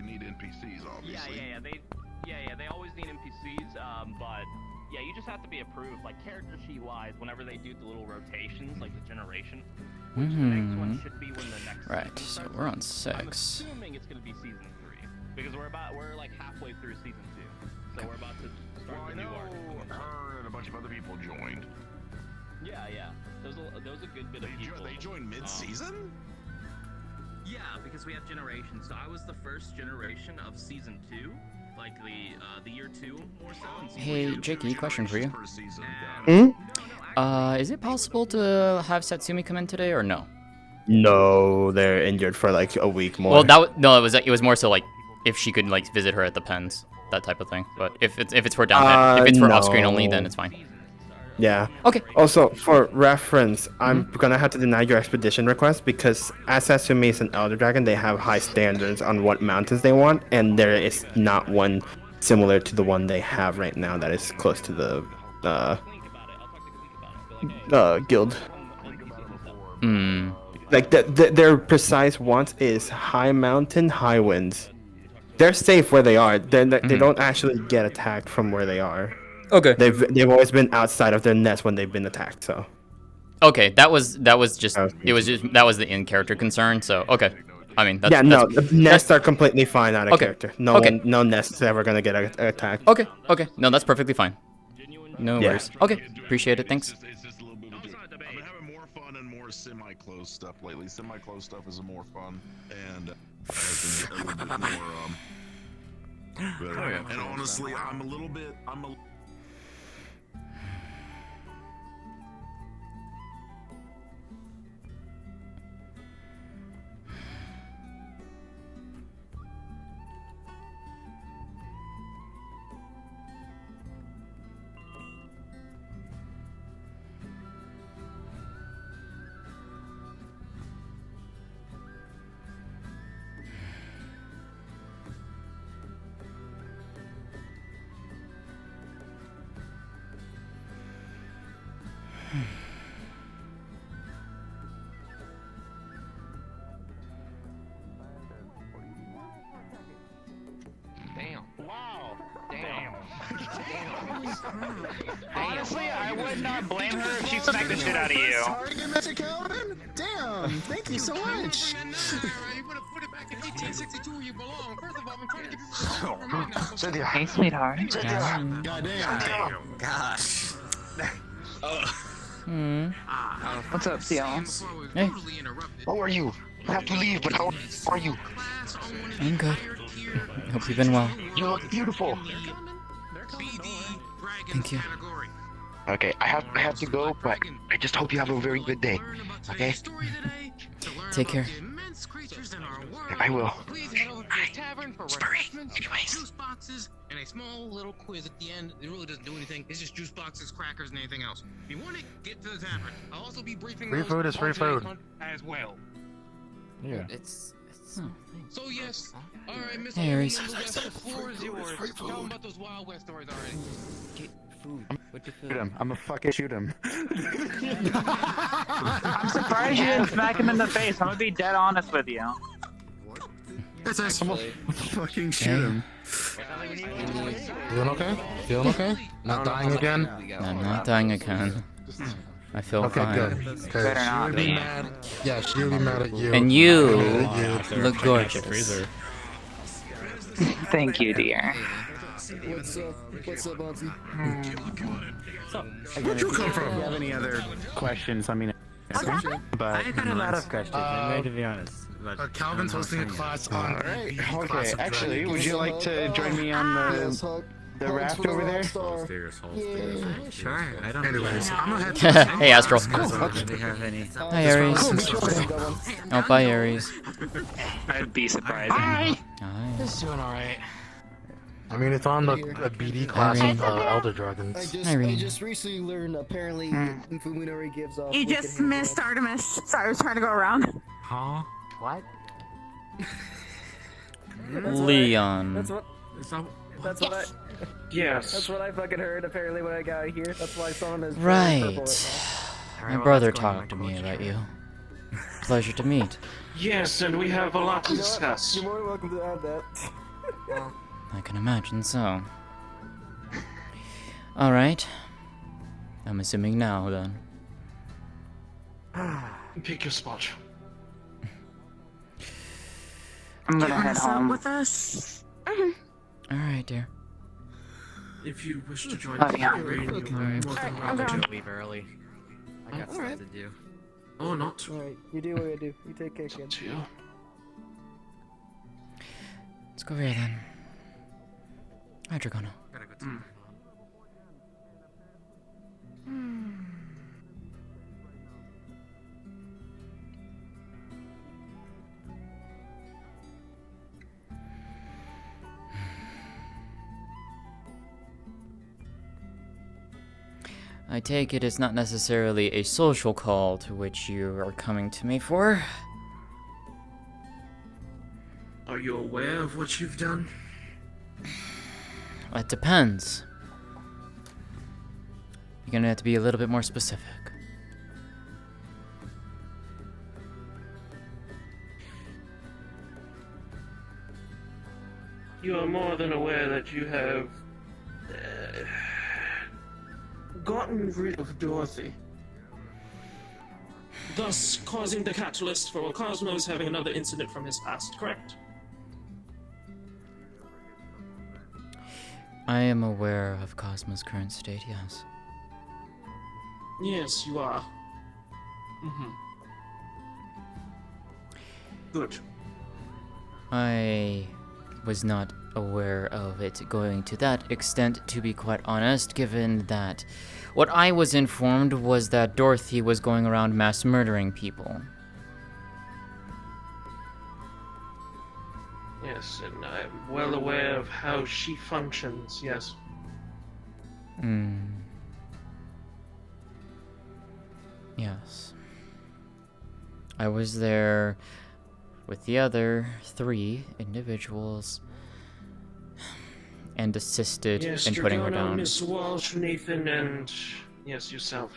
need NPCs, obviously. They always need NPCs, but yeah, you just have to be approved, like character sheet wise, whenever they do the little rotations, like the generation, which the next one should be when the next Right, season so starts. we're on I'm 6. assuming it's gonna be season 3, because we're like halfway through season 2, so we're about to start Well, I the new know arc. her and a bunch of other people joined. Yeah. There's a good bit of people. They joined mid-season? Yeah, because we have generations. So I was the first generation of season 2, like the year 2 more so. And season Hey, 2. Jakey, question for you. Per season, Is it possible to have Satsumi come in today or no? No, they're injured for like a week more. Well, it was more so like if she could like visit her at the pens, that type of thing. But if it's for down, if it's for off screen only, then it's fine. Yeah. Okay. Also, for reference, I'm gonna have to deny your expedition request because as Satsumi is an Elder Dragon, they have high standards on what mountains they want, and there is not one similar to the one they have right now that is close to the guild. Like their precise wants is high mountain, high winds. They're safe where they are. They don't actually get attacked from where they are. Okay. They've always been outside of their nest when they've been attacked. So. Okay, that was the in character concern. So okay, I mean that's, the nests are completely fine out of character. No nest is ever gonna get attacked. Okay, no, that's perfectly fine. No worries. Okay, appreciate it. Thanks. I'm having more fun and more semi-closed stuff lately. Semi-closed stuff is more fun, and has been a little bit more and honestly, I'm a little bit. Honestly, I would not blame her if she smacked the shit out of you. Target, Mr. Calvin? Damn, thank you so much. You want to put it back in 1862 where you belong. First of all, I'm trying to give you some right now. Cynthia. Hey, sweetheart. Goddamn. Gosh. What's up, Theo? Hey. How are you? I have to leave, but how are you? I'm good. Hope you've been well. You look beautiful. Thank you. Okay, I have to go, but I just hope you have a very good day. Okay? Take care. I will. Juice boxes and a small little quiz at the end. It really doesn't do anything. It's just juice boxes, crackers, and anything else. If you want it, get to the tavern. I'll also be briefing Free those food is free on today's food. hunt as well. Yeah. So yes, all right, Mr. Hey, Aries. The floor is yours. Tell them about those Wild West stories already. Get food. What the Shoot him. I'm gonna fucking shoot him. I'm surprised you didn't smack him in the face. I'm gonna be dead honest with you. I'm gonna fucking shoot him. Feeling okay? Feeling okay? Not dying again? I'm not dying again. I feel fine. Good. Okay, she would be mad. Yeah, she would be mad at you. And you look gorgeous. Thank you, dear. What's up? What's up, Auntie? Where'd you come from? If you have any other questions, I mean, but I got a lot of questions, to be honest. Calvin's hosting a class on. Okay, actually, would you like to join me on the raft over there? Sure, I don't Anyways, I'm gonna head to Hey, Astral. Do they have any? Hi, Aries. Oh, bye, Aries. I'd be surprised. Hi. It's doing all right. I mean, it's on the BD class of Elder Dragons. I just recently learned apparently Fuminori gives off. You just missed Artemis. Sorry, I was trying to go around. Huh? What? Leon. That's what I. Yes. That's what I fucking heard. Apparently, when I got here, that's why I saw him as Right. My brother talked to me about you. Pleasure to meet. Yes, and we have a lot to discuss. You're more than welcome to add that. I can imagine so. Alright. I'm assuming now, then. Pick your spot. I'm gonna You wanna head sub home. with us? Alright, dear. If you wish to join Oh, the yeah. train, you are more than I'm welcome going. to. Leave early. I got Alright. stuff to do. Or not. Alright, you do what you do. You take care, It's up kid. to you. Let's go over here, then. Hi, Dragono. Gotta go to I take it it's not necessarily a social call to which you are coming to me for. Are you aware of what you've done? It depends. You're gonna have to be a little bit more specific. You are more than aware that you have gotten rid of Dorothy, thus causing the catalyst for Cosmos having another incident from his past, correct? I am aware of Cosmo's current state, yes. Yes, you are. Good. I was not aware of it going to that extent, to be quite honest, given that what I was informed was that Dorothy was going around mass murdering people. Yes, and I'm well aware of how she functions, yes. Yes. I was there with the other 3 individuals and assisted Yes, in putting her Dragono, down. Miss Walsh, Nathan, and yes, yourself.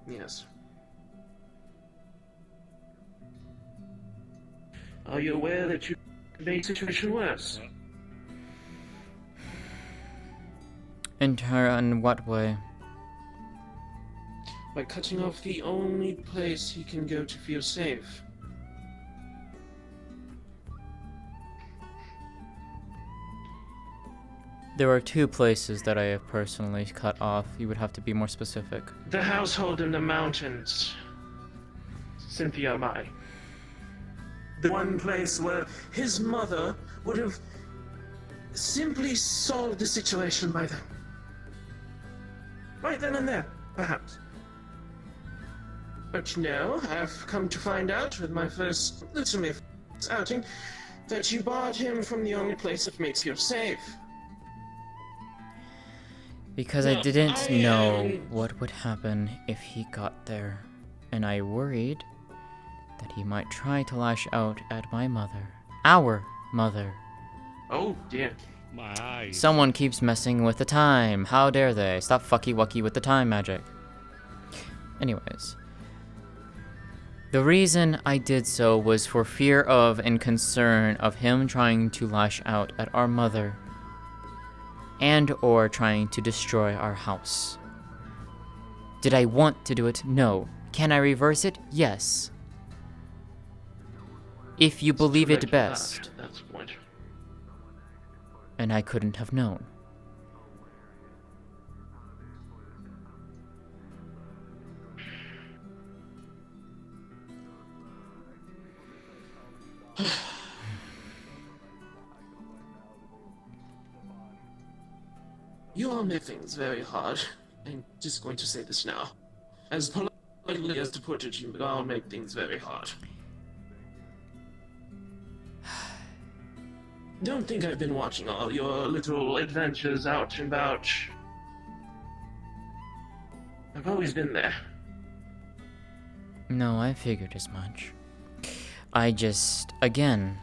Yes. Are you aware that you made the situation worse? In what way? By cutting off the only place he can go to feel safe. There are 2 places that I have personally cut off. You would have to be more specific. The household in the mountains. Cynthia, my. The one place where his mother would have simply solved the situation by then. Right then and there, perhaps. But no, I've come to find out with my first literally outing that you barred him from the only place that makes you safe. Because I didn't know what would happen if he got there, and I worried that he might try to lash out at my mother. Our mother. Oh dear. My eyes. Someone keeps messing with the time. How dare they? Stop fucky-wucky with the time magic. Anyways. The reason I did so was for fear of and concern of him trying to lash out at our mother. And or trying to destroy our house. Did I want to do it? No. Can I reverse it? Yes. If you believe it best. That's the point. And I couldn't have known. You all make things very hard. I'm just going to say this now. As politely as to put it, you all make things very hard. Don't think I've been watching all your little adventures out and about. I've always been there. No, I figured as much. I just, again,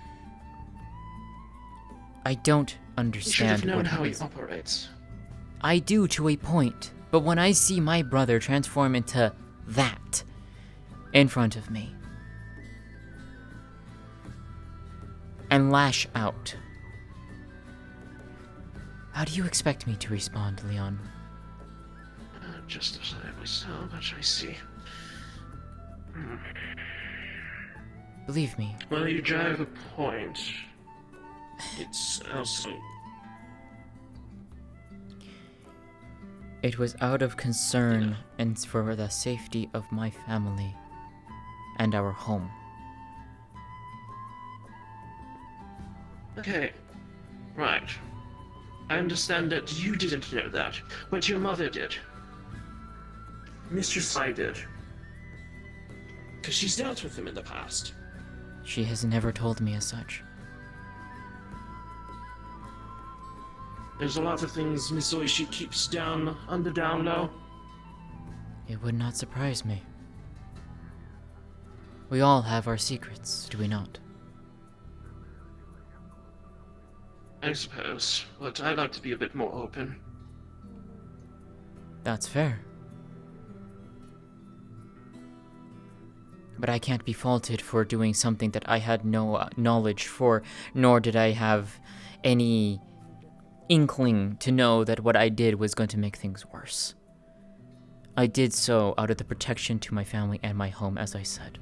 I don't You should have understand known what how he is. operates. I do to a point, but when I see my brother transform into that in front of me and lash out, how do you expect me to respond, Leon? Justifiably so, but I see. Believe me. Well, you drive a point. It's also... It was out of concern and for the safety of my family and our home. Okay. Right. I understand that you didn't know that, but your mother did. Mistress I did. Because she's dealt with him in the past. She has never told me as such. There's a lot of things Miss Oishi keeps down on the down low. It would not surprise me. We all have our secrets, do we not? I suppose, but I'd like to be a bit more open. That's fair. But I can't be faulted for doing something that I had no knowledge for, nor did I have any inkling to know that what I did was going to make things worse. I did so out of the protection to my family and my home, as I said.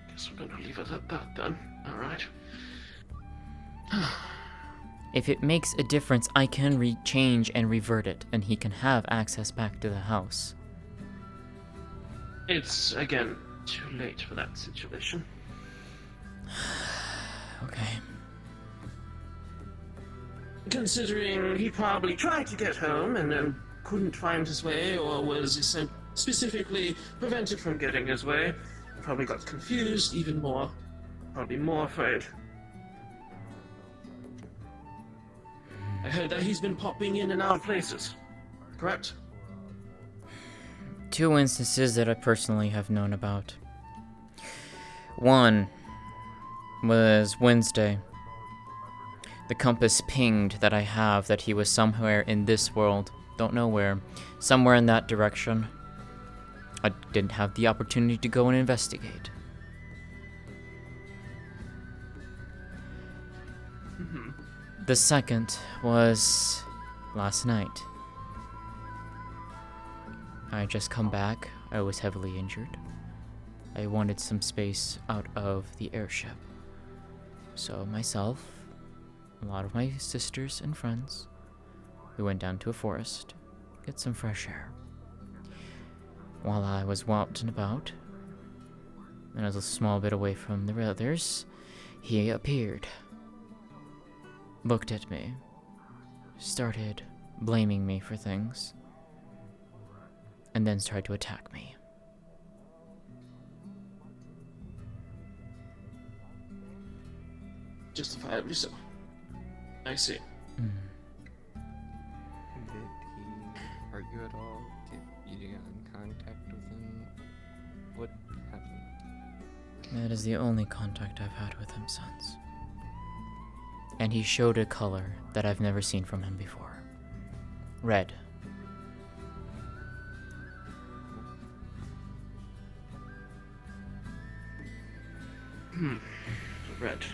Guess we're gonna leave it at that then, alright? If it makes a difference, I can change and revert it, and he can have access back to the house. It's, again, too late for that situation. Okay. Considering he probably tried to get home and then couldn't find his way, or was specifically prevented from getting his way, probably got confused even more, probably more afraid. I heard that he's been popping in and out of places, correct? 2 instances that I personally have known about. One was Wednesday. The compass pinged that I have that he was somewhere in this world. Don't know where. Somewhere in that direction. I didn't have the opportunity to go and investigate. The second was last night. I had just come back. I was heavily injured. I wanted some space out of the airship. So myself, a lot of my sisters and friends, we went down to a forest, get some fresh air. While I was out and about, and I was a small bit away from the others, he appeared, looked at me, started blaming me for things, and then tried to attack me. Justifiably so. I see. Did he hurt you at all? Did you get in contact with him? What happened? That is the only contact I've had with him since. And he showed a color that I've never seen from him before. Red. Red.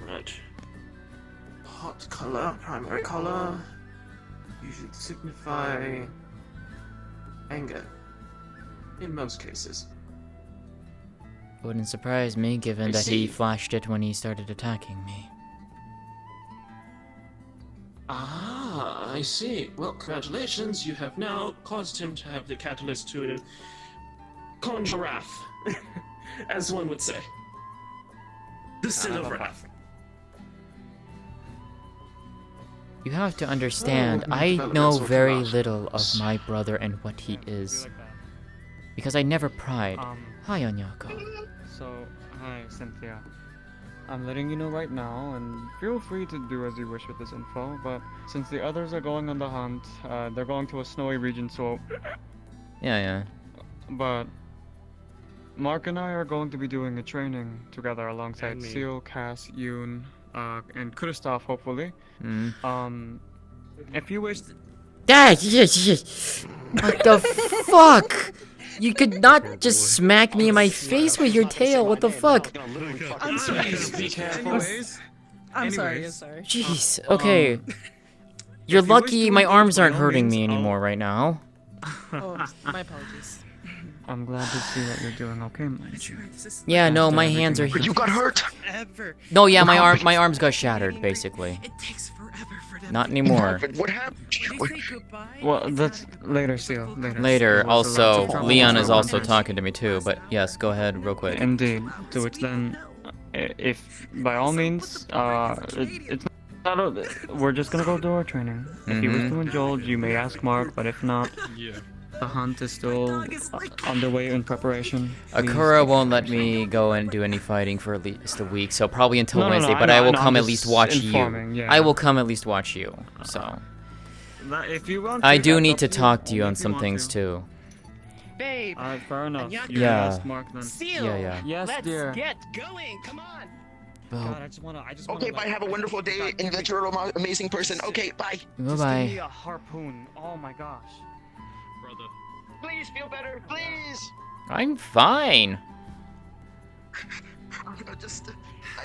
Right. Hot color, primary color, usually signify anger. In most cases. Wouldn't surprise me, given that he flashed it when he started attacking me. Ah, I see. Well, congratulations. You have now caused him to have the catalyst to conjure wrath, as one would say. The sin of wrath. You have to understand, I know very little of my brother and what he is. Because I never pried. Hi, Anyako. So, hi, Cynthia. I'm letting you know right now, and feel free to do as you wish with this info, but since the others are going on the hunt, they're going to a snowy region, so... Yeah. But Mark and I are going to be doing a training together alongside And me. Seal, Cass, Yoon, and Kristoff, hopefully. If you wish... What the fuck? You could not just smack me in my face with your tail, what the fuck? I'm sorry. Be careful. I'm sorry. Jeez, okay. You're lucky my arms aren't hurting me anymore right now. Oh, my apologies. I'm glad to see that you're doing okay, mind you. Yeah, no, my hands are... You got hurt? No, yeah, my arms got shattered, basically. Not anymore. What happened? Well, that's later, Seal. Later, also, Leon is also talking to me too, but yes, go ahead real quick. Indeed. To which then, if by all means, it's not we're just gonna go do our training. If you wish to indulge, you may ask Mark, but if not, the hunt is still underway in preparation. Akura won't let me go and do any fighting for at least a week, so probably until No, Wednesday, I but know, I will I'm come at just least watch you. informing, yeah. I will come at least watch you, so. If you want I to, do that's need up to you, talk to you only on if you some want things to. too. Babe. Fair enough. Anyaka. You Yeah. ask Mark then. Seal. Yeah. Yes, Let's dear. get going. Come on. Well, God, I just wanna Okay, bye. Have a wonderful day, individual, amazing person. Okay, bye. Just give me bye-bye. a harpoon. Oh my gosh. Brother. Please feel better, please. I'm fine. I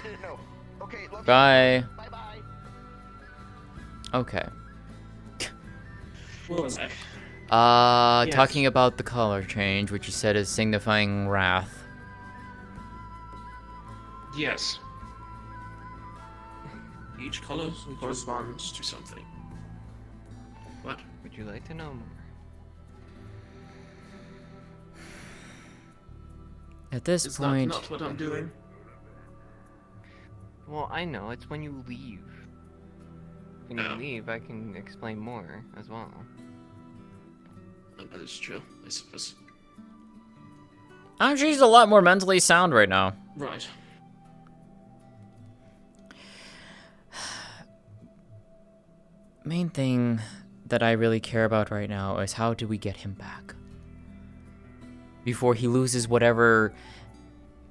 didn't know. Okay, love you. Bye. Bye-bye. Okay. What was I? Yes. Talking about the color change, which you said is signifying wrath. Yes. Each color corresponds to something. What? Would you like to know more? At this Is point, that not what I'm doing? Well, I know. It's when you leave. When you Oh. leave, I can explain more as well. That is true, I suppose. she's a lot more mentally sound right now. Right. Main thing that I really care about right now is how do we get him back? Before he loses whatever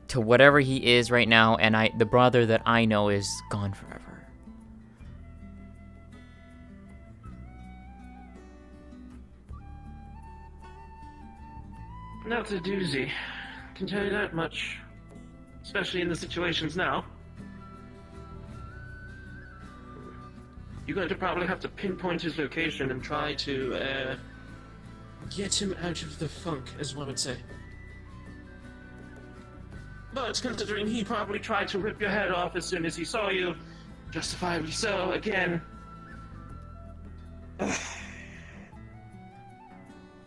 he is right now, and the brother that I know is gone forever. That's a doozy. Can tell you that much. Especially in the situations now. You're going to probably have to pinpoint his location and try to, get him out of the funk, as one would say. But considering he probably tried to rip your head off as soon as he saw you, justifiably so, again.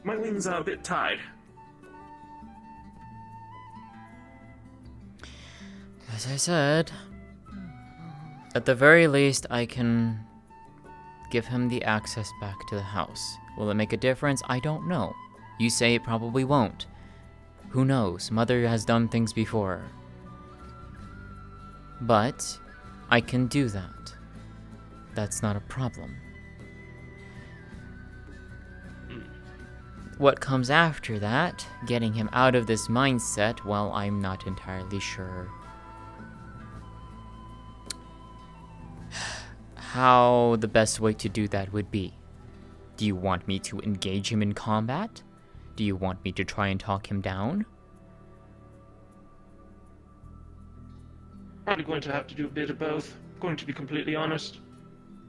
My wings are a bit tied. As I said, at the very least, I can give him the access back to the house. Will it make a difference? I don't know. You say it probably won't. Who knows? Mother has done things before. But I can do that. That's not a problem. What comes after that, getting him out of this mindset, well, I'm not entirely sure how the best way to do that would be. Do you want me to engage him in combat? Do you want me to try and talk him down? Probably going to have to do a bit of both, going to be completely honest.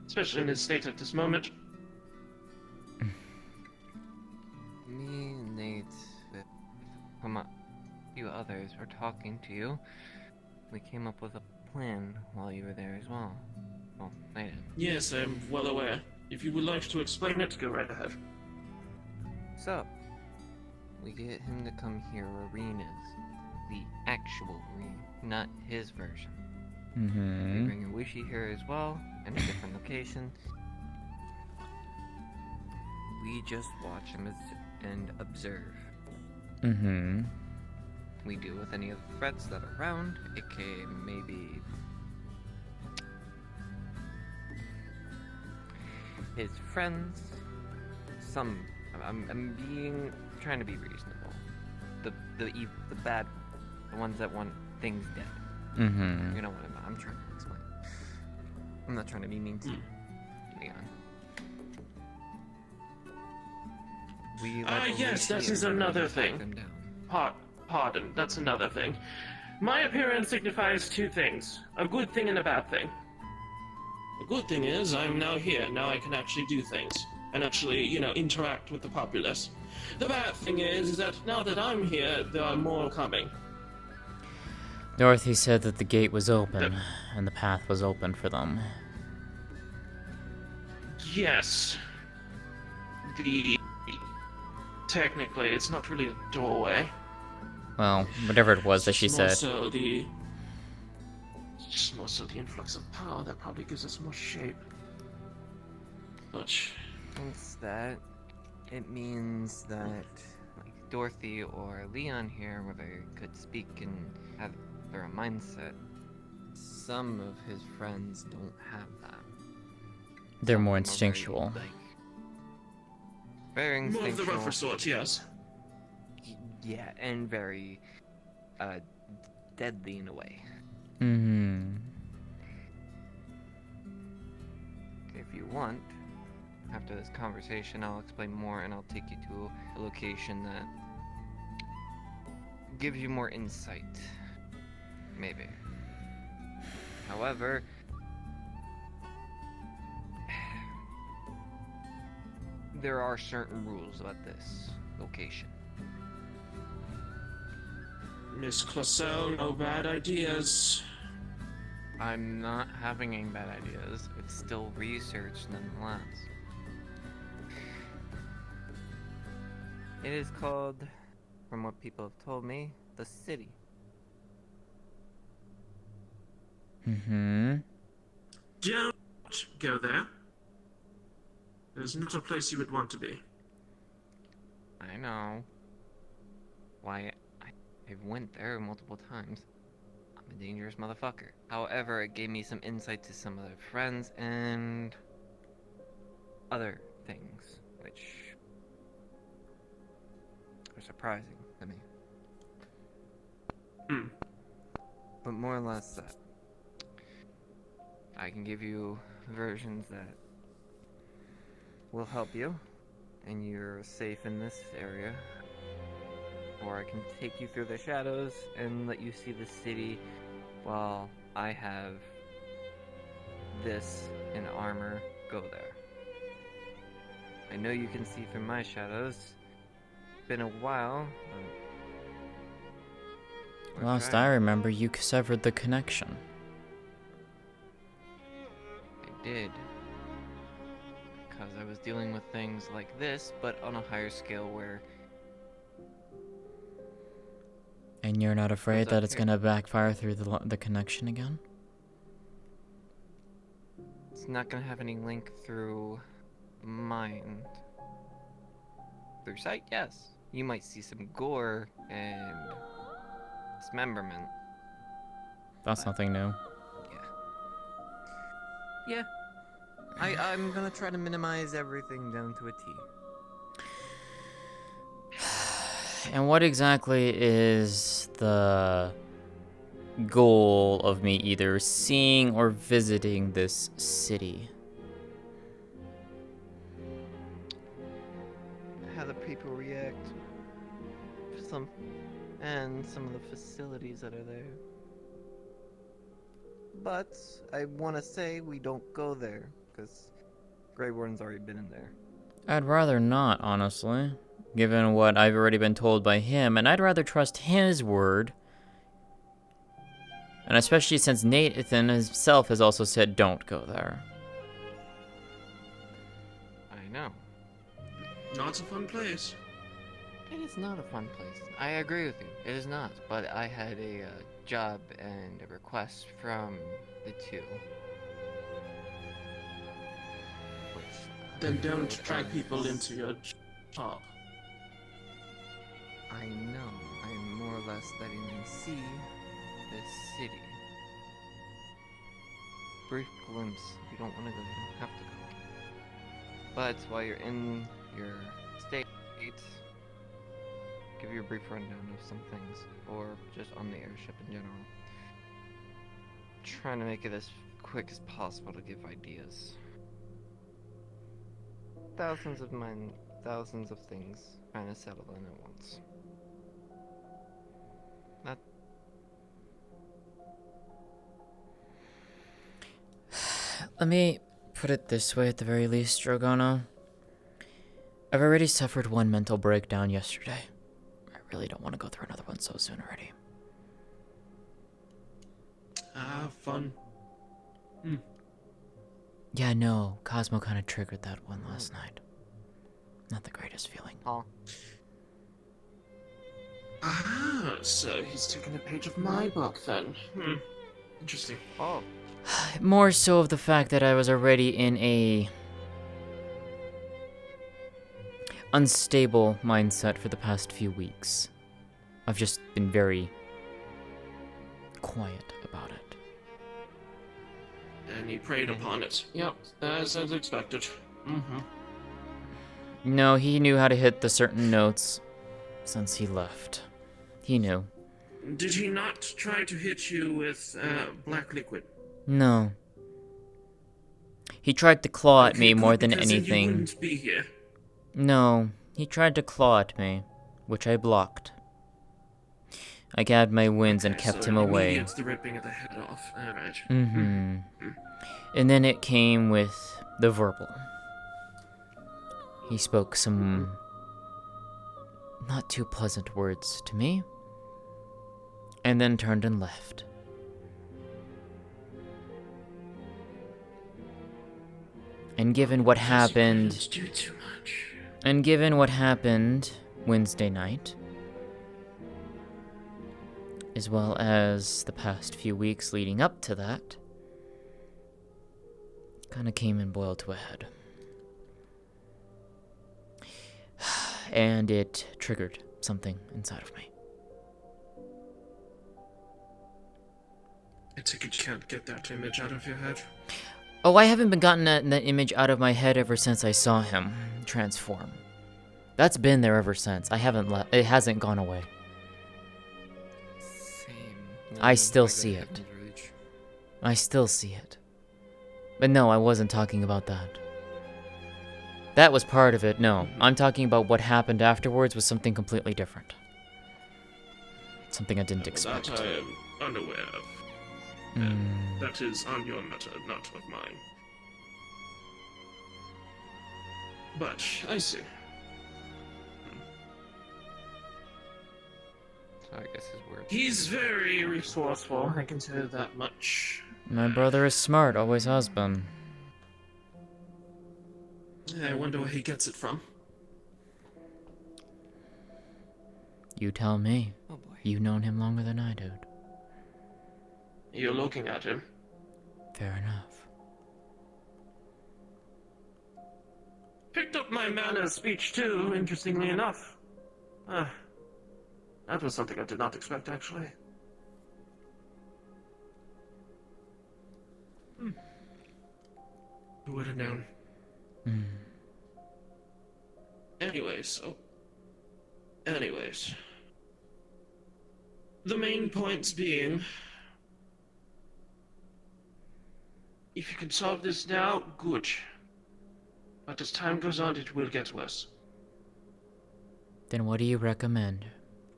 Especially in his state at this moment. Me, Nate, a few others were talking to you. We came up with a plan while you were there as well. Well, I did. Yes, I'm well aware. If you would like to explain it, go right ahead. So, we get him to come here arenas. The actual arena, not his version. We bring a Wishy here as well, in a different location. We just watch him and observe. We deal with any of the threats that are around, aka maybe his friends. I'm trying to be reasonable. The the bad, the ones that want things dead. Mm-hmm. You know what I'm trying to explain. I'm not trying to be mean to you, Leon. Yes, that is another thing. Pardon, that's another thing. My appearance signifies two things. A good thing and a bad thing. The good thing is, I'm now here. Now I can actually do things. And actually, interact with the populace. The bad thing is that now that I'm here, there are more coming. Dorothy said that the gate was open, and the path was open for them. Yes. Technically, it's not really a doorway. Well, whatever it was that she said. Just more so the influx of power that probably gives us more shape. But Thanks that it means that like Dorothy or Leon here, where they could speak and have their own mindset, some of his friends don't have that. They're more instinctual. Very instinctual. More of the rougher sort, yes. Yeah, and very deadly in a way. Mm-hmm. If you want, after this conversation, I'll explain more and I'll take you to a location that gives you more insight. Maybe. However, there are certain rules about this location. Miss Clausel, no bad ideas. I'm not having any bad ideas. It's still research nonetheless. It is called, from what people have told me, the city. Mm-hmm. Don't go there. There's not a place you would want to be. I know. Why, I went there multiple times. I'm a dangerous motherfucker. However, it gave me some insight to some other friends and other things, which are surprising to me. But more or less that. I can give you versions that will help you, and you're safe in this area. Or I can take you through the shadows and let you see the city while I have this in armor go there. I know you can see through my shadows. Been a while, but Last I remember, you severed the connection. I did. Because I was dealing with things like this, but on a higher scale where... And you're not afraid that it's gonna backfire through the connection again? It's not gonna have any link through mind. Through sight, yes. You might see some gore and dismemberment. That's nothing new. Yeah. I'm gonna try to minimize everything down to a T. And what exactly is the goal of me either seeing or visiting this city? How the people react to some of the facilities that are there. But I want to say we don't go there because Grey Warden's already been in there. I'd rather not, honestly, given what I've already been told by him, and I'd rather trust his word. And especially since Nathan himself has also said don't go there. I know. Not a fun place. It is not a fun place. I agree with you. It is not. But I had a job and a request from the two. Then don't drag people into your job. I know. I'm more or less letting them see this city. Brief glimpse. If you don't want to go, you don't have to go. But while you're in your state, give you a brief rundown of some things, or just on the airship in general. Trying to make it as quick as possible to give ideas. Thousands of things trying to settle in at once. Not. Let me put it this way at the very least, Drogono. I've already suffered one mental breakdown yesterday. I really don't want to go through another one so soon already. Fun. Yeah, no, Cosmo kind of triggered that one last night. Not the greatest feeling. Oh. Ah, so he's taking a page of my book then. Interesting. Oh. More so of the fact that I was already in a unstable mindset for the past few weeks. I've just been very quiet about it. And he preyed upon it. Yep, as expected. No, he knew how to hit the certain notes since he left. He knew. Did he not try to hit you with black liquid? No. He tried to claw at me more than because then you anything. wouldn't be here. No, he tried to claw at me, which I blocked. I gabbed my wins and kept him away. It's the ripping of the head off. Alright. And then it came with the verbal. He spoke some not too pleasant words to me, and then turned and left. And given what happened, Wednesday night, as well as the past few weeks leading up to that, kind of came and boiled to a head. And it triggered something inside of me. I take it you can't get that image out of your head. Oh, I haven't been gotten that image out of my head ever since I saw him transform. That's been there ever since. I haven't it hasn't gone away. I still see it. I still see it. But no, I wasn't talking about that. That was part of it, no. I'm talking about what happened afterwards was something completely different. Something I didn't expect. That I am unaware of. That is on your matter, not of mine. But, I see. So I guess his word. He's very resourceful, I can tell you that much. My brother is smart, always has been. I wonder where he gets it from. You tell me. Oh boy. You've known him longer than I did. You're looking at him. Fair enough. Picked up my manner of speech too, interestingly enough. That was something I did not expect, actually. Who would have known? Anyways. The main points being, if you can solve this now, good. But as time goes on, it will get worse. Then what do you recommend?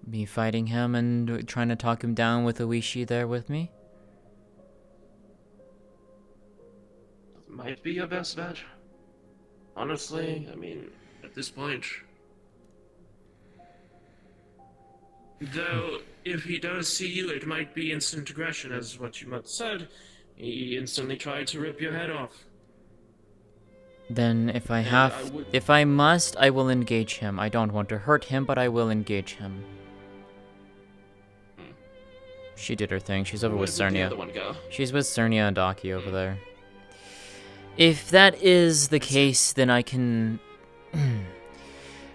Me fighting him and trying to talk him down with Oishi there with me? Might be your best bet. Honestly, I mean, at this point. Though, if he does see you, it might be instant aggression, as what you must said. He instantly tried to rip your head off. Then if I must, I will engage him. I don't want to hurt him, but I will engage him. She did her thing. She's over with Cernia. She's with Cernia and Aki over there. If that is the case, then I can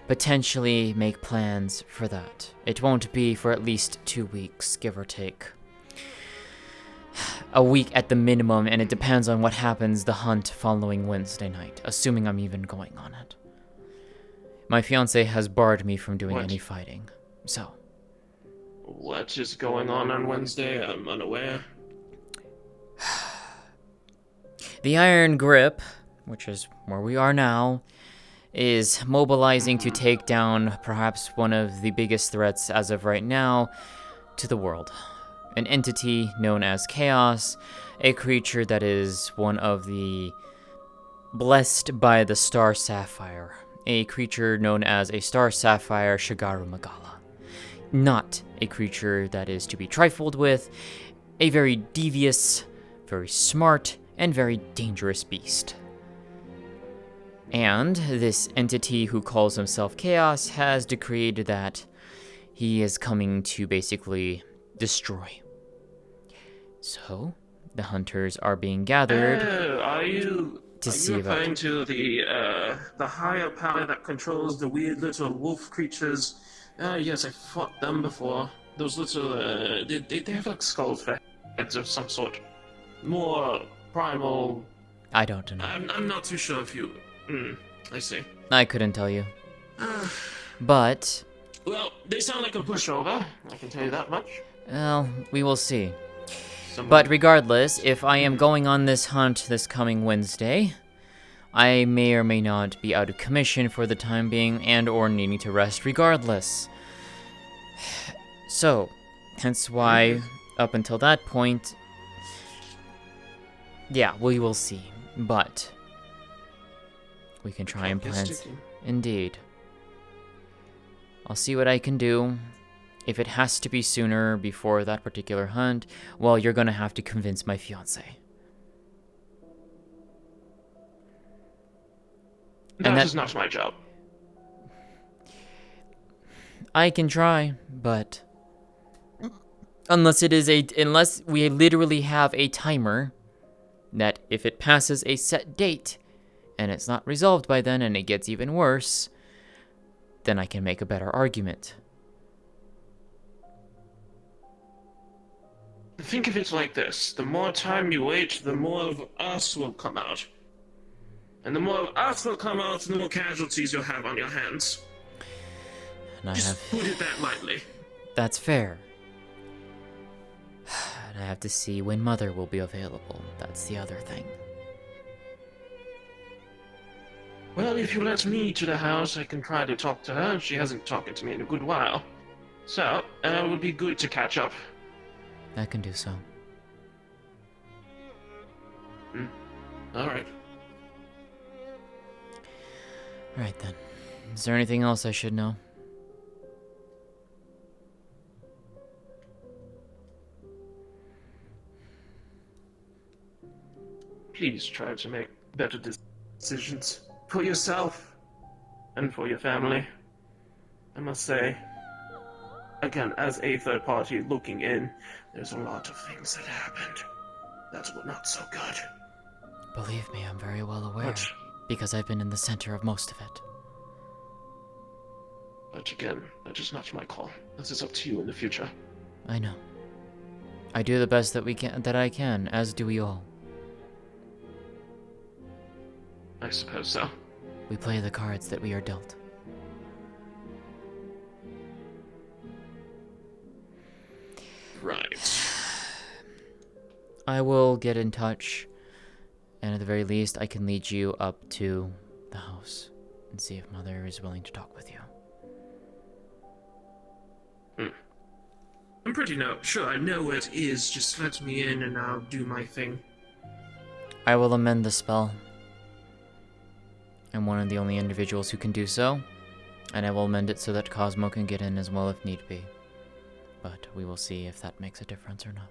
potentially make plans for that. It won't be for at least 2 weeks, give or take. A week at the minimum, and it depends on what happens the hunt following Wednesday night, assuming I'm even going on it. My fiancé has barred me from doing any fighting. So. What is going on Wednesday? I'm unaware. The Iron Grip, which is where we are now, is mobilizing to take down perhaps one of the biggest threats as of right now to the world. An entity known as Chaos, a creature that is one of the blessed by the Star Sapphire, a creature known as a Star Sapphire Shigaru Magala. Not a creature that is to be trifled with, a very devious, very smart, and very dangerous beast. And this entity who calls himself Chaos has decreed that he is coming to basically destroy. So, the hunters are being gathered Are you referring to the higher power that controls the weird little wolf creatures? Yes, I fought them before. Those little, they have like skulls for heads of some sort. More primal... I don't know. I'm not too sure if you... I see. I couldn't tell you. But... Well, they sound like a pushover, I can tell you that much. Well, we will see. But regardless, if I am going on this hunt this coming Wednesday, I may or may not be out of commission for the time being and or needing to rest regardless. So, hence why, up until that point, yeah, we will see. But we can try and plan. Indeed. I'll see what I can do. If it has to be sooner before that particular hunt, well, you're gonna have to convince my fiancé. That is not my job. I can try, but unless we literally have a timer that if it passes a set date and it's not resolved by then and it gets even worse, then I can make a better argument. Think of it like this. The more time you wait, the more of us will come out. And the more of us will come out, the more casualties you'll have on your hands. And Just put it that lightly. That's fair. And I have to see when Mother will be available. That's the other thing. Well, if you let me to the house, I can try to talk to her. She hasn't talked to me in a good while. So, it would be good to catch up. I can do so. Alright. Alright then. Is there anything else I should know? Please try to make better decisions. For yourself. And for your family. I must say, again, as a third party looking in, there's a lot of things that happened that were not so good. Believe me, I'm very well aware, because I've been in the center of most of it. But again, that is not my call. This is up to you in the future. I know. I do the best that I can, as do we all. I suppose so. We play the cards that we are dealt. Right. I will get in touch, and at the very least, I can lead you up to the house and see if Mother is willing to talk with you. I'm pretty sure I know where it is. Just let me in and I'll do my thing. I will amend the spell. I'm one of the only individuals who can do so, and I will amend it so that Cosmo can get in as well if need be. But we will see if that makes a difference or not.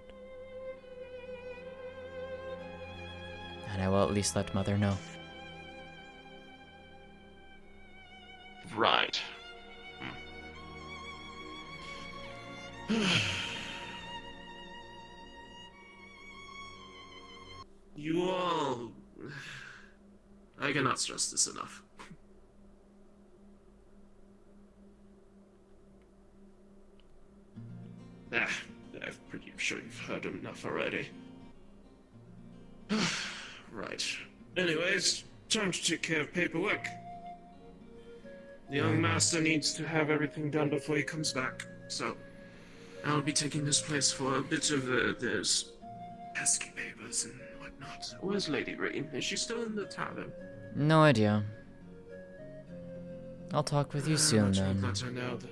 And I will at least let Mother know. Right. You all... I cannot stress this enough. I'm pretty sure you've heard enough already. Right. Anyways, time to take care of paperwork. The young master needs to have everything done before he comes back, so I'll be taking his place for a bit of there's pesky papers and whatnot. Where's Lady Rain? Is she still in the tavern? No idea. I'll talk with you soon then. Let her know that.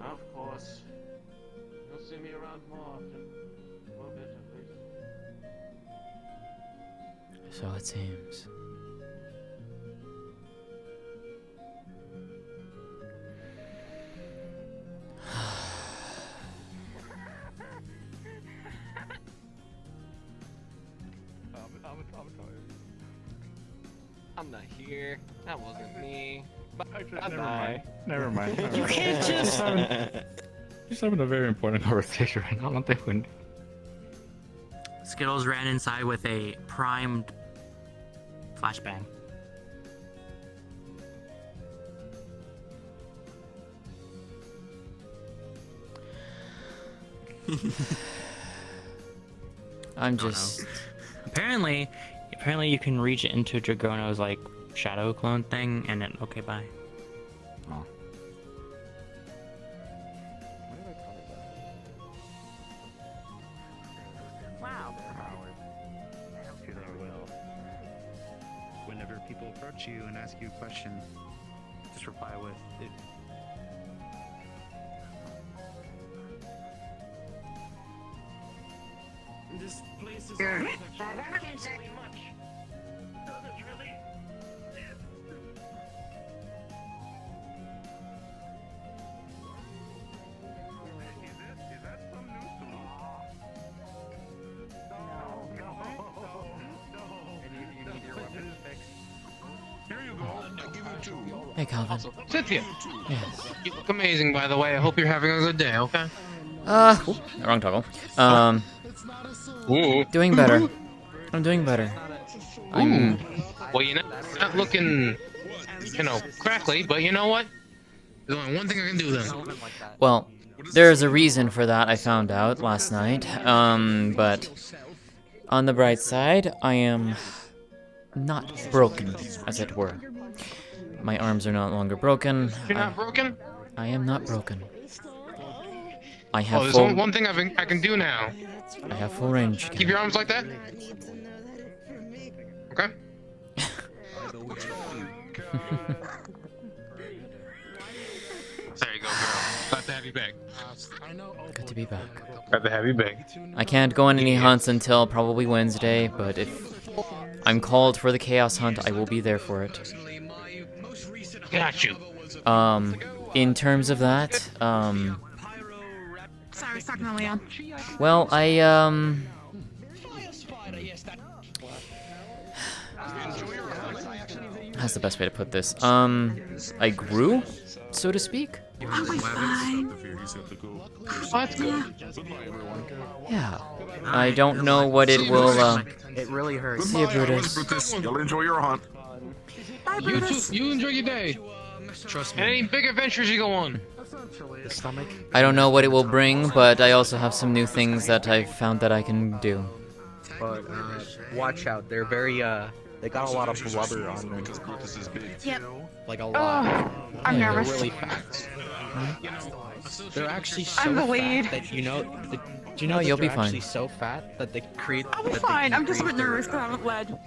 Of course. You'll see me around more often. More better, please. So it seems. I'm not here. That wasn't me. Never mind. You can't just. Just having a very important conversation right now. No te cuento. Skittles ran inside with a primed flashbang. I'm just. Apparently you can reach into Dragono's like shadow clone thing, and then okay, bye. Oh. Wow. Sure they will. Whenever people approach you and ask you a question, just reply with it. This place is Here. Hey, Calvin. Cynthia, Yes. you look amazing, by the way. I hope you're having a good day. Okay. Wrong toggle. Ooh. Doing better. I'm doing better. I'm. Well, you're not looking, crackly, but you know what? There's only one thing I can do then. Well, there's a reason for that I found out last night. But on the bright side, I am not broken, as it were. My arms are no longer broken. You're not broken? I am not broken. I have there's full. one thing I can do now. I have full range. Keep your arms like that. Okay. There you go, girl. Glad to have you back. Good to be back. Glad to have you back. I can't go on any hunts until probably Wednesday, but if I'm called for the Chaos Hunt, I will be there for it. Got you. In terms of that, Sorry, I was talking to Leon. well, how's the best way to put this? I grew, so to speak. That's good. Yeah. I don't know what it will, It really hurts. See you, Brutus. You'll enjoy your hunt. Bye, You Brutus. too. You enjoy your day. Trust And any big adventures you go on. The stomach. I don't know what it will bring, but I also have some new things that I've found that I can do. But watch out. They're very they got a lot of blubber on them. Yep. Like a lot. I'm They're nervous. really fat. They're actually so I'm the fat lead. that do you know Oh, that you'll be they're fine. actually so fat that they create. I'll be that they fine. can I'm just a bit create nervous because I'm led.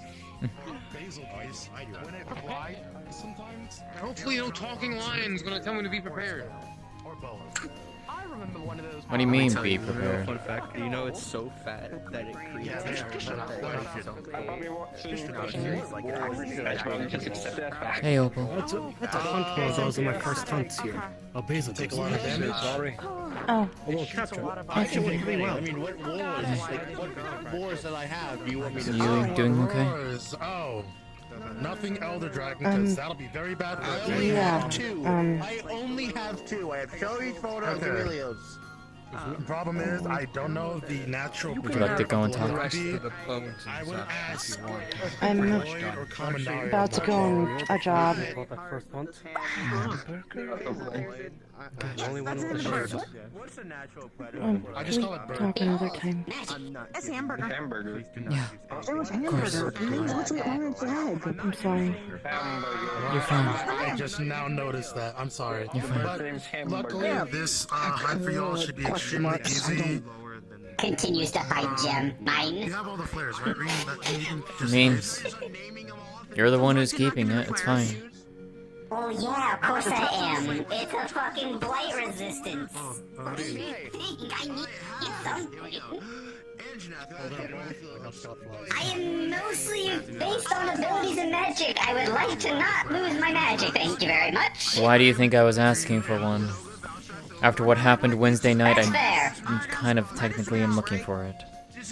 Hopefully, no talking lion's gonna tell me to be prepared. I remember one of those. What do you mean, be prepared? Fun fact, you know it's so fat that it creates Hey, Opal. That's a hunt was. I was in my first hunts here. Oh, Basil take a lot of damage. Sorry. Oh. Well, capture. Actually, went pretty well. I mean, what wars that I have? You want me to? You doing okay? Oh. Nothing Elder Dragon, because that'll be very bad for us. I only have two. I only have two. I have Shoei's photo and Emilio's. Problem is, I don't know the natural. Would you like to go and talk? I would ask. I'm or Commandant. about to go on a job. I just call it burger. Talk another time. It's hamburger. Yeah. It was hamburger. What's with orange egg? I'm sorry. You're fine. I just now noticed that. I'm sorry. You're fine. But luckily, this hype for y'all should be extremely easy. Continues to fight Gem. Mine. You have all the flares, right? I mean, you're the one who's keeping it. It's fine. Oh yeah, of course I am. It's a fucking blight resistance. I need something. I am mostly based on abilities and magic. I would like to not lose my magic. Thank you very much. Why do you think I was asking for one? After what happened Wednesday night, I kind of technically am looking for it.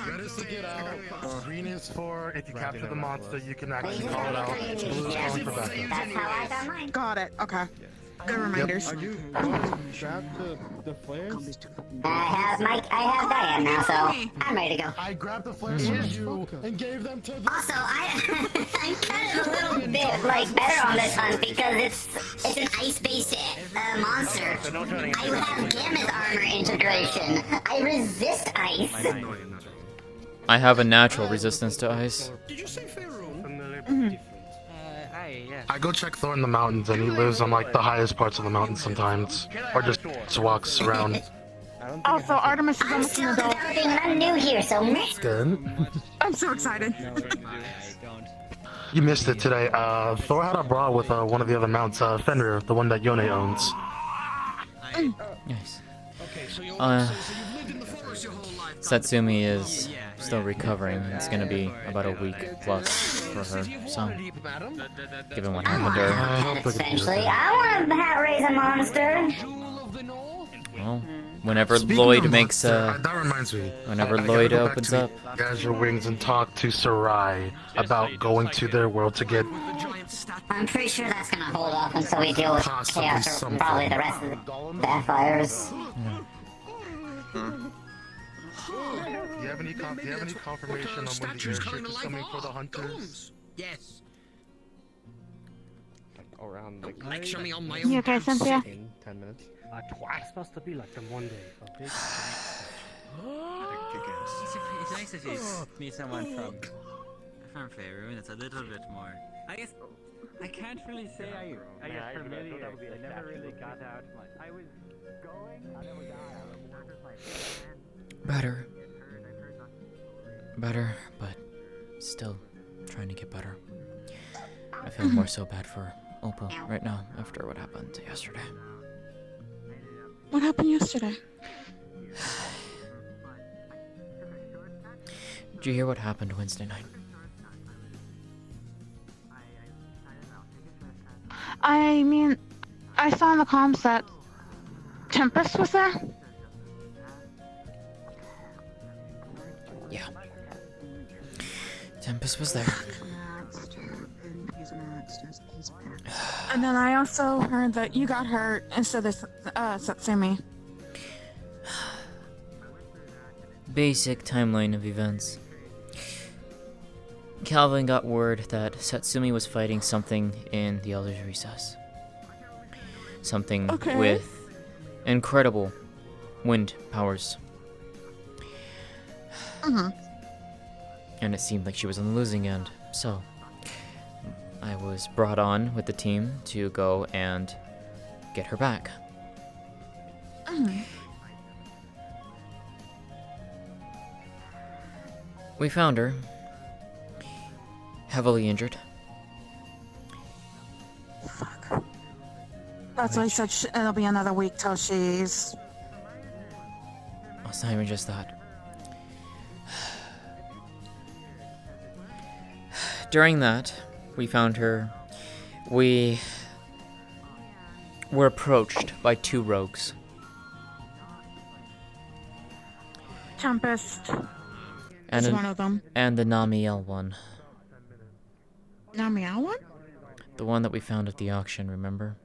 Red is to get out. Green is for if you capture the monster, you can actually call it out. Blue is calling for backup. That's how I got mine. Got it. Okay. Good reminders. Are you strapped to the flares? I have Diane now, so I'm ready to go. I grabbed the flares from you and gave them to the. Also, I'm kind of a little bit better on this hunt because it's an ice-based monster. I have Gamma's armor integration. I resist ice. I have a natural resistance to ice. Did you say Faerun? I go check Thor in the mountains, and he lives on the highest parts of the mountains sometimes, or just walks around. Also, Artemis is almost an adult. I'm new here, so Good. I'm so excited. You missed it today. Thor had a brawl with one of the other mounts, Fenrir, the one that Yone owns. Nice. Satsumi is still recovering. It's gonna be about a week plus for her, so given what happened to her. essentially, I want to raise a monster. Well, whenever Lloyd makes that reminds me. whenever Lloyd opens up. Azure Wings and talk to Sarai about going to their world to get. I'm pretty sure that's gonna hold off until we deal with chaos or probably the rest of the Deathfires. Do you have any confirmation on when the airship is coming for the hunters? Yes. Around Lecture me on my You okay, Cynthia? in 10 minutes. It's supposed to be like them one day, okay? It's nice to meet someone from Faerun. It's a little bit more. I guess I can't really say I get familiar. I never really got out much. I was going. I never got out. Better, but still trying to get better. I feel more so bad for Opal right now after what happened yesterday. What happened yesterday? Did you hear what happened Wednesday night? I mean, I saw in the comms that Tempest was there. Yeah. Tempest was there. And then I also heard that you got hurt instead of Satsumi. Basic timeline of events. Calvin got word that Satsumi was fighting something in the Elder's Recess. Something with incredible wind powers. And it seemed like she was on the losing end, so I was brought on with the team to go and get her back. We found her, heavily injured. Fuck. That's why I said it'll be another week till she's... Oh, it's not even just that. During that, we found her. We were approached by two rogues. Tempest And is one of them. And the Namiel one. Namiel one? The one that we found at the auction, remember?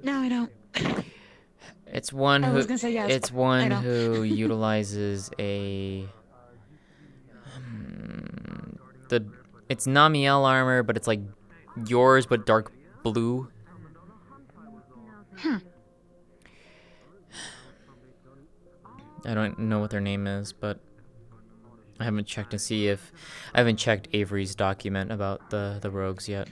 No, I don't. It's one I who. was gonna say yes, It's but I one don't. who utilizes a. It's Namiel armor, but it's like yours, but dark blue. I don't know what their name is, but I haven't checked to see if I haven't checked Avery's document about the rogues yet.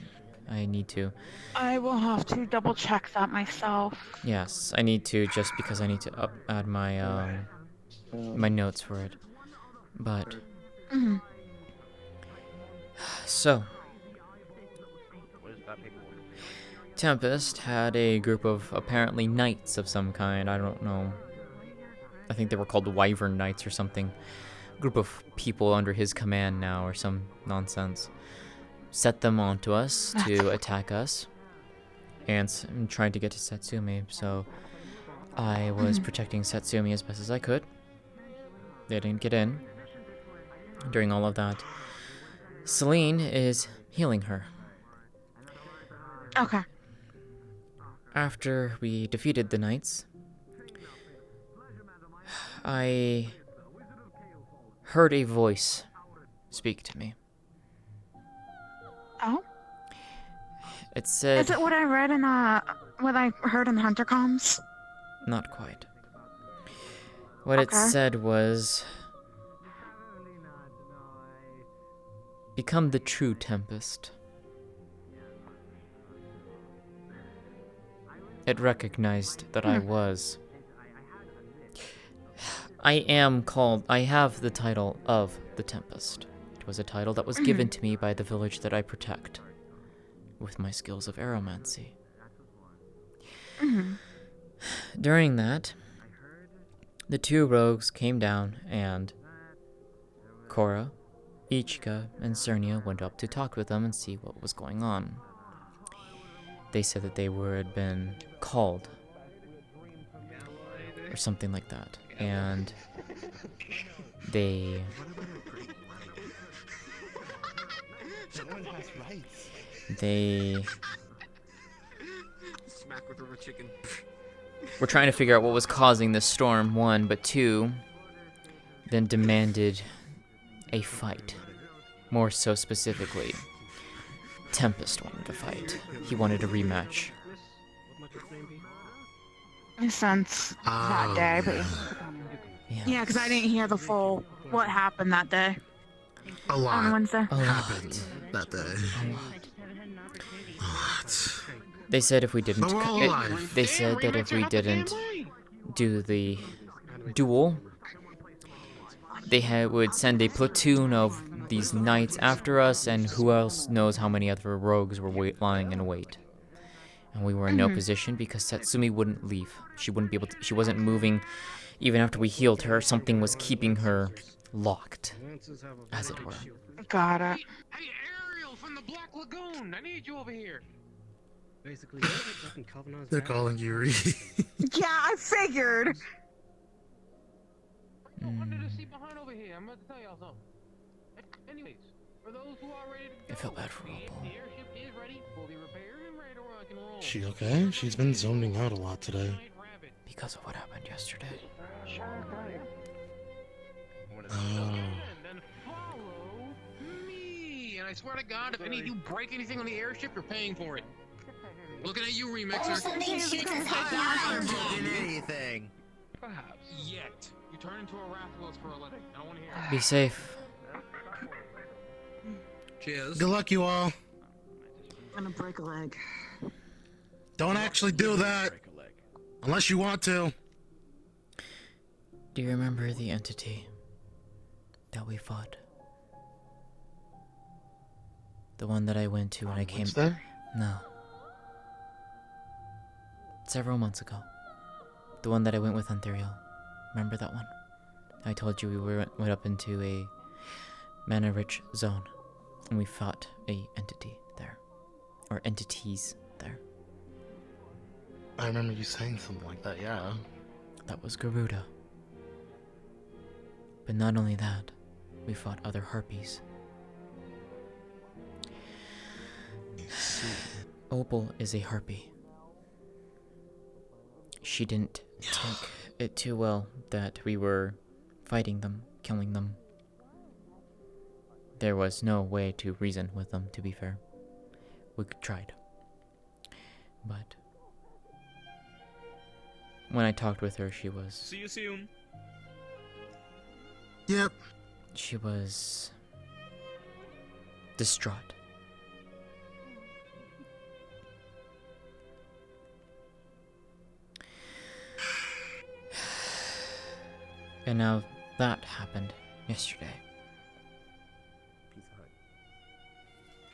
I need to. I will have to double check that myself. Yes, I need to, just because I need to add my my notes for it. But Mhm. so Tempest had a group of apparently knights of some kind. I don't know. I think they were called Wyvern Knights or something. Group of people under his command now, or some nonsense. Set them onto us to attack us, and trying to get to Satsumi. So I was protecting Satsumi as best as I could. They didn't get in during all of that. Celine is healing her. Okay. After we defeated the knights, I heard a voice speak to me. Oh? It said... Is it what I read in, what I heard in Hunter Comms? Not quite. What it said was... Become the true Tempest. It recognized that I was. I have the title of the Tempest. It was a title that was given to me by the village that I protect, with my skills of aeromancy. During that, the two rogues came down, and Cora, Ichika, and Cernia went up to talk with them and see what was going on. They said that they had been called, or something like that, and they... Smack with rubber chicken. We're trying to figure out what was causing this storm, one, but two, then demanded a fight. More so specifically, Tempest wanted to fight. He wanted a rematch. Since that day, but yeah, because I didn't hear the full what happened that day. A lot on Wednesday. happened that day. They said if we didn't, But we're all alive. they said that if we didn't do the duel, they would send a platoon of these knights after us, and who else knows how many other rogues were lying in wait. And we were in no position because Satsumi wouldn't leave. She wouldn't be able to. She wasn't moving, even after we healed her. Something was keeping her locked, as it were. Got it. Hey, Ariel from the Black Lagoon, I need you over here. Basically, They're calling you Ree. Yeah, I figured. Under the seat behind over here. I'm about to tell y'all something. Anyways, for those who are ready to go, I feel bad for Opal. the airship is ready, fully repaired and ready to rock and roll. She okay? She's been zoning out a lot today. Because of what happened yesterday. Oh. Then follow me. And I swear to God, if any of you break anything on the airship, you're paying for it. Looking at you, Remixer. Anything. Perhaps. Yet. You turn into a Rathalos for a living. I don't want to hear it. Be safe. Cheers. Good luck, you all. I'm gonna break a leg. Don't actually do that. Unless you want to. Do you remember the entity that we fought? The one that I went to when I came. Wednesday? No. Several months ago. The one that I went with on Therial. Remember that one? I told you we went up into a mana-rich zone, and we fought a entity there. Or entities there. I remember you saying something like that, yeah. That was Garuda. But not only that, we fought other harpies. Opal is a harpy. she didn't take it too well that we were fighting them, killing them. There was no way to reason with them, to be fair. We tried. But when I talked with her, she was... See you soon. Yep. She was... distraught. And now that happened yesterday.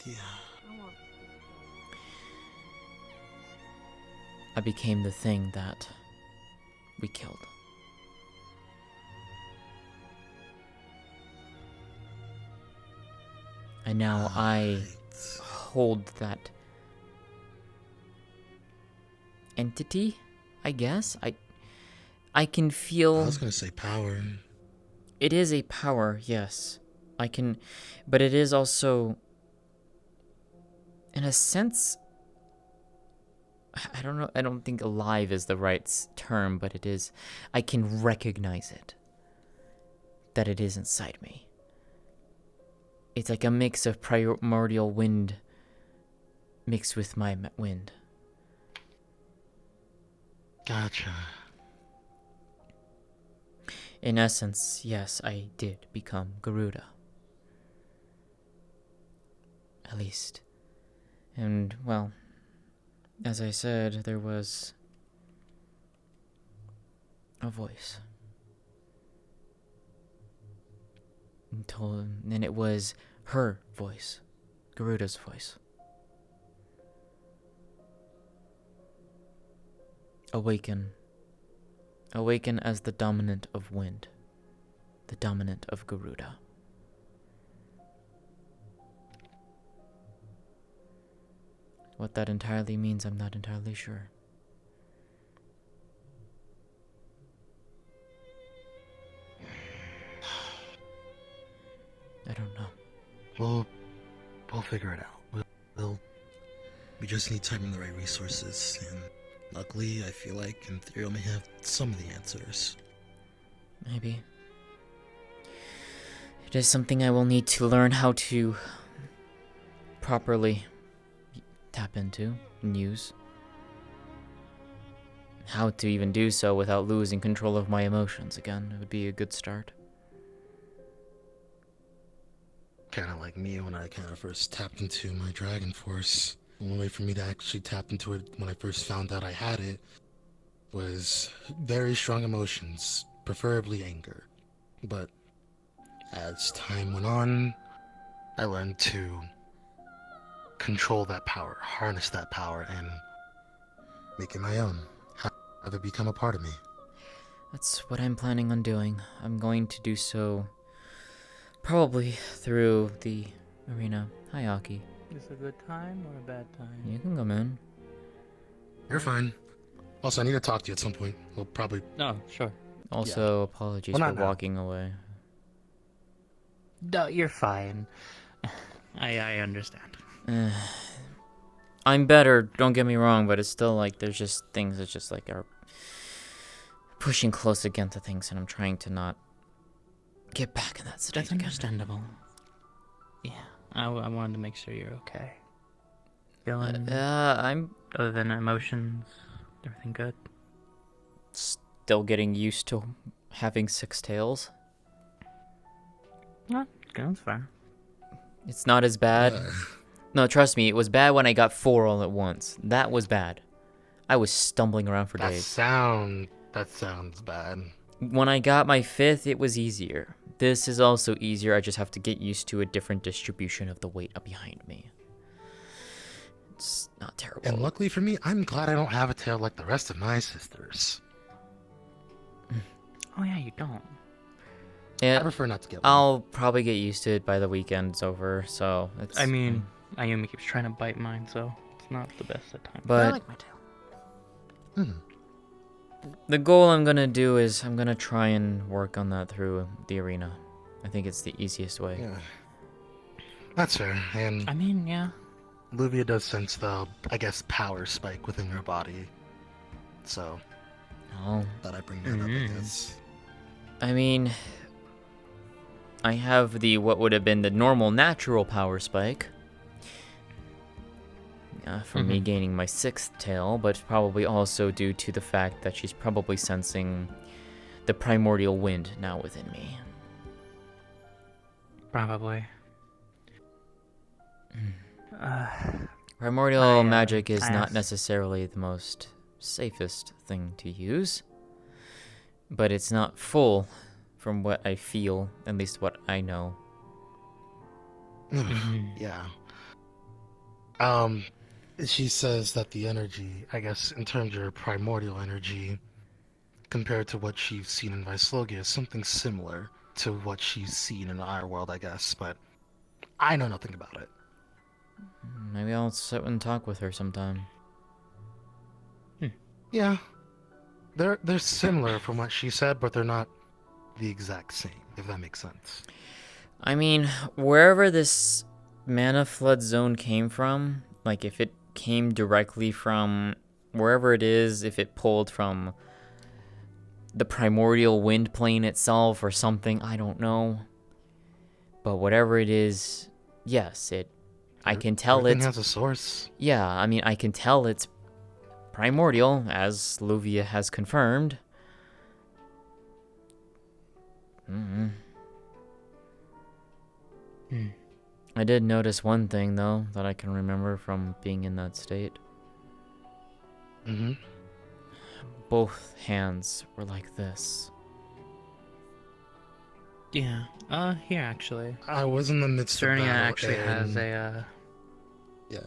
Yeah. I became the thing that we killed. And now I hold that entity, I guess. I can feel... I was gonna say power. It is a power, yes. I can... But it is also... in a sense... I don't know, I don't think alive is the right term, but it is... I can recognize it. That it is inside me. It's like a mix of primordial wind mixed with my wind. Gotcha. In essence, yes, I did become Garuda. At least. And, well, as I said, there was a voice. And it was her voice. Garuda's voice. Awaken. Awaken as the dominant of wind. The dominant of Garuda. What that entirely means, I'm not entirely sure. I don't know. We'll figure it out. We just need time and the right resources, and luckily, I feel like Ethereal may have some of the answers. Maybe. It is something I will need to learn how to properly tap into and use. How to even do so without losing control of my emotions again. It would be a good start. Kind of like me when I kind of first tapped into my Dragon Force. The only way for me to actually tap into it when I first found out I had it was very strong emotions, preferably anger. But as time went on, I learned to control that power, harness that power, and make it my own. Have it become a part of me. That's what I'm planning on doing. I'm going to do so probably through the arena. Hi, Aki. Is this a good time or a bad time? You can come in. You're fine. Also, I need to talk to you at some point. We'll probably... Oh, sure. Also, apologies for walking away. No, you're fine. I understand. I'm better, don't get me wrong, but it's still like there's just things that just like are pushing close against the things, and I'm trying to not get back in that state. That's understandable. Yeah, I wanted to make sure you're okay. Feeling... I'm... Other than emotions, everything good? Still getting used to having 6 tails. No, that's fine. It's not as bad. No, trust me, it was bad when I got 4 all at once. That was bad. I was stumbling around for days. That sounds bad. When I got my 5th, it was easier. This is also easier, I just have to get used to a different distribution of the weight behind me. It's not terrible. And luckily for me, I'm glad I don't have a tail like the rest of my sisters. Oh yeah, you don't. Yeah, I prefer not to get one. I'll probably get used to it by the weekend's over, so it's... I mean, Ayumi keeps trying to bite mine, so it's not the best at times. But I like my tail. The goal I'm gonna do is I'm gonna try and work on that through the arena. I think it's the easiest way. Yeah. That's fair, and... I mean, yeah. Luvia does sense the, I guess, power spike within her body. So, Oh. That I bring that up, I guess. I mean, I have the what would have been the normal natural power spike. From me gaining my 6th tail, but probably also due to the fact that she's probably sensing the primordial wind now within me. Probably. Primordial magic is not necessarily the most safest thing to use, but it's not full from what I feel, at least what I know. Yeah. She says that the energy, I guess, in terms of her primordial energy, compared to what she's seen in Vyslogia, is something similar to what she's seen in our world, I guess, but I know nothing about it. Maybe I'll sit and talk with her sometime. Yeah. They're similar from what she said, but they're not the exact same, if that makes sense. I mean, wherever this mana flood zone came from, like if it came directly from wherever it is, if it pulled from the primordial wind plane itself or something, I don't know. But whatever it is, yes, I can tell Everything it's... has a source. Yeah, I mean, I can tell it's primordial, as Luvia has confirmed. I did notice one thing, though, that I can remember from being in that state. Both hands were like this. Yeah. Here actually. I was in the midst of Cernia battle actually has and- a. Yeah.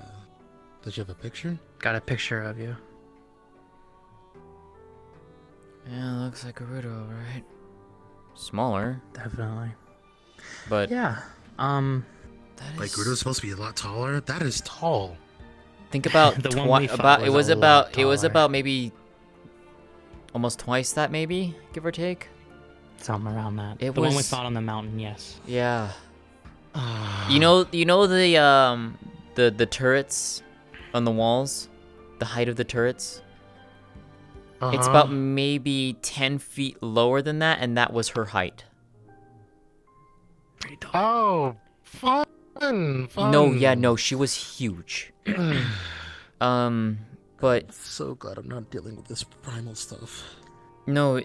Did you have a picture? Got a picture of you. Yeah, looks like a Rudo, right? Smaller. Definitely. But yeah, Like Grudo's supposed to be a lot taller. That is tall. think about The one we fought it was was a lot about it was taller. about maybe almost twice that, maybe, give or take. Something around that. It The one we was- fought on the mountain, yes. Yeah. You know the turrets on the walls, the height of the turrets. It's about maybe 10 feet lower than that, and that was her height. Oh, fun. No, she was huge. But So glad I'm not dealing with this primal stuff. no,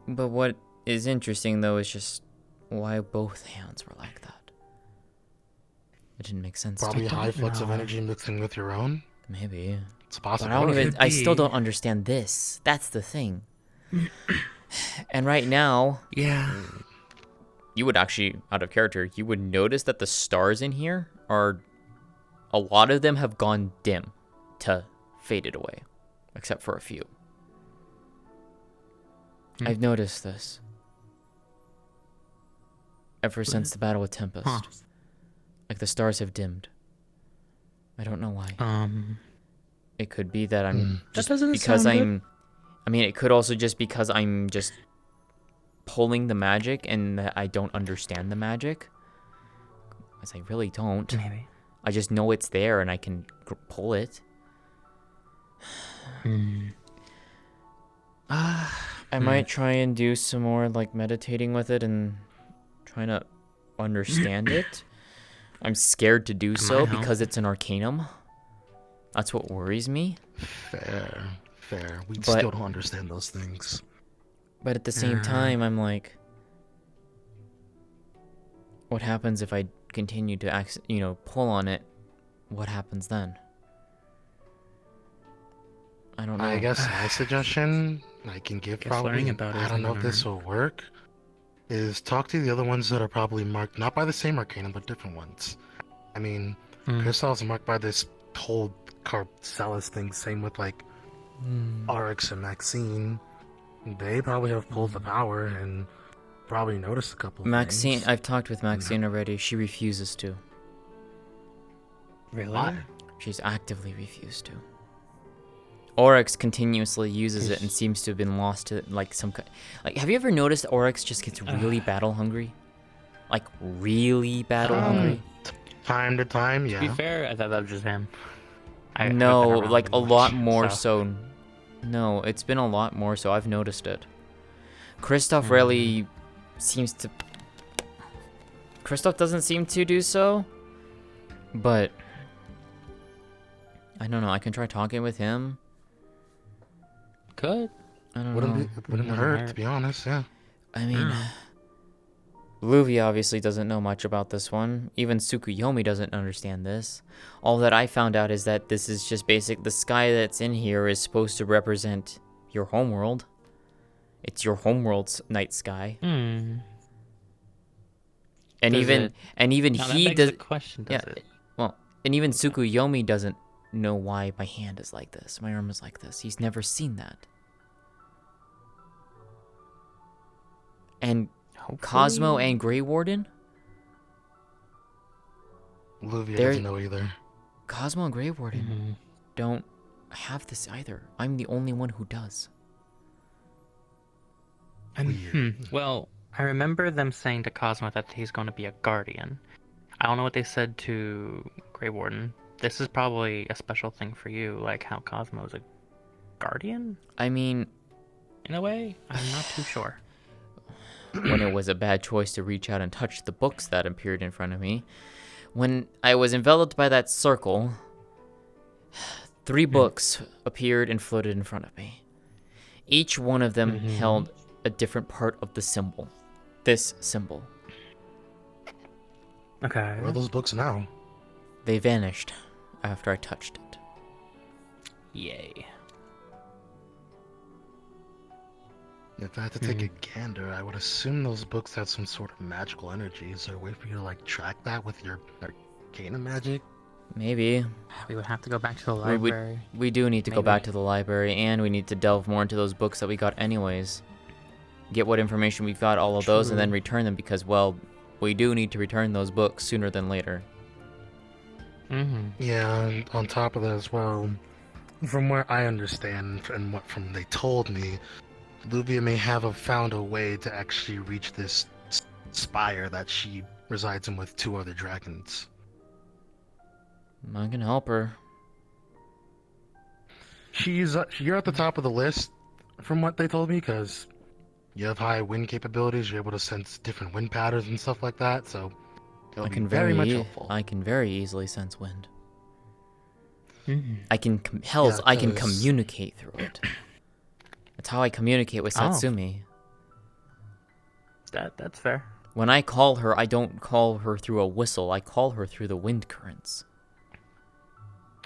but what is interesting though is just why both hands were like that. It didn't make sense. Probably to me. high flux of energy mixing with your own. Maybe. It's a But possibility. I still don't understand this. That's the thing. And right now, yeah, you would actually, out of character, you would notice that the stars in here are, a lot of them have gone dim to faded away, except for a few. I've noticed this ever since the battle with Tempest. Like the stars have dimmed. I don't know why. It could be that I'm just doesn't because sound I'm. I mean, it could also just because I'm just pulling the magic and that I don't understand the magic. Because I really don't. Maybe. I just know it's there and I can pull it. I might try and do some more like meditating with it and trying to understand it. I'm scared to do so might help. because it's an arcanum. That's what worries me. Fair. We But- still don't understand those things. But at the same time, I'm like, what happens if I continue to pull on it? What happens then? I don't know. I guess my suggestion I can give Guess probably, learning about it I is don't know if another- this will work, is talk to the other ones that are probably marked, not by the same arcanum, but different ones. I mean, Crystal's marked by this whole Carcelis thing, same with like Oryx and Maxine. They probably have pulled the power and probably noticed a couple of Maxine, things. I've talked with Maxine already. She refuses to. Really? Why? She's actively refused to. Oryx continuously uses it and seems to have been lost to like some like. Have you ever noticed Oryx just gets really battle hungry? Like really battle hungry? Time to time, To be yeah. fair, I thought that was just him. No, like a lot more so No, it's been a lot more, so I've noticed it. Kristoff rarely seems to... Kristoff doesn't seem to do so, but... I don't know, I can try talking with him. Could. I don't Wouldn't know. wouldn't hurt, to be honest, yeah. I mean... Luvia obviously doesn't know much about this one. Even Tsukuyomi doesn't understand this. All that I found out is that this is just basic. The sky that's in here is supposed to represent your homeworld. It's your homeworld's night sky. And even he does. Well, and even Tsukuyomi doesn't know why my hand is like this. My arm is like this. He's never seen that. And Cosmo and Grey Warden? Luvia doesn't know either. Cosmo and Grey Warden don't have this either. I'm the only one who does. Well, I remember them saying to Cosmo that he's going to be a guardian. I don't know what they said to Grey Warden. This is probably a special thing for you, like how Cosmo's a guardian? I mean... In a way, I'm not too sure. When it was a bad choice to reach out and touch the books that appeared in front of me. When I was enveloped by that circle, 3 books appeared and floated in front of me. Each one of them held a different part of the symbol. This symbol. Okay. Where are those books now? They vanished after I touched it. Yay. If I had to take a gander, I would assume those books had some sort of magical energy. Is there a way for you to, like, track that with your arcana magic? Maybe. We would have to go back to the library. We do need to go back to the library, and we need to delve more into those books that we got anyways. Get what information we've got, all of those, and then return them because, well, we do need to return those books sooner than later. Yeah, and on top of that as well, from where I understand and what from they told me, Luvia may have found a way to actually reach this spire that she resides in with 2 other dragons. I can help her. You're at the top of the list, from what they told me, because you have high wind capabilities. You're able to sense different wind patterns and stuff like that. So I can very much helpful. I can very easily sense wind. I can I can communicate through it. That's how I communicate with Satsumi. That's fair. When I call her, I don't call her through a whistle. I call her through the wind currents.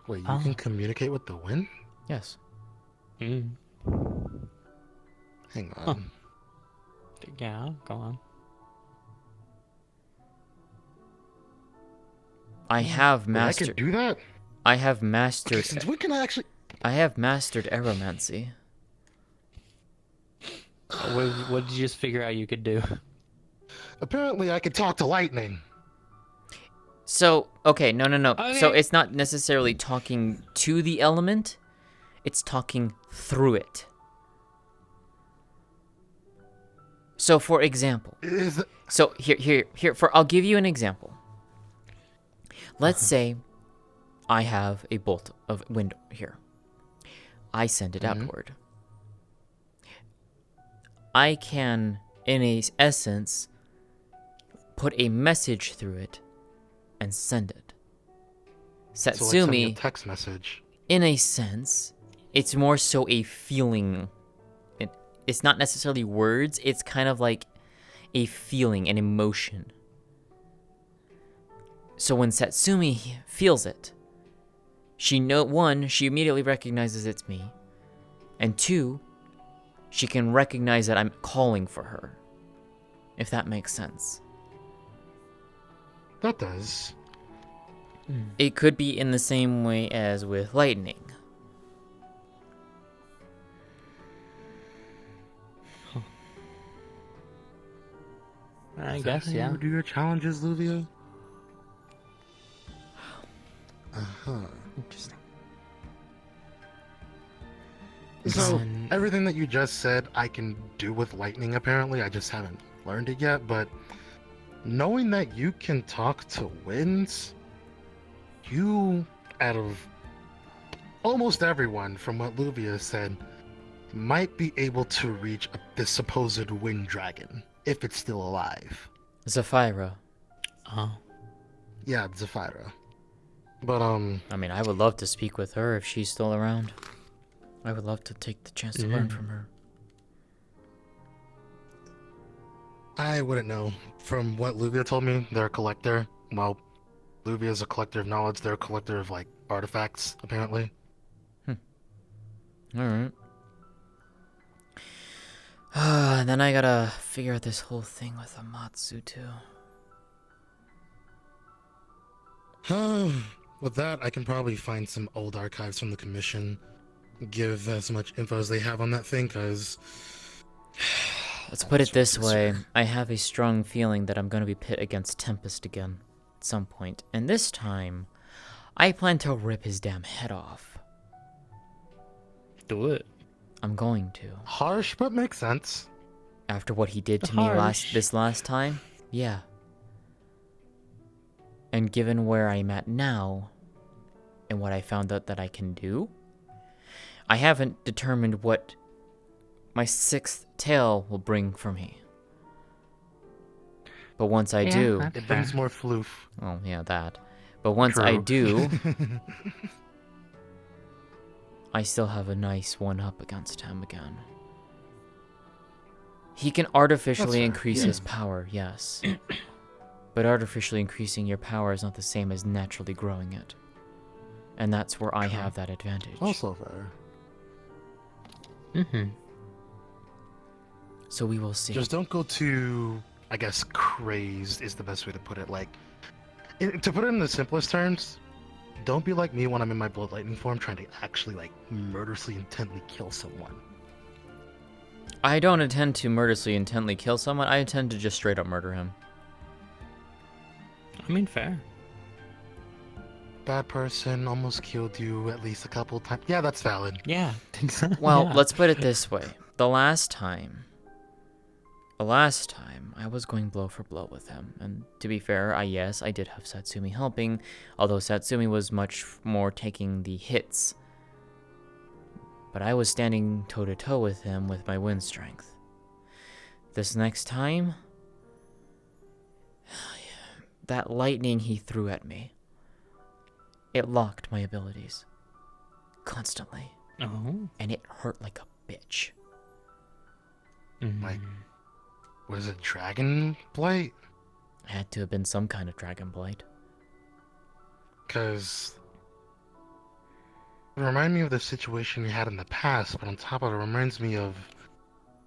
Wait, you can communicate with the wind? Yes. Hang on. Yeah, go on. I have mastered. I can do that? I have mastered. Okay, since when can I actually? I have mastered aeromancy. What did you just figure out you could do? Apparently, I could talk to lightning. So, okay, no. Okay. So it's not necessarily talking to the element, it's talking through it. So, for example, so here, I'll give you an example. Let's say I have a bolt of wind here. I send it upward. I can, in a essence, put a message through it and send it. Satsumi, So like sending a text message. in a sense, it's more so a feeling. It's not necessarily words, it's kind of like a feeling, an emotion. So when Satsumi feels it, she immediately recognizes it's me. And 2, she can recognize that I'm calling for her. If that makes sense. That does. It could be in the same way as with lightning. I guess, yeah. You do your challenges, Luvia? Interesting. So, everything that you just said, I can do with lightning, apparently. I just haven't learned it yet, but knowing that you can talk to winds, you, out of almost everyone, from what Luvia said, might be able to reach this supposed wind dragon, if it's still alive. Zafira. Oh. Yeah, Zafira. But, I mean, I would love to speak with her if she's still around. I would love to take the chance to learn from her. I wouldn't know. From what Luvia told me, they're a collector. Well, Luvia is a collector of knowledge. They're a collector of, like, artifacts, apparently. Alright. And then I gotta figure out this whole thing with Amatsu, too. With that, I can probably find some old archives from the commission. Give as much info as they have on that thing, because... Let's put it this way. I have a strong feeling that I'm gonna be pit against Tempest again. At some point. And this time, I plan to rip his damn head off. Do it. I'm going to. Harsh, but makes sense. After what he did to me this last time? Yeah. And given where I'm at now, and what I found out that I can do, I haven't determined what my 6th tail will bring for me. But once I do... It brings more floof. Oh, yeah, that. But once I do... I still have a nice one-up against him again. He can artificially increase his power, yes. But artificially increasing your power is not the same as naturally growing it. And that's where I have that advantage. Also fair. So we will see. Just don't go too, I guess, crazed is the best way to put it. Like, to put it in the simplest terms, don't be like me when I'm in my Blood Lightning form trying to actually, like, murderously intently kill someone. I don't intend to murderously intently kill someone, I intend to just straight up murder him. I mean, fair. Bad person, almost killed you at least a couple times. Yeah, that's valid. Yeah. Well, let's put it this way. The last time, I was going blow for blow with him. And to be fair, yes, I did have Satsumi helping, although Satsumi was much more taking the hits. But I was standing toe-to-toe with him with my wind strength. This next time, that lightning he threw at me, it locked my abilities. Constantly. Oh. And it hurt like a bitch. Like, was it Dragon Blight? It had to have been some kind of Dragon Blight. Because it reminded me of the situation we had in the past, but on top of it, reminds me of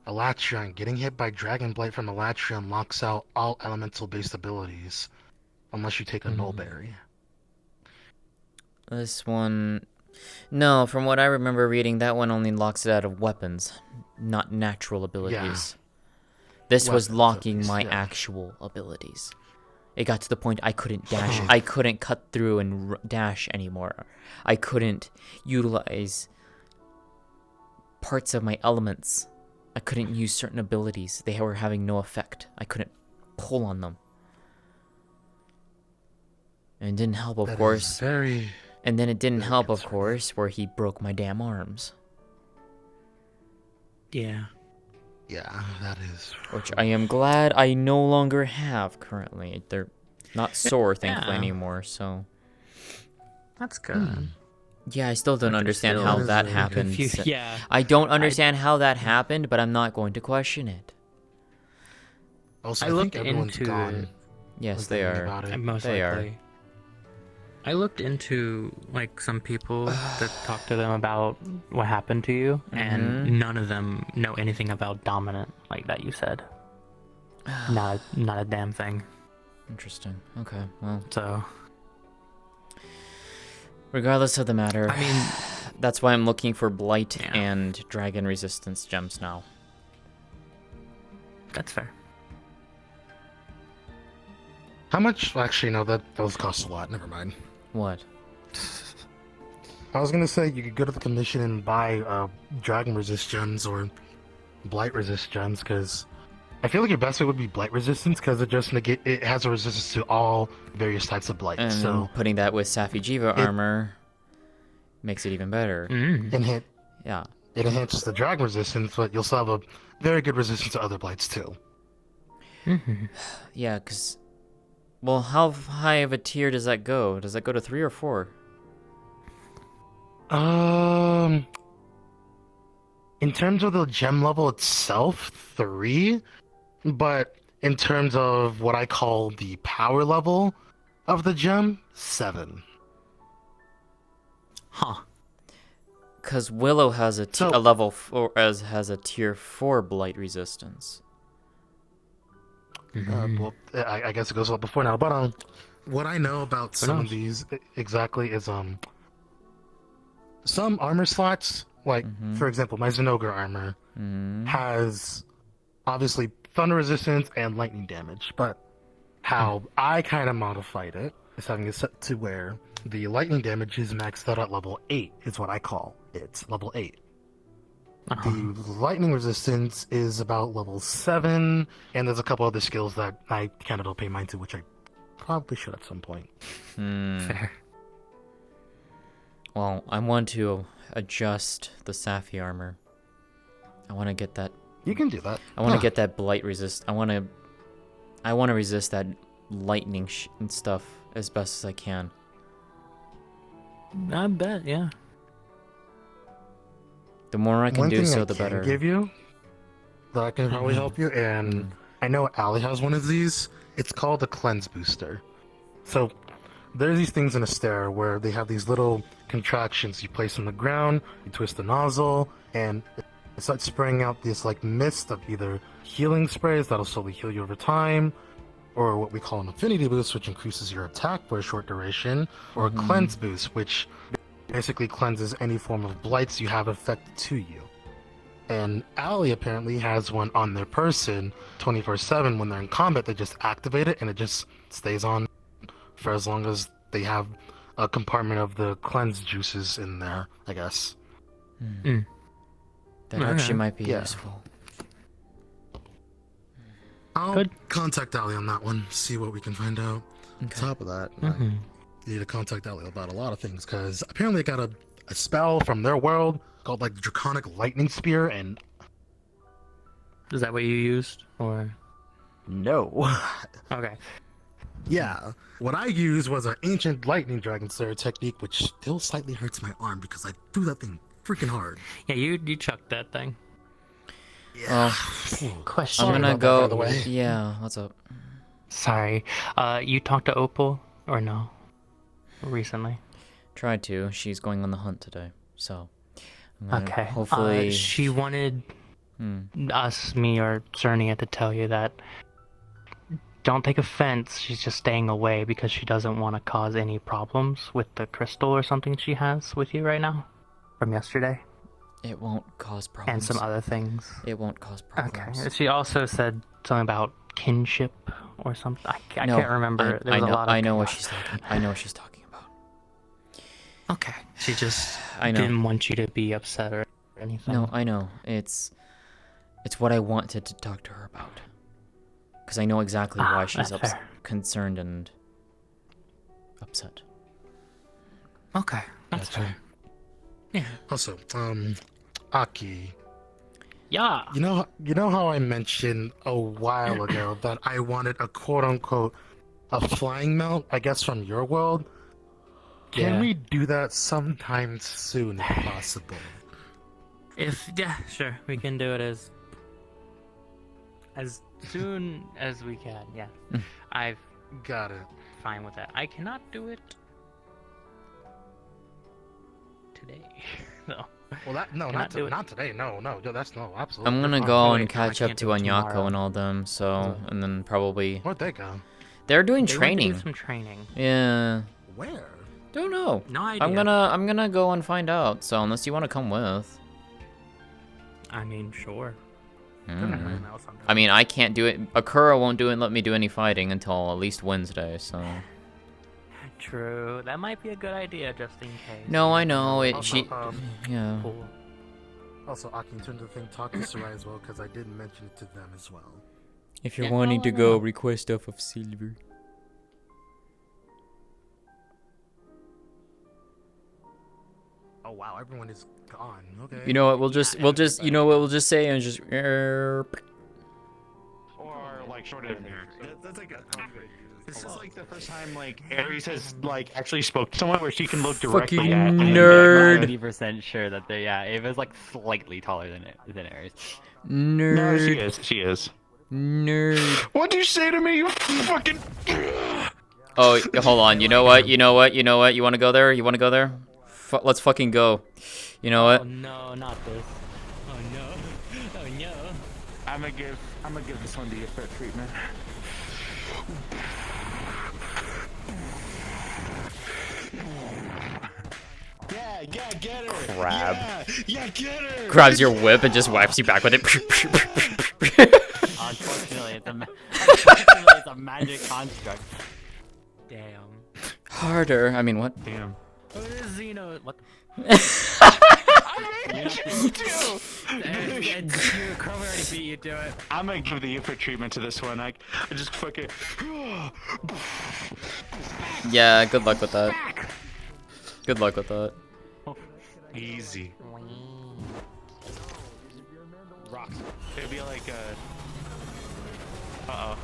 Elatrion. Getting hit by Dragon Blight from Elatrion locks out all elemental-based abilities, unless you take a Null Berry. This one... No, from what I remember reading, that one only locks it out of weapons, not natural abilities. This was locking my actual abilities. It got to the point I couldn't dash. I couldn't cut through and dash anymore. I couldn't utilize parts of my elements. I couldn't use certain abilities. They were having no effect. I couldn't pull on them. And it didn't help, of course. And then it didn't help, of course, where he broke my damn arms. Yeah. Yeah, that is. Which I am glad I no longer have currently. They're not sore, thankfully, anymore, so... That's good. Yeah, I still don't understand how that happened. Yeah. I don't understand how that happened, but I'm not going to question it. Also, I looked into gone. Yes, they are. They are. I looked into, like, some people that talked to them about what happened to you, and none of them know anything about dominant, like that you said. Not a damn thing. Interesting. Okay, well. So. Regardless of the matter, I mean, that's why I'm looking for Blight and Dragon Resistance gems now. That's fair. How much? Actually, no, those cost a lot. Never mind. What? I was gonna say you could go to the commission and buy Dragon Resist gems or Blight Resist gems, because I feel like your best way would be Blight Resistance, because it has a resistance to all various types of Blight. And so putting that with Safi Jiva armor makes it even better. And hit. Yeah. it enhances the drag resistance, but you'll still have a very good resistance to other blights too. Yeah, cause, well, how high of a tier does that go? Does that go to 3 or 4? In terms of the gem level itself, 3, but in terms of what I call the power level of the gem, 7. Huh. Cause Willow has a level 4, has a tier 4 blight resistance. Well, I guess it goes up before now, but what I know about some of these exactly is some armor slots, like for example, my Zenogre armor has obviously thunder resistance and lightning damage, but how I kind of modified it is having it set to where the lightning damage is maxed out at level 8, is what I call it, level 8. The lightning resistance is about level 7, and there's a couple other skills that I kind of don't pay mind to, which I probably should at some point. Fair. Well, I want to adjust the Safi armor. I want to get that. You can do that. I want to get that blight resist. I want to resist that lightning and stuff as best as I can. I bet, yeah. The more I can do, so the better. Give you that I can probably help you, and I know Allie has one of these. It's called a cleanse booster. So there's these things in a stair where they have these little contractions you place on the ground, you twist the nozzle, and it starts spraying out this like mist of either healing sprays that'll slowly heal you over time, or what we call an affinity boost, which increases your attack for a short duration, or a cleanse boost, which basically cleanses any form of blights you have affected to you. And Allie apparently has one on their person 24/7. When they're in combat, they just activate it and it just stays on for as long as they have a compartment of the cleanse juices in there, I guess. That actually might be useful. I'll contact Allie on that one, see what we can find out. On top of that, you need to contact Allie about a lot of things, because apparently they got a spell from their world called like the Draconic Lightning Spear, and... Is that what you used, or...? No. Okay. Yeah, what I used was an ancient lightning dragon slayer technique, which still slightly hurts my arm because I threw that thing freaking hard. Yeah, you chucked that thing. Yeah. Question. I'm gonna go. By the way. Yeah, what's up? Sorry. You talked to Opal or no? Recently. Tried to. She's going on the hunt today, so. Okay. Hopefully. She wanted me, or Cernia to tell you that. Don't take offense. She's just staying away because she doesn't want to cause any problems with the crystal or something she has with you right now, from yesterday. It won't cause problems. And some other things. It won't cause problems. Okay. She also said something about kinship or something. I can't remember. I know what she's talking. I know what she's talking about. Okay. She just didn't want you to be upset or anything. No, I know. It's what I wanted to talk to her about. Because I know exactly why she's concerned and upset. Okay, that's fair. Yeah. Also, Aki. Yeah. You know how I mentioned a while ago that I wanted a quote-unquote a flying mount, I guess from your world? Can we do that sometime soon if possible? Sure. We can do it as soon as we can, yeah. I've got it. Fine with that. I cannot do it today, though. Well, not today. No, that's no, absolutely. I'm gonna go and catch up to Anyako and all them, so, and then probably... Where'd they go? They're doing training. Do some training. Yeah. Where? Don't know. No idea. I'm gonna go and find out, so unless you want to come with. I mean, sure. I mean, I can't do it. Akura won't do it and let me do any fighting until at least Wednesday, so... True. That might be a good idea, just in case. No, I know. Yeah. Cool. Also, Aki, in terms of the thing, talk to Sarai as well, because I did mention it to them as well. If you're wanting to go, request stuff of silver. Oh, wow, everyone is gone. Okay. You know what? We'll just you know what we'll just say and just. Or like short in there. That's like a This is like the first time like Ares has like actually spoke to someone where she can look directly Fucking at. nerd. 90% sure that they Ava's like slightly taller than Ares. Nerd. No, she is. Nerd. What'd you say to me, you fucking? Oh, hold on. You know what? You want to go there? You want to go there? Let's fucking go. You know what? Oh no, not this. Oh no. Oh no. I'm gonna give this one to you for treatment. Yeah, get her. Crab. Yeah, get her. Grabs your whip and just wipes you back with it. Unfortunately, it's a magic construct. Damn. Harder. I mean, what? Damn. Oh, it is Xeno. What? Chrome already beat you to it. I'm gonna give the infant treatment to this one. I just fucking. Yeah. Good luck with that. Good luck with that. Easy. Rocks. It'd be like uh-oh.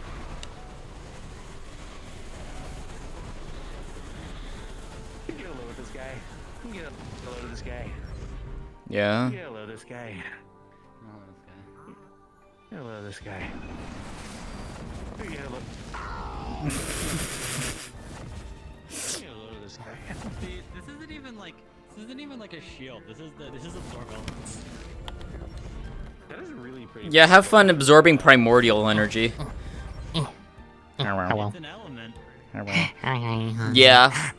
Get a load of this guy. Get a load of this guy. Yeah. Get a load of this guy. Get a load of this guy. Get a load. Get a load of this guy. See, this isn't even like a shield. This is absorb elements. That is really pretty. Yeah. Have fun absorbing primordial energy. It's an element. Yeah.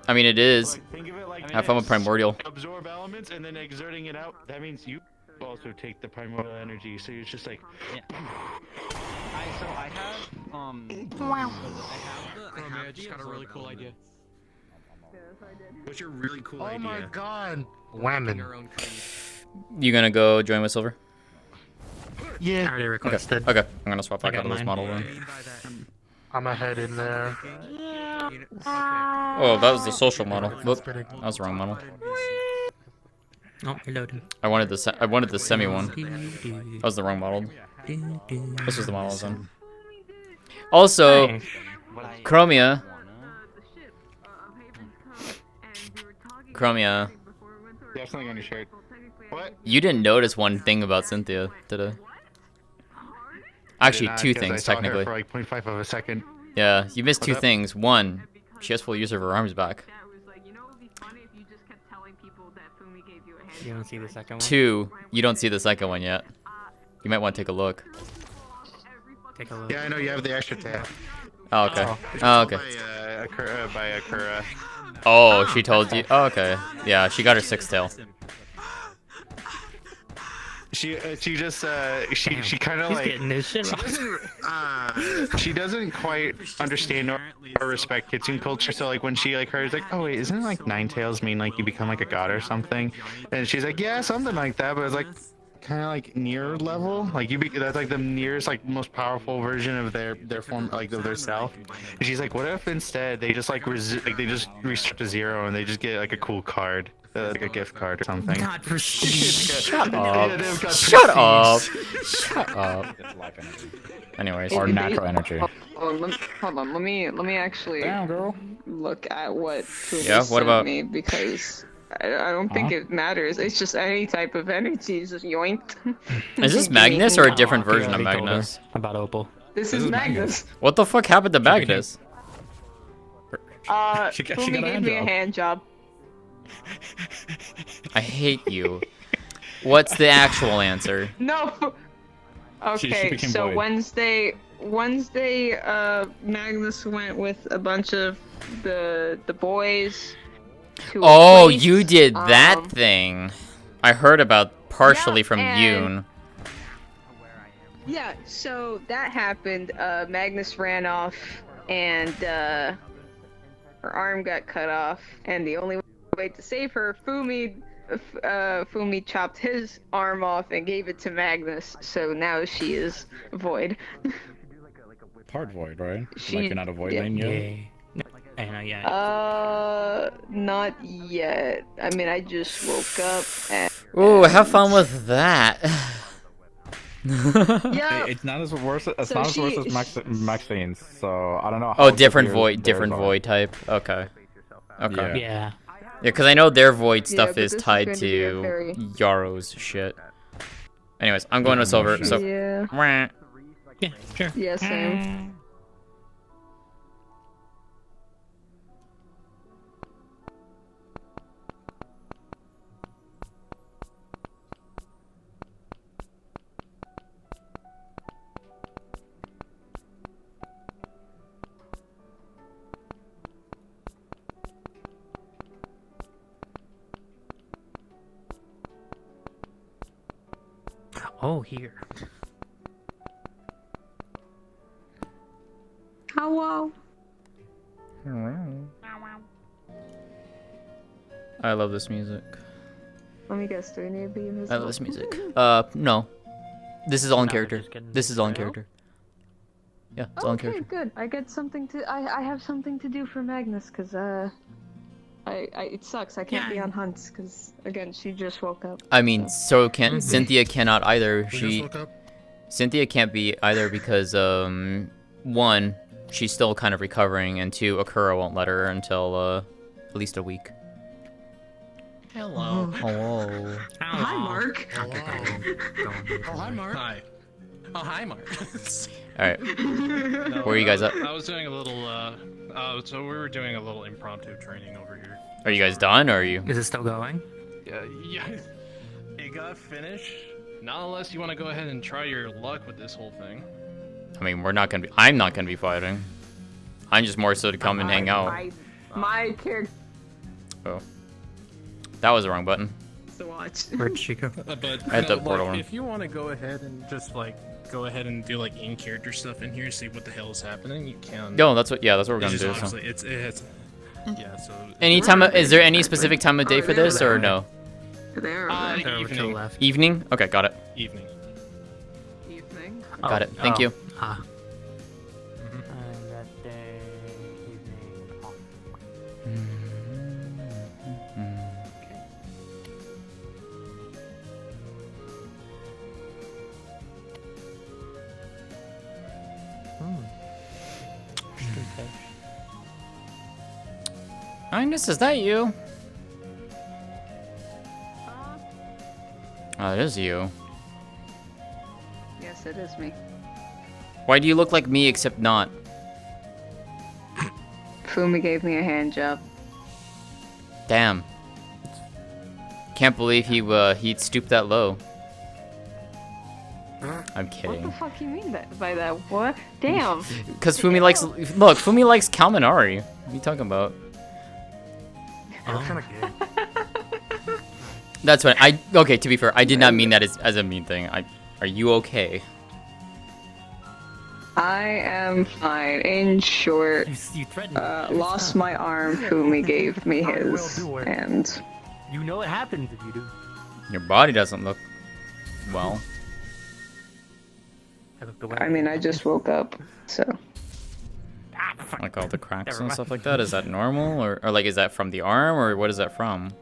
I mean, it is. Think of it like Have fun with primordial. absorb elements and then exerting it out. That means you also take the primordial energy. So it's just like. Yeah. I have I just got a really cool idea. What's your really cool idea? Oh my god. Whammon. You gonna go join with Silver? Yeah. I already requested. Okay. I'm gonna swap back out of this mine. model then. I'm ahead in there. Oh, that was the social model. Whoop. That was the wrong model. Oh, reloading. I wanted the semi one. That was the wrong model. This was the model I was on. Also, Chromia. Definitely on your shirt. What? You didn't notice one thing about Cynthia, did I? Actually, two things, I saw her technically. for like 0.5 of a second. Yeah, you missed two What's up? things. One, she has full use of her arms back. You don't see the second one? Two, you don't see the second one yet. You might want to take a look. Take a look. Yeah, I know you have the extra tab. Oh, okay. Oh, okay. By Akura. Oh, she told you. Oh, okay. Yeah, she got her sixth tail. She just she kind of He's like getting his shit she doesn't quite understand or respect Kitsune culture. So like when she like heard like, oh wait, isn't it like nine tails mean like you become like a god or something? And she's like, yeah, something like that. But it's like kind of like near level, like that's like the nearest like most powerful version of their form, like of their self. And she's like, what if instead they just like they just restart to zero and they just get like a cool card. Like a gift card or something. God, shut up. Shut up. Shut up. Anyways. Or natural energy. Hold on. Let me actually look at what Fumi Yeah, what sent about- me because I don't think it matters. It's just any type of energy is just yoinked. Is this Magnus or a different version of Magnus? About Opal. This is Magnus. What the fuck happened to Magnus? Fumi gave me a hand job. I hate you. What's the actual answer? No. Okay, became so void. Wednesday, Magnus went with a bunch of the boys. To a Oh, place, you did that thing. I heard about partially yeah, from and- Yoon. Yeah, so that happened. Magnus ran off, and her arm got cut off, and the only way to save her, Fumi chopped his arm off and gave it to Magnus, so now she is void. Part void, right? She- Like you're not a void yeah. lane yet? Not yet. I mean, I just woke up and... Ooh, have fun with that. Yeah. It's not as worse. It's So not as worse she- as Maxine's. So I don't know. Oh, How different severe void, theirs different are. void type. Okay. Okay. Yeah. Yeah, because I know their void Yeah, stuff but is this is tied going to be a to very- Yaro's shit. Anyways, I'm going to silver. So. Yeah. Wah. Yeah, sure. Yeah, same. Oh, here. Hello. I love this music. Let me guess, do I need to be invisible? I love this music. No. This is all in character. This is all in character. Yeah, it's all in Okay, character. good. I get something to. I have something to do for Magnus, cause it sucks. I can't be on hunts, cause again, she just woke up. I mean, so can Mhm. Cynthia cannot either. Who just She woke up? Cynthia can't be either because one, she's still kind of recovering, and two, Akura won't let her until at least a week. Hello. Hello. Hi, Mark. Oh, hi, Mark. Hi. Oh, hi, Mark. All right. No, Where are you guys at? I was doing a little, so we were doing a little impromptu training over here. Are you guys done, or are you? Is it still going? Yeah. It got finished. Not unless you want to go ahead and try your luck with this whole thing. I mean, we're not gonna be. I'm not gonna be fighting. I'm just more so to come and hang out. My character. Oh, that was the wrong button. To watch. Where'd she go? But At the portal like, room. if you want to go ahead and just like go ahead and do like in-character stuff in here, see what the hell is happening, you can. No, that's what. Yeah, that's what we're It's gonna just do. So. obviously- it's yeah. So. Any time? Is there any specific time of day for this, or no? There. Evening. Evening. Okay, got it. Evening. Evening. Got it. Thank you. That day, evening off. Agnes, is that you? Oh, it is you. Yes, it is me. Why do you look like me except not? Fumi gave me a hand job. Damn. Can't believe he'd stoop that low. I'm What the kidding. fuck you mean by that? What? Damn. Cause Fumi likes Fumi likes Kaminari. What are you talking about? That's what okay, to be fair, I did not mean that as a mean thing. Are you okay? I am fine. In short, lost my arm. Fumi gave me his, and You know what happens if you do. Your body doesn't look well. I mean, I just woke up, so. Like all the cracks and stuff like that. Is that normal, or like is that from the arm, or what is that from?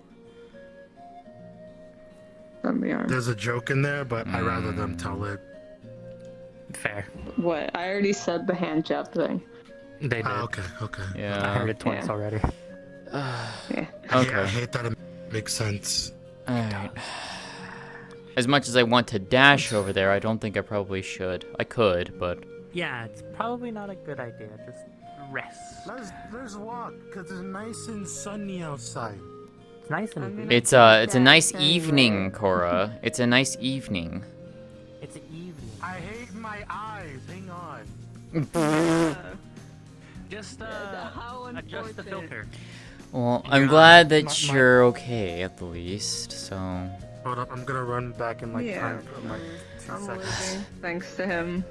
From the arm. There's a joke in there, but I'd rather them tell it. Fair. What? I already said the hand job thing. They did. Okay, okay. Yeah. I heard it twice already. Yeah. Okay. Yeah, I hate that it makes sense. Alright. As much as I want to dash over there, I don't think I probably should. I could, but Yeah, it's probably not a good idea. Just rest. Let's walk, cause it's nice and sunny outside. It's nice and it's a nice evening, Cora. It's a nice evening. It's an evening. I hate my eyes. Hang on. Just adjust the filter. Well, I'm glad that you're okay at the least. So. Hold up, I'm gonna run back in like Yeah. time for like 2 I'm seconds. leaving, thanks to him.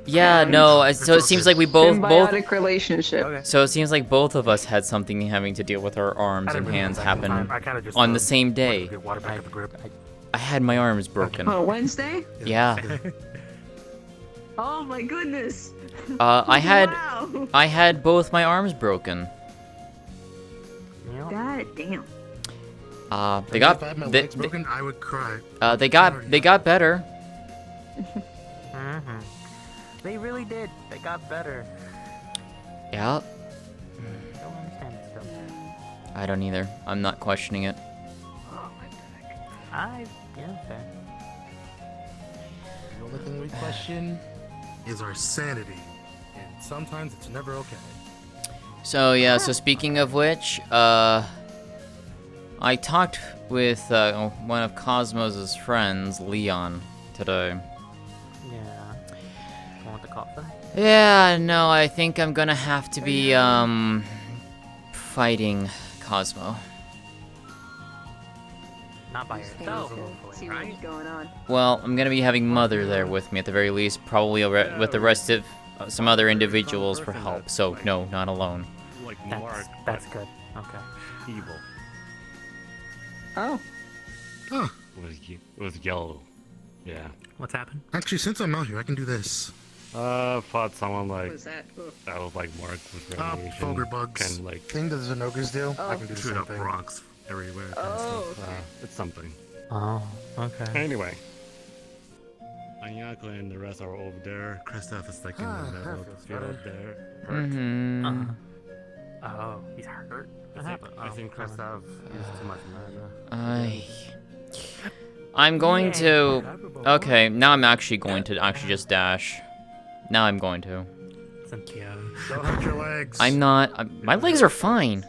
Yeah, no. So it seems like we both Symbiotic relationship. So it seems like both of us had something having to deal with our arms and hands happen on the same day. I had my arms broken. On a Wednesday? Yeah. Oh my goodness. I had Wow. I had both my arms broken. Damn. They got If I had my they, legs broken, I would cry. they got better. Mm-hmm. They really did. They got better. Yeah. I don't understand it still. I don't either. I'm not questioning it. Yeah, fair. The only thing we question is our sanity, and sometimes it's never okay. So yeah, so speaking of which, I talked with one of Cosmos' friends, Leon, today. Yeah. One with the coffin? Yeah, no, I think I'm gonna have to be, fighting Cosmo. Not by yourself, See what's going on. Well, I'm gonna be having Mother there with me at the very least, probably with the rest of some other individuals for help, so no, not alone. Like Mark, That's good. Okay. evil. Oh. Huh. With yellow. Yeah. What's happened? Actually, since I'm out here, I can do this. Fought someone like What was that? that was like Mark with Ah, radiation. Fogre bugs. Can like Thing that the Zenogres do. Oh. I can do the shoot same up thing. rocks everywhere. Kind of Oh, stuff. okay. It's something. Oh, okay. Anyway. Anyaka and the rest are over there. Kristoff is like in the middle of the field there. Hurt. Mm-hmm. Oh, he's hurt? What happened? I think Kristoff used too much mana. I'm going to... Okay, now I'm actually going to just dash. Now I'm going to. Cynthia. Don't hurt your legs. I'm not... my legs are fine.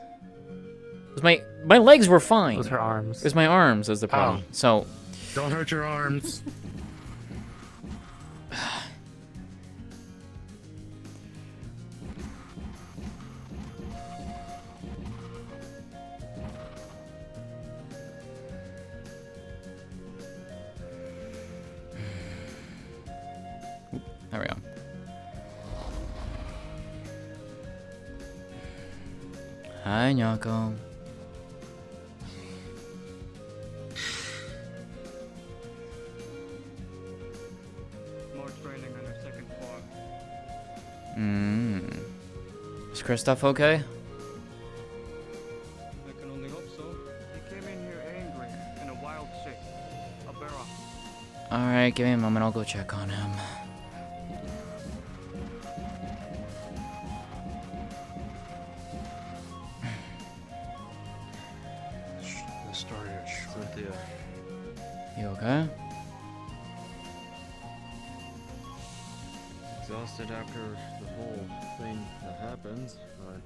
My legs were fine. Those are arms. It was my arms is the problem. So... Don't hurt your arms. There we go. Hi, Nyako. More training on our second floor. Is Kristoff okay? I can only hope so. He came in here angry, in a wild state. A barra. Alright, give me a moment, I'll go check on him. The story of Cynthia. You okay? Exhausted after the whole thing that happened, but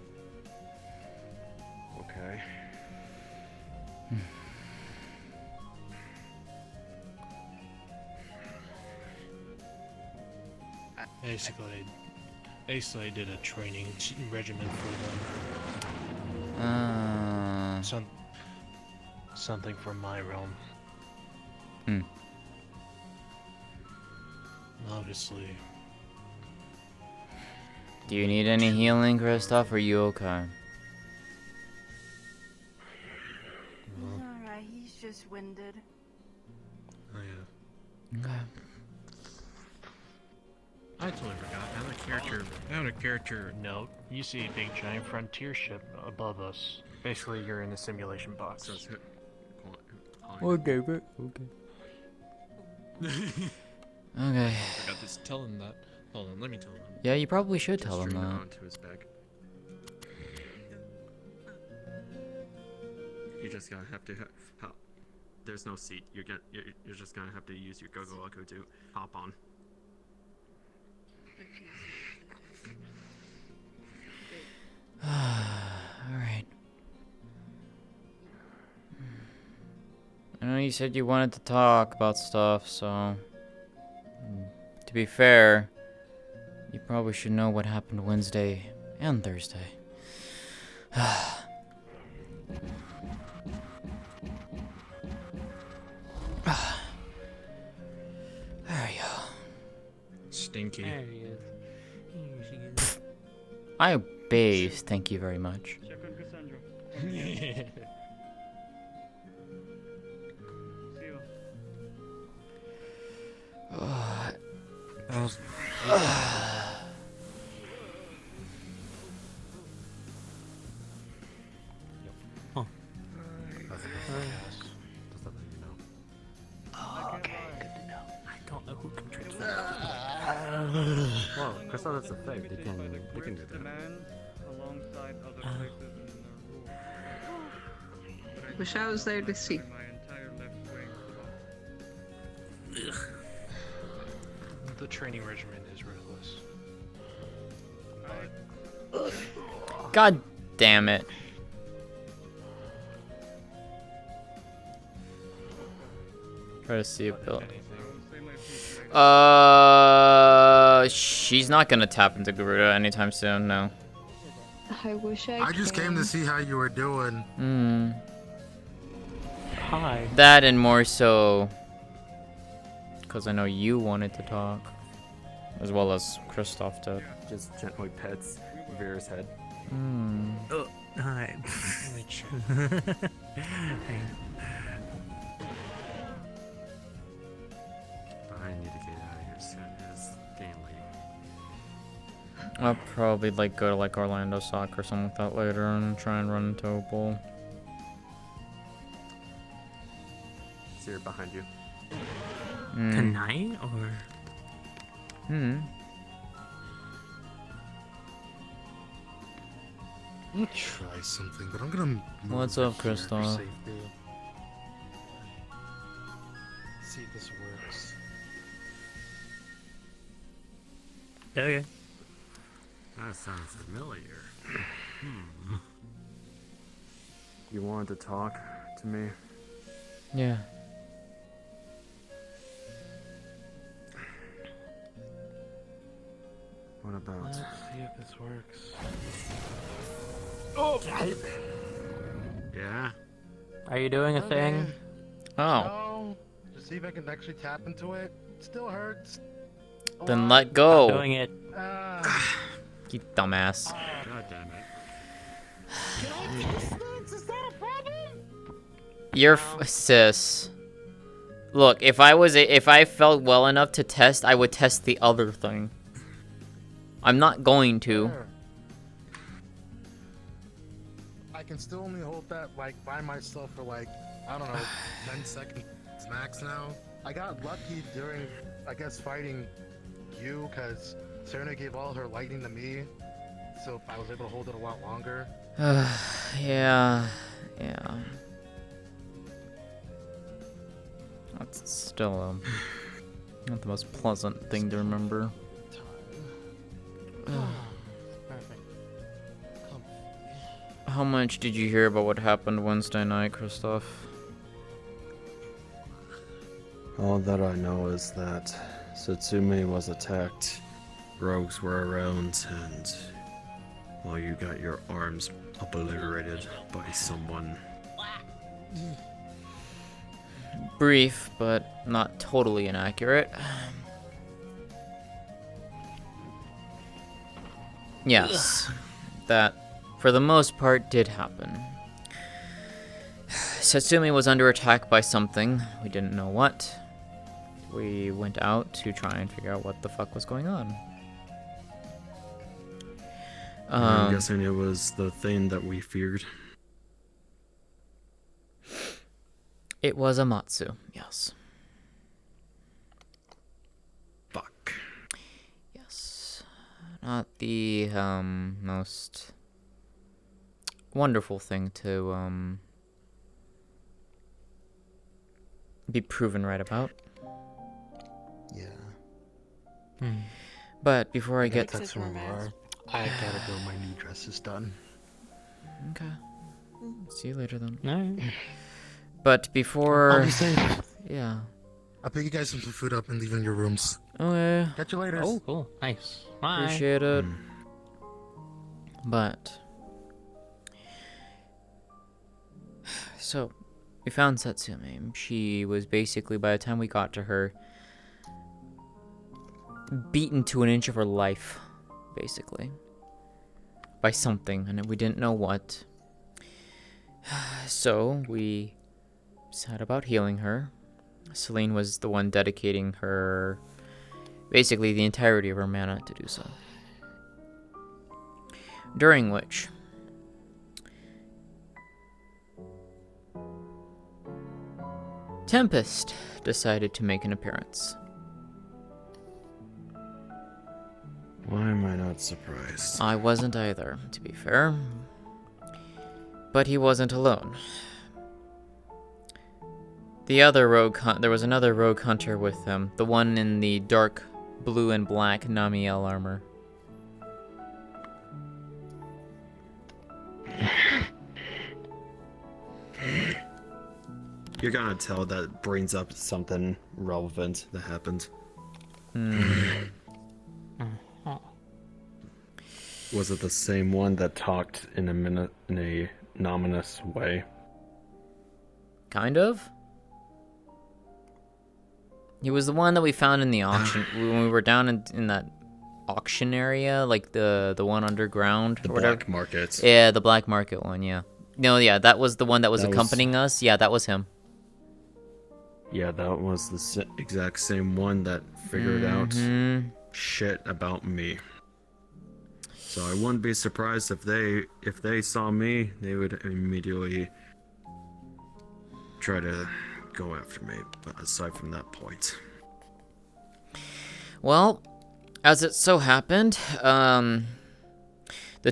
Okay. Basically, I did a training regimen for them. Something from my realm. Obviously. Do you need any healing, Kristoff? Are you okay? Alright, he's just winded. Oh yeah. Okay. I totally forgot. I have a character note. You see a big giant frontier ship above us. Basically, you're in a simulation box. Okay, but okay. Okay. I forgot to tell him that. Hold on, let me tell him. Yeah, you probably should tell him that. onto his back. You're just gonna have to. There's no seat. You're just gonna have to use your Gogo to hop on. Alright. I know you said you wanted to talk about stuff, so... To be fair, you probably should know what happened Wednesday and Thursday. There you go. Stinky. There he is. I obey, thank you very much. Check on Cassandra. saw that's a fact. They can do that. Wish I was there to see. The training regimen is ruthless. God damn it. Try to see a build. She's not gonna tap into Garuda anytime soon, no. I wish I just came to see how you were doing. Hmm. Hi. That and more so because I know you wanted to talk, as well as Kristoff did. Just gently pets Vera's head. Hmm. Oh, hi. I need to get out of here soon. It's getting late. I'll probably go to Orlandosaka or something like that later and try and run into a bull. See her behind you. Tonight, or? Hmm. I'm gonna try something, but I'm gonna move What's over up, here for Kristoff? safety. See if this works. Okay. That sounds familiar. You wanted to talk to me? Yeah. What about? Let's see if this works. Oh! Yeah? Are you doing a thing? Oh. No. Just see if I can actually tap into it. It still hurts. Then let go. I'm doing it. You dumbass. God damn it. You're sis. Look, if I felt well enough to test, I would test the other thing. I'm not going to. I can still only hold that by myself for I don't know, 10 seconds max now. I got lucky during, I guess, fighting you, because Serena gave all her lightning to me, so I was able to hold it a lot longer. Yeah. That's still not the most pleasant thing to remember. How much did you hear about what happened Wednesday night, Kristoff? All that I know is that Satsume was attacked, rogues were around, and well, you got your arms obliterated by someone. Brief, but not totally inaccurate. Yes, that for the most part did happen. Satsumi was under attack by something. We didn't know what. We went out to try and figure out what the fuck was going on. I'm guessing it was the thing that we feared. It was Amatsu, yes. Fuck. Yes. Not the most wonderful thing to be proven right about. Yeah. But before I get that's where we are. I gotta go. My new dress is done. Okay. See you later then. No. But before I'll be safe. Yeah. I'll pick you guys some food up and leave in your rooms. Okay. Catch you later. Oh, cool. Nice. Bye. Appreciate it. But so we found Satsume. She was basically, by the time we got to her, beaten to an inch of her life, basically, by something, and we didn't know what. So we set about healing her. Celine was the one dedicating her, basically the entirety of her mana to do so. During which Tempest decided to make an appearance. Why am I not surprised? I wasn't either, to be fair. But he wasn't alone. The other there was another rogue hunter with him, the one in the dark blue and black Namiel armor. You're gonna tell that brings up something relevant that happened. Was it the same one that talked in a ominous way? Kind of. He was the one that we found in the auction when we were down in that auction area, like the one underground. The or whatever. black market. Yeah, the black market one. Yeah. No, yeah, that was the one that was accompanying us. Yeah, that was him. Yeah, that was the exact same one that figured out shit about me. So I wouldn't be surprised if they saw me, they would immediately try to go after me. But aside from that point, well, as it so happened, the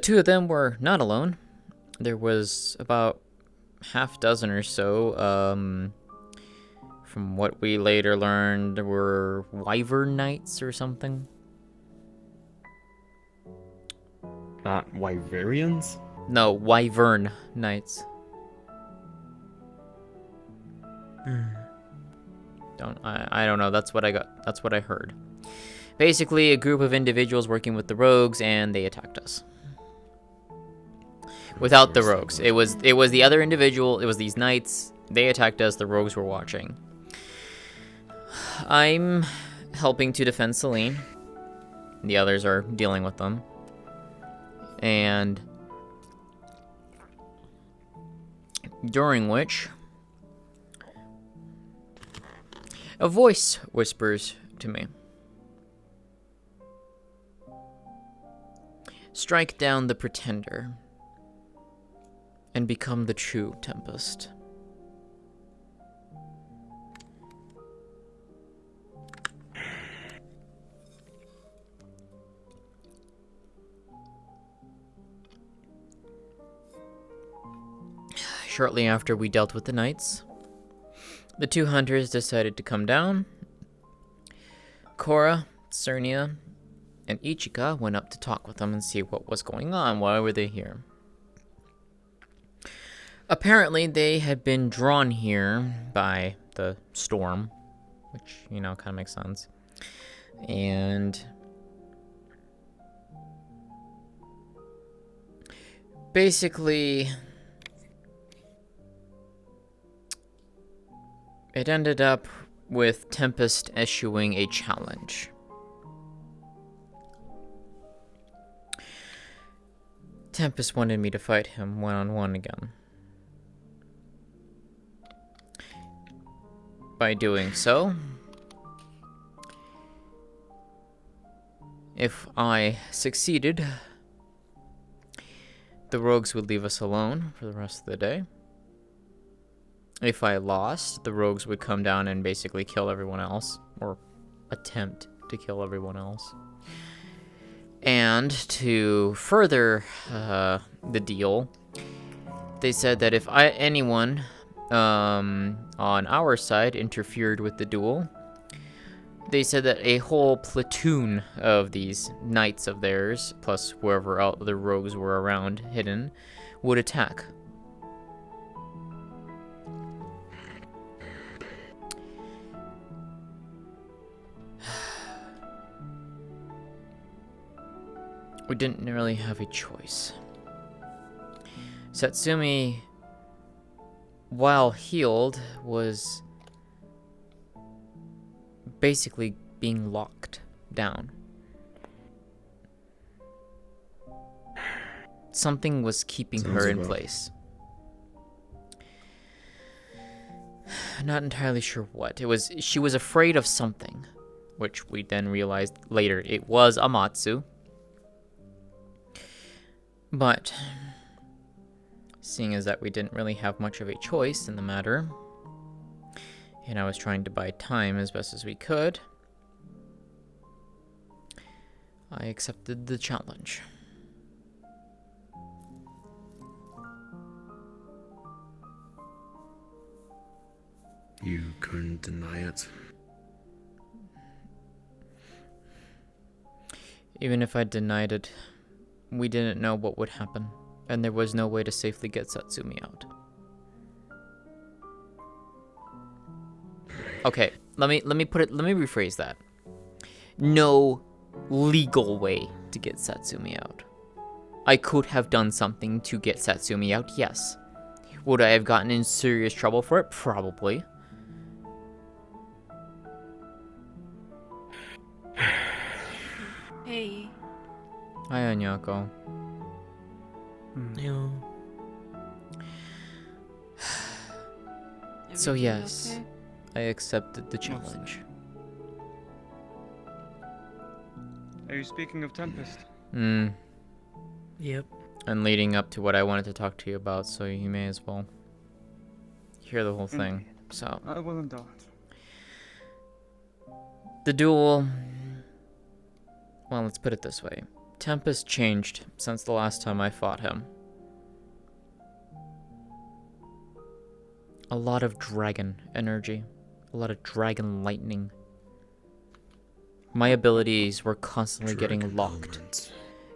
two of them were not alone. There was about half dozen or so. From what we later learned, there were Wyvern Knights or something. Not Wyverians? No, Wyvern Knights. I don't know. That's what I got. That's what I heard. Basically, a group of individuals working with the rogues, and they attacked us. Without the rogues, it was the other individual. It was these knights. They attacked us. The rogues were watching. I'm helping to defend Celine. The others are dealing with them. And during which a voice whispers to me. Strike down the pretender and become the true Tempest. Shortly after we dealt with the knights, the two hunters decided to come down. Cora, Cernia, and Ichika went up to talk with them and see what was going on. Why were they here? Apparently, they had been drawn here by the storm, which, you know, kind of makes sense. And basically, it ended up with Tempest issuing a challenge. Tempest wanted me to fight him one-on-one again. By doing so, if I succeeded, the rogues would leave us alone for the rest of the day. If I lost, the rogues would come down and basically kill everyone else, or attempt to kill everyone else. And to further the deal, they said that if anyone on our side interfered with the duel, they said that a whole platoon of these knights of theirs, plus whoever other rogues were around hidden, would attack. We didn't really have a choice. Satsumi, while healed, was basically being locked down. Something was keeping her in place. Not entirely sure what. She was afraid of something, which we then realized later it was Amatsu. But seeing as that we didn't really have much of a choice in the matter, and I was trying to buy time as best as we could, I accepted the challenge. You couldn't deny it. Even if I denied it, we didn't know what would happen, and there was no way to safely get Satsumi out. Okay, let me rephrase that. No legal way to get Satsumi out. I could have done something to get Satsumi out, yes. Would I have gotten in serious trouble for it? Probably. Hey. Hi, Anyako. So yes, okay? I accepted the challenge. Are you speaking of Tempest? Yep. And leading up to what I wanted to talk to you about, so you may as well hear the whole thing. So, I will indulge. the duel... Well, let's put it this way. Tempest changed since the last time I fought him. A lot of dragon energy. A lot of dragon lightning. My abilities were constantly getting locked.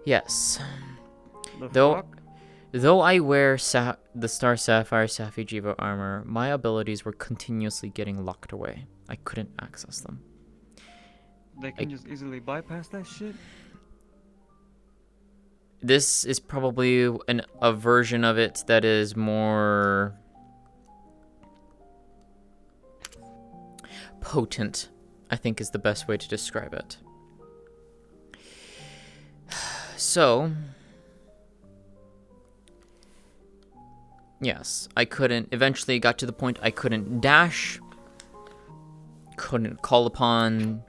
Yes. Though I wear the Star Sapphire Saphi Jiva armor, my abilities were continuously getting locked away. I couldn't access them. They can just easily bypass that shit? This is probably a version of it that is more potent, I think is the best way to describe it. So, yes, I couldn't, eventually got to the point I couldn't dash, couldn't call upon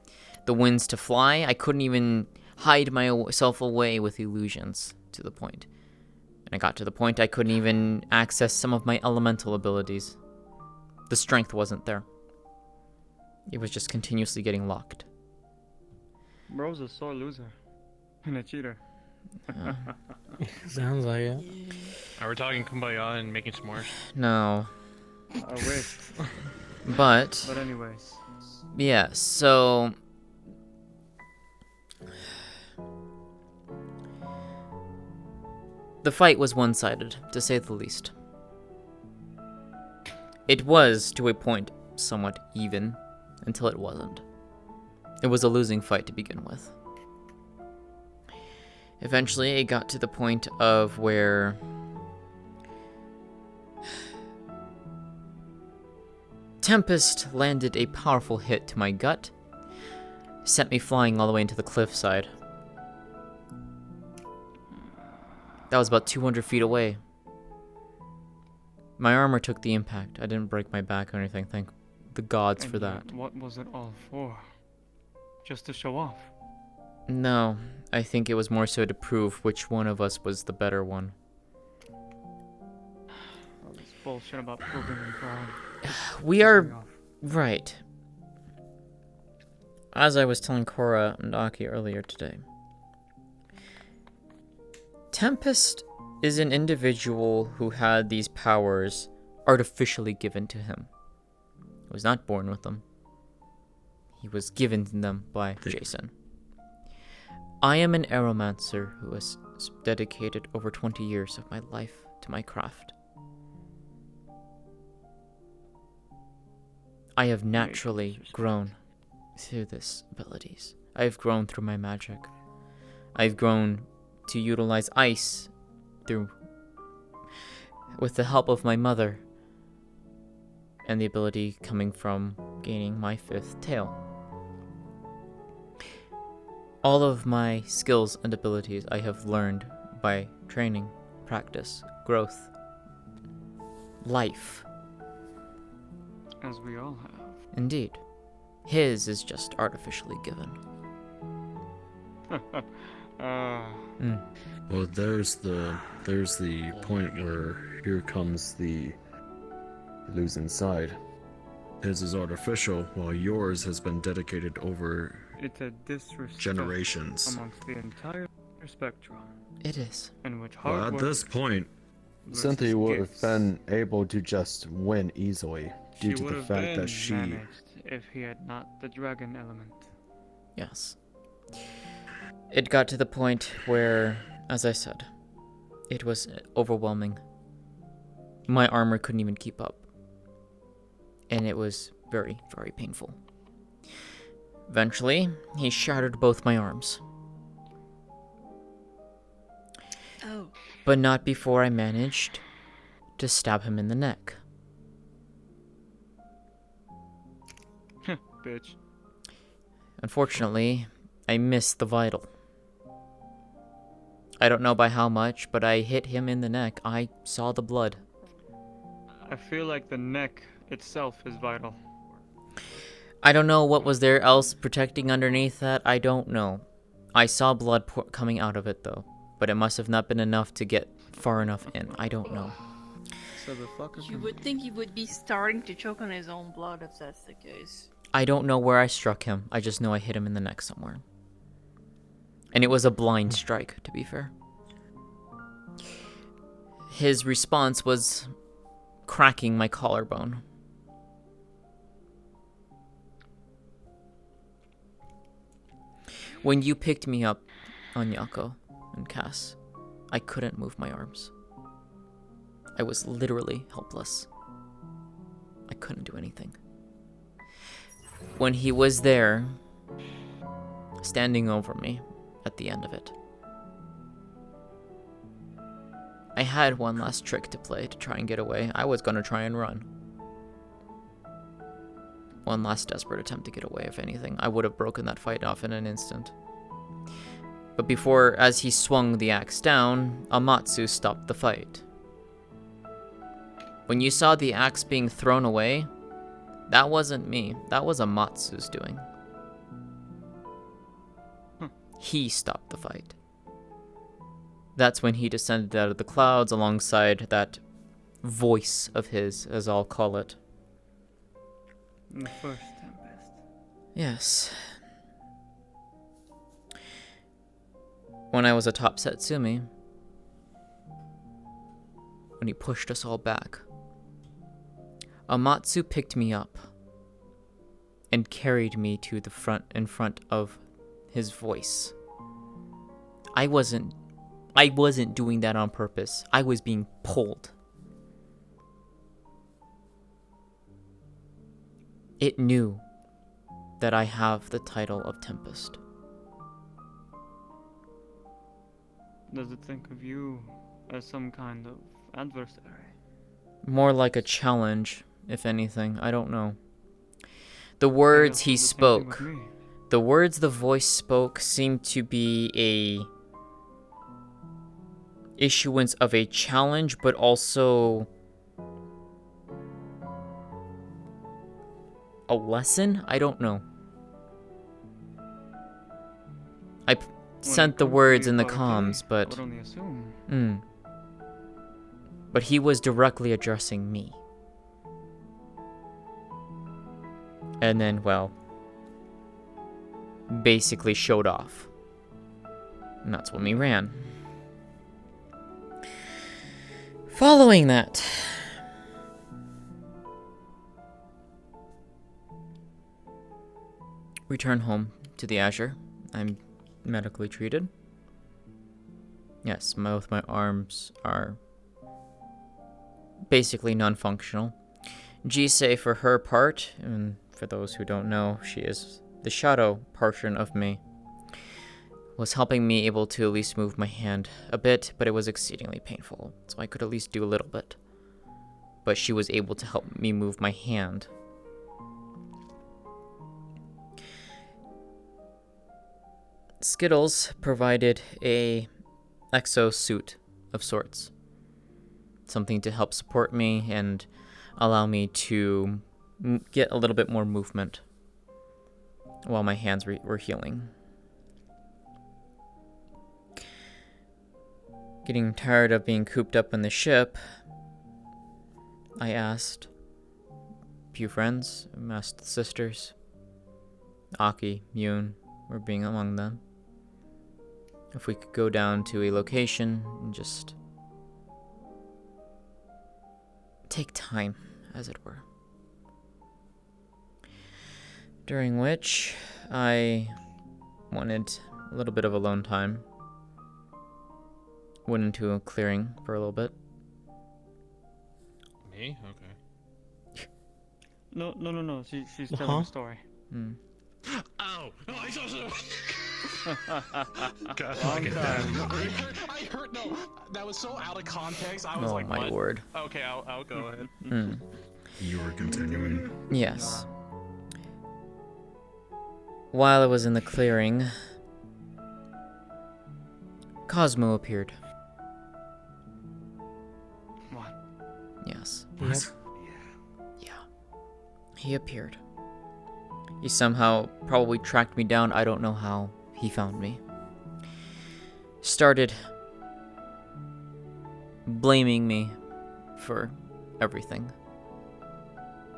the winds to fly, I couldn't even hide myself away with illusions to the point. And I got to the point I couldn't even access some of my elemental abilities. The strength wasn't there. It was just continuously getting locked. Bro's a sore loser. And a cheater. Sounds like it. Are we talking kumbaya and making s'mores? No. I wish. But anyways. Yeah, so... The fight was one-sided, to say the least. It was, to a point, somewhat even, until it wasn't. It was a losing fight to begin with. Eventually, it got to the point of where... Tempest landed a powerful hit to my gut, sent me flying all the way into the cliffside. That was about 200 feet away. My armor took the impact. I didn't break my back or anything, thank the gods for that. What was it all for? Just to show off? No, I think it was more so to prove which one of us was the better one. All this bullshit about proving and proud. We are... right. As I was telling Korra and Aki earlier today, Tempest is an individual who had these powers artificially given to him. He was not born with them. He was given them by Jason. I am an aeromancer who has dedicated over 20 years of my life to my craft. I have naturally grown through these abilities. I have grown through my magic. I've grown to utilize ice with the help of my mother, and the ability coming from gaining my 5th tail. All of my skills and abilities I have learned by training, practice, growth, life. As we all have. Indeed. His is just artificially given. Well, there's the point where here comes the losing side. His is artificial, while yours has been dedicated over It's a disrespect generations. amongst the entire spectrum. It is. In which hard Well, at work this point, versus Cynthia would have gifts. been able to just win easily due She to would the have fact been that she. managed if he had not the dragon element. Yes. It got to the point where, as I said, it was overwhelming. My armor couldn't even keep up. And it was very, very painful. Eventually, he shattered both my arms. Oh. But not before I managed to stab him in the neck. Bitch. Unfortunately, I missed the vital. I don't know by how much, but I hit him in the neck. I saw the blood. I feel like the neck itself is vital. I don't know what was there else protecting underneath that. I don't know. I saw blood coming out of it though, but it must have not been enough to get far enough in. I don't know. So the fuck is You would think he would be starting to choke on his own blood if that's the case. I don't know where I struck him. I just know I hit him in the neck somewhere. And it was a blind strike, to be fair. His response was cracking my collarbone. When you picked me up on Yako and Cass, I couldn't move my arms. I was literally helpless. I couldn't do anything. When he was there, standing over me at the end of it, I had one last trick to play to try and get away. I was gonna try and run. One last desperate attempt to get away, if anything. I would have broken that fight off in an instant. But before, as he swung the axe down, Amatsu stopped the fight. When you saw the axe being thrown away, that wasn't me. That was Amatsu's doing. He stopped the fight. That's when he descended out of the clouds alongside that voice of his, as I'll call it. The first tempest. Yes. When I was atop Setsumi, when he pushed us all back, Amatsu picked me up and carried me to the front in front of his voice. I wasn't doing that on purpose. I was being pulled. It knew that I have the title of Tempest. Does it think of you as some kind of adversary? More like a challenge, if anything. I don't know. The words he spoke, the words the voice spoke seemed to be a issuance of a challenge, but also a lesson? I don't know. I sent the words in the comms, but but he was directly addressing me. And then, well, basically showed off. And that's when we ran. Following that, return home to the Azure. I'm medically treated. Yes, both my arms are basically non-functional. Jisei, for her part, and for those who don't know, she is the shadow portion of me, was helping me able to at least move my hand a bit, but it was exceedingly painful, so I could at least do a little bit. But she was able to help me move my hand. Skittles provided a exosuit of sorts. Something to help support me and allow me to get a little bit more movement while my hands were healing. Getting tired of being cooped up in the ship, I asked a few friends, I asked the sisters, Aki, Yoon, or being among them. If we could go down to a location and just take time, as it were. During which I wanted a little bit of alone time. Went into a clearing for a little bit. Me? Okay. No. She's telling a story. Hmm. Oh! I saw some. Long time. I heard no. That was so out of context. I was Oh like, my what? word. Okay, I'll go ahead. Hmm. You were continuing. Yes. While I was in the clearing, Cosmo appeared. What? Yes. What? Yeah. He appeared. He somehow probably tracked me down. I don't know how he found me. Started blaming me for everything.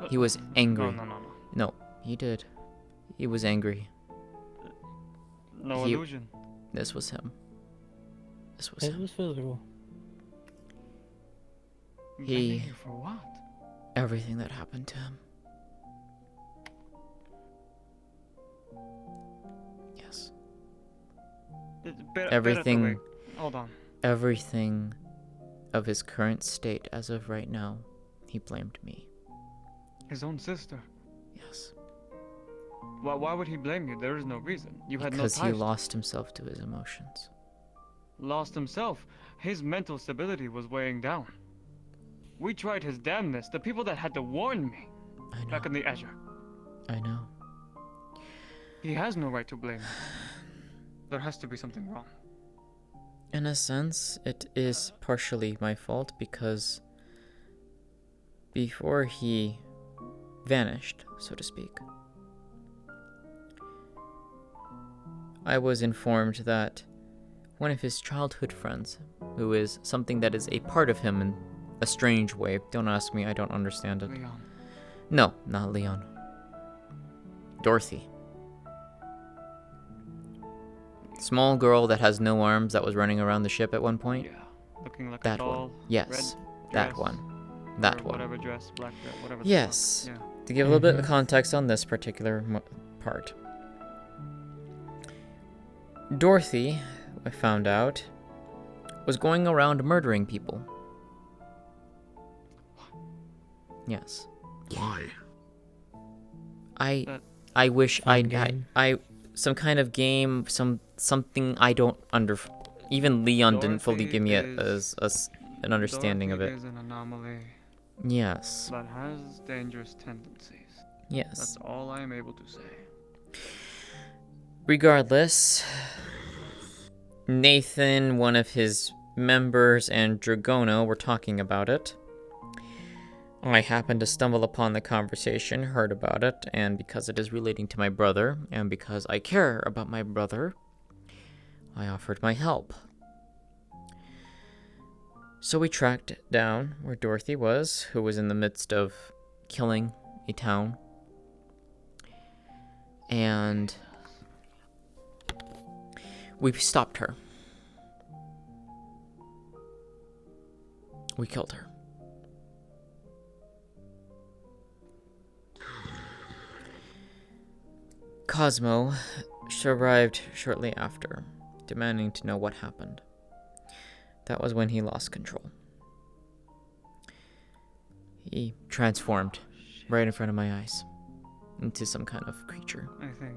He was angry. No. No, he did. He was angry. No illusion. This was him. This was It him. was physical. He... Blaming you for what? Everything that happened to him. Yes. Everything... Hold on. Everything of his current state as of right now, he blamed me. His own sister. Yes. Why would he blame you? There is no reason. You had no Because ties. he lost himself to his emotions. Lost himself. His mental stability was weighing down. We tried his damnness. The people that had to warn me. I know. Back in the Azure. I know. He has no right to blame me. There has to be something wrong. In a sense, it is partially my fault because before he vanished, so to speak, I was informed that one of his childhood friends, who is something that is a part of him in a strange way, don't ask me, I don't understand it. Leon. No, not Leon. Dorothy. Small girl that has no arms that was running around the ship at one point? Yeah. Looking like that a doll. one. Yes. Red That dress, one. That or one. Whatever dress, black dress, whatever. the Yes. fuck. Yeah. To give a little bit of context on this particular part. Dorothy, I found out, was going around murdering people. Yes. Why? I wish game. I some kind of game, something I don't even Leon didn't fully give me an understanding Dorothy of it. is an anomaly. Yes. That has dangerous tendencies. Yes. That's all I am able to say. Regardless, Nathan, one of his members, and Dragono were talking about it. I happened to stumble upon the conversation, heard about it, and because it is relating to my brother, and because I care about my brother, I offered my help. So we tracked down where Dorothy was, who was in the midst of killing a town. And we stopped her. We killed her. Cosmo arrived shortly after, demanding to know what happened. That was when he lost control. He transformed right in front of my eyes into some kind of creature. I think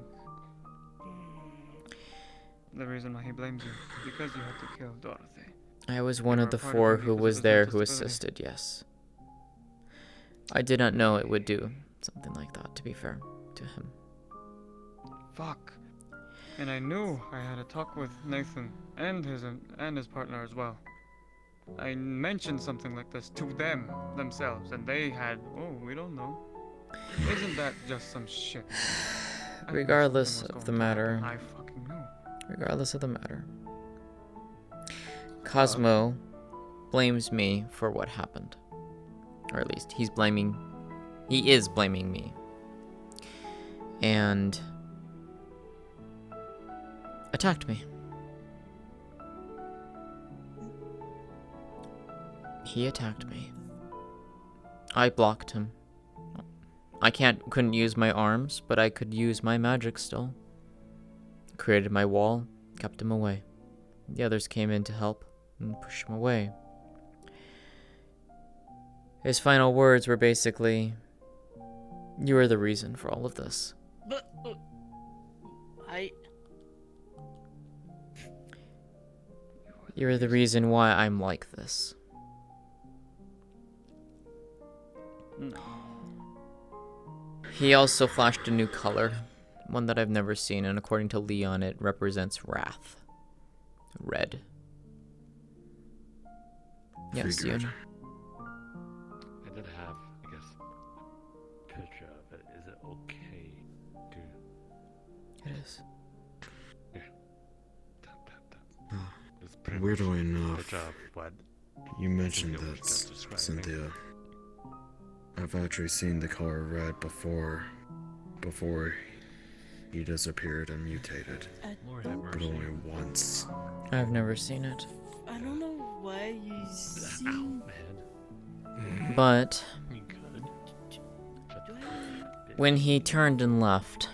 the reason why he blames you because you had to kill Dorothy. I was one You of the were part 4 him who because was of his there mental who stability. assisted, yes. I did not know it would do something like that, to be fair to him. Fuck. And I knew I had a talk with Nathan and his partner as well. I mentioned something like this to them themselves, and they had, oh, we don't know. Isn't that just some shit? I knew Regardless something was of the going to happen. matter, I fucking knew. regardless of the matter, Cosmo blames me for what happened. Or at least he is blaming me. And attacked me. He attacked me. I blocked him. I couldn't use my arms, but I could use my magic still. Created my wall, kept him away. The others came in to help and push him away. His final words were basically, "You are the reason for all of this." But You're the reason why I'm like this. No. He also flashed a new color, one that I've never seen, and according to Leon, it represents wrath. Red. Yes, Figured. Ian. I did have, I guess, a picture of it. Is it okay to... It is. Here. Tap, tap, tap. It's pretty Weirdly much a enough, picture of what you mentioned Cynthia that, was just describing. Cynthia. I've actually seen the color red before he disappeared and mutated. But only once. I've never seen it. I don't know why you see. But when he turned and left,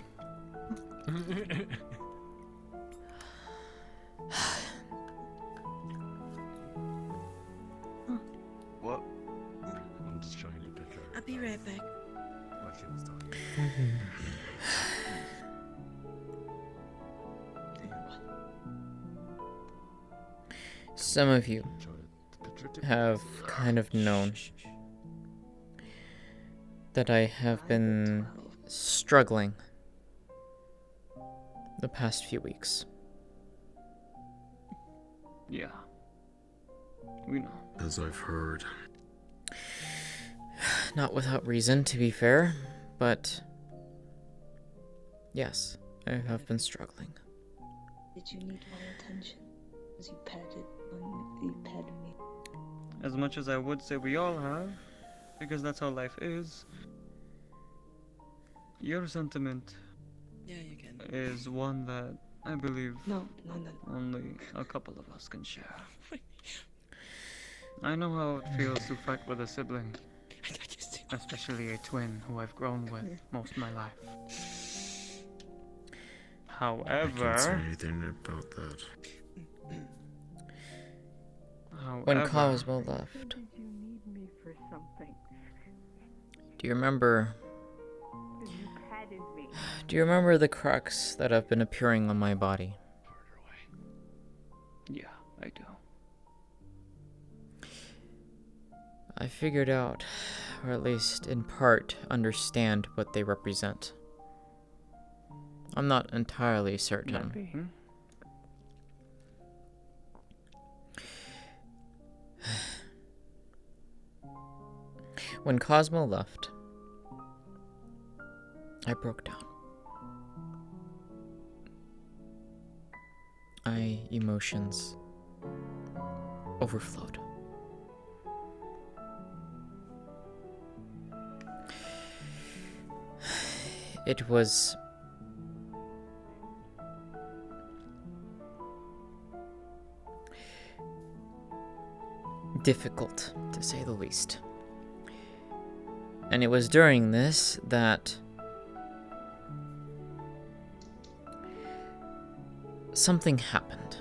What? I'm just showing you a picture. I'll be right back. What she was talking some of you have kind of known that I have been struggling the past few weeks. Yeah. We know. As I've heard. Not without reason, to be fair, but yes, I have been struggling. Did you need my attention? As you petted me. As much as I would say we all have, because that's how life is. Your sentiment is one that I believe only a couple of us can share. I know how it feels to fight with a sibling, especially a twin who I've grown with most of my life. I can't say However, anything about that. When Cosmo left, Did you need me for something? do you remember? You patted me. Do you remember the cracks that have been appearing on my body? yeah, I do. I figured out, or at least in part, understand what they represent. I'm not entirely certain. When Cosmo left, I broke down. My emotions overflowed. It was difficult, to say the least. And it was during this that something happened.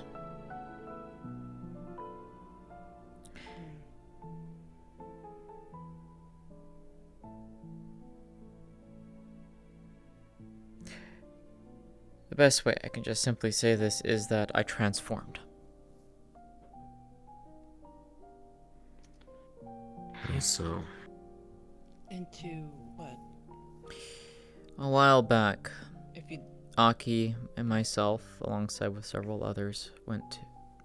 The best way I can just simply say this is that I transformed. How so? Into what? A while back, If you Aki and myself, alongside with several others, went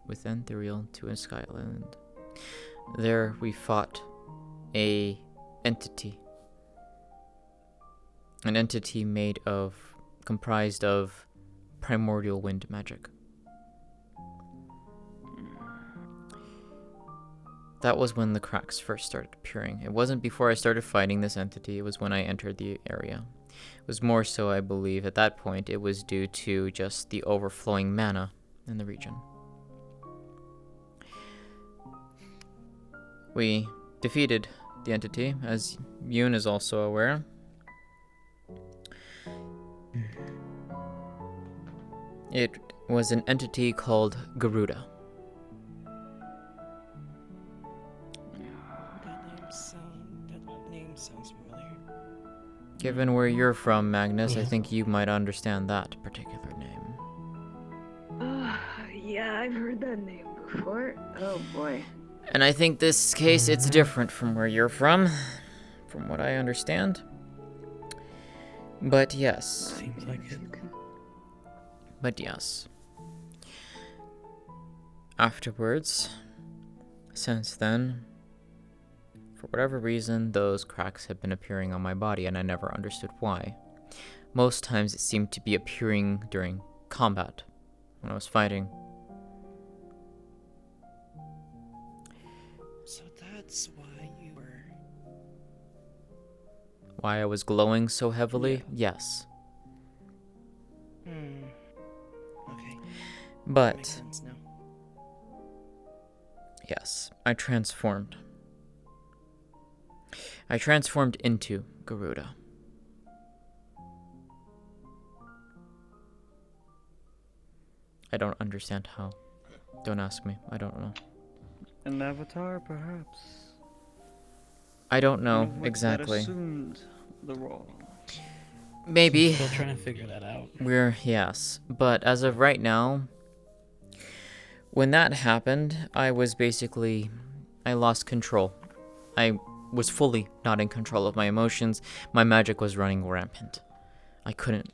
with Ethereal to a sky island. There we fought a entity. An entity comprised of primordial wind magic. That was when the cracks first started appearing. It wasn't before I started fighting this entity, it was when I entered the area. It was more so, I believe, at that point, it was due to just the overflowing mana in the region. We defeated the entity, as Yoon is also aware. It was an entity called Garuda. That name sounds familiar. Given where you're from, Magnus, I think you might understand that particular name. Yeah, I've heard that name before. Oh boy. And I think this case, it's different from where you're from what I understand. But yes. Seems like it. But yes. Afterwards, since then, for whatever reason, those cracks have been appearing on my body, and I never understood why. Most times it seemed to be appearing during combat, when I was fighting. So that's why you were... Why I was glowing so heavily? Yeah. Yes. Okay. But... Makes sense now. Yes, I transformed. I transformed into Garuda. I don't understand how. Don't ask me. I don't know. An avatar, perhaps. I don't know That exactly. assumed the role. Maybe. Still trying to figure that out. Yes. But as of right now, when that happened, I was basically... I lost control. I was fully not in control of my emotions. My magic was running rampant. I couldn't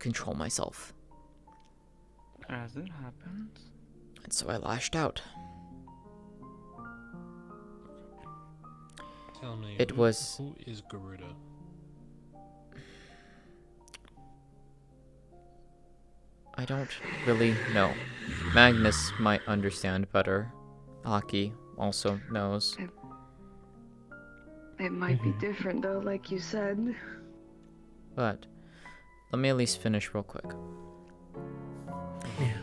control myself. As it happens. And so I lashed out. Tell me, It was... Who is Garuda? I don't really know. Magnus might understand better. Aki also knows. It might be different though, like you said. But let me at least finish real quick. Yeah.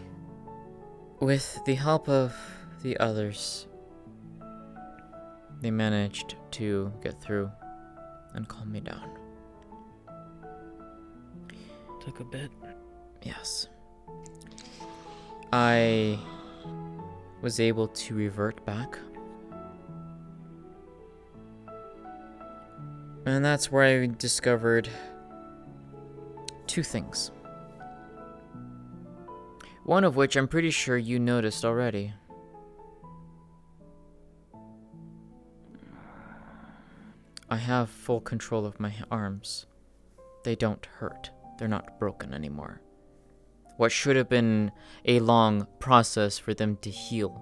With the help of the others, they managed to get through and calm me down. Took a bit. Yes. I was able to revert back. And that's where I discovered two things. One of which I'm pretty sure you noticed already. I have full control of my arms. They don't hurt. They're not broken anymore. What should have been a long process for them to heal,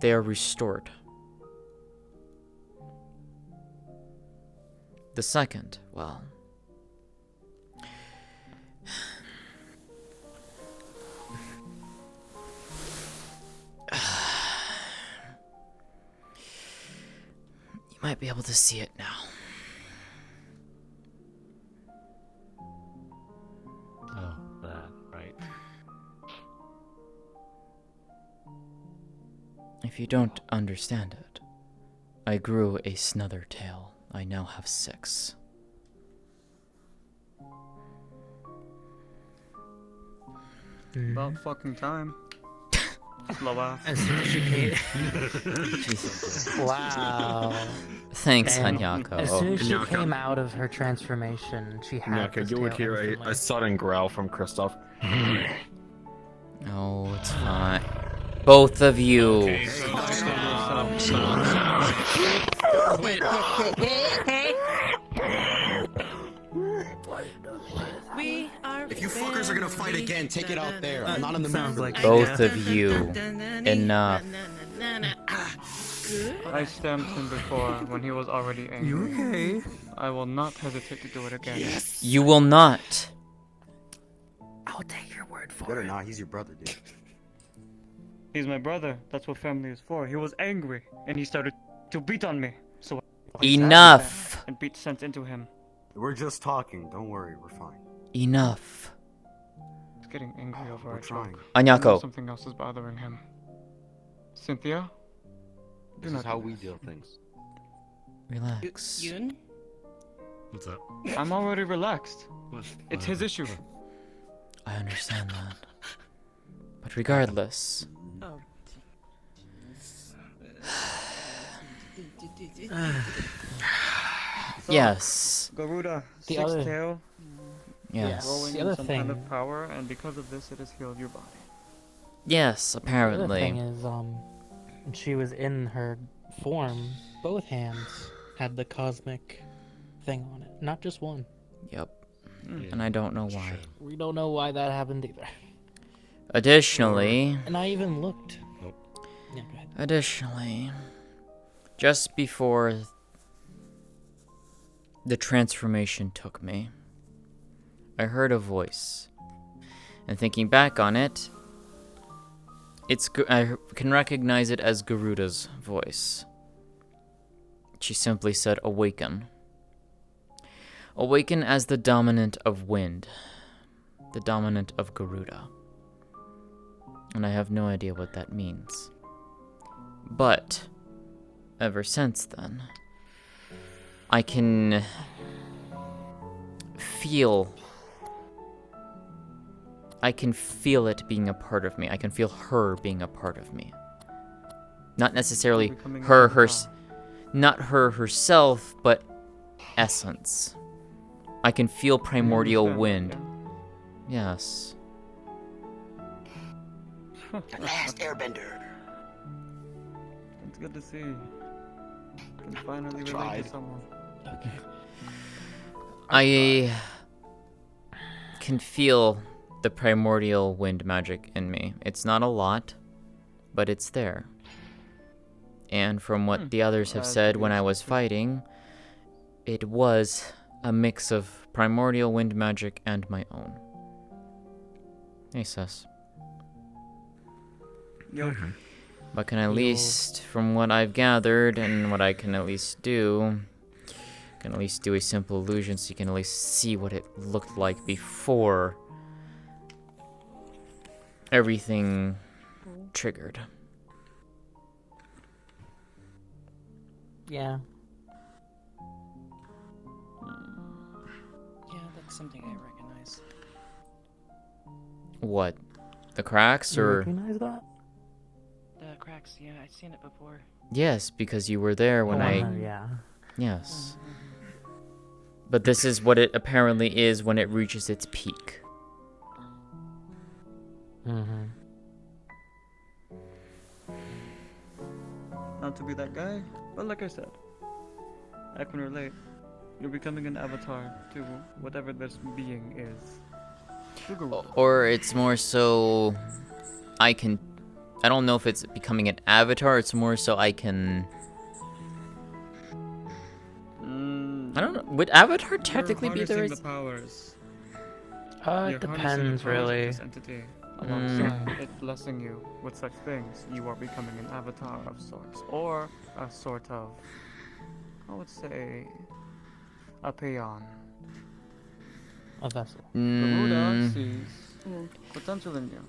they are restored. The second, well... you might be able to see it now. Oh, that, right. If you don't understand it, I grew a snother tail. I now have 6. About fucking time. Slow ass. As soon as she came. Jesus. Wow. Thanks, And Hanyako. as soon as she Hanyako. came out of her transformation, she had Okay, this you would tail hear instantly. a sudden growl from Kristoff. Oh, it's fine. Both of you. Okay, stop. Wait. We are If you fuckers are gonna fight again, take it out there. I'm not in the mood. Like Both of you. Enough. I stamped him before when he was already angry. You okay? I will not hesitate to do it again. Yes. You will not. I'll take your word for Better it. not. He's your brother, dude. He's my brother. That's what family is for. He was angry and he started to beat on me. So I Enough. and beat sense into him. We're just talking. Don't worry, we're fine. Enough. He's getting angry over We're a trying. joke. I Anyako. know something else is bothering him. Cynthia? This is how we deal things. Relax. Yun? What's up? I'm already relaxed. What? It's his issue. I understand that. But regardless, Oh. yes. Garuda, The six other- tail. Yes. Growing The in other some thing- kind of power, and because of this, it has healed your body. Yes, The other apparently. thing is, when she was in her form, both hands had the cosmic thing on it, not just one. Yep. And I don't know why. We don't know why that happened either. Additionally, And I even looked. Nope. Yeah, go ahead. additionally, just before the transformation took me, I heard a voice. And thinking back on it, I can recognize it as Garuda's voice. She simply said, "Awaken." Awaken as the dominant of wind. The dominant of Garuda. And I have no idea what that means. But, ever since then, I can feel it being a part of me. I can feel her being a part of me. Not necessarily Becoming her, an avatar. not her herself, but essence. I can feel primordial understand that, wind. Yes. The last airbender. It's good to see. You can finally relate to someone. Okay. I can feel the primordial wind magic in me. It's not a lot, but it's there. And from what the others have said when I was fighting, it was a mix of primordial wind magic and my own. Hey, sus. Yo. But can at least, from what I've gathered and what I can at least do, I can at least do a simple illusion so you can at least see what it looked like before everything triggered. Yeah. Yeah, that's something I recognize. What? The cracks, You or? recognize that? The cracks, yeah, I've seen it before. Yes, because you were there when Yeah. Yes. But this is what it apparently is when it reaches its peak. Mm-hmm. Not to be that guy, but like I said, I can relate. You're becoming an avatar to whatever this being is. Or it's more so I don't know if it's becoming an avatar, it's more so I can I don't know. Would avatar technically be the the powers. It You're harnessing the depends, powers of really. this entity. Alongside it blessing you with such things, you are becoming an avatar of sorts, or a sort of, I would say, a peon. A vessel. Garuda sees potential in you.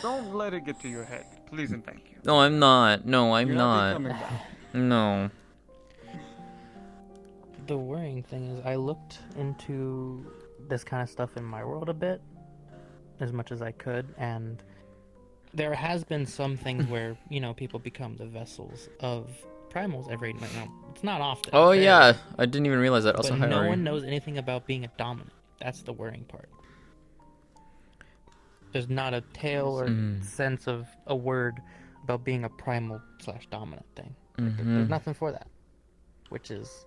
Don't let it get to your head, please and thank you. No, I'm not. No, I'm You're not. becoming that. No. The worrying thing is I looked into this kind of stuff in my world a bit, as much as I could, and there has been some things where, people become the vessels of primals every night. Now, it's not often. Oh fairly, yeah, I didn't even realize that. Also, but hi, no Ari. one knows anything about being a dominant. That's the worrying part. There's not a tale or sense of a word about being a primal / dominant thing. There's nothing for that, which is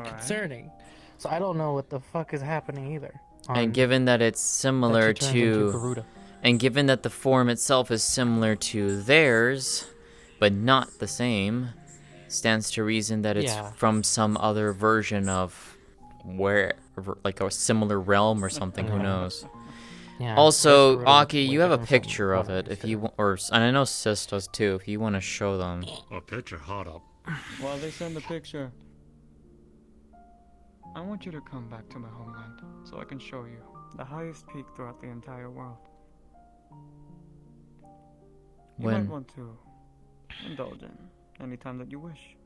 concerning. So I don't know what the fuck is happening either. And given that it's similar that she turns into to, Garuda. and given that the form itself is similar to theirs, but not the same, stands to reason that it's from some other version of like a similar realm or something. Who knows? Yeah, Also, Garuda Aki, looks you way have a different from picture of what it, if you and I know Sis does too. If you want to show them. A picture, hot up. While they send the picture, I want you to come back to my homeland so I can show you the highest peak throughout the entire world. You might want to indulge in anytime that you wish.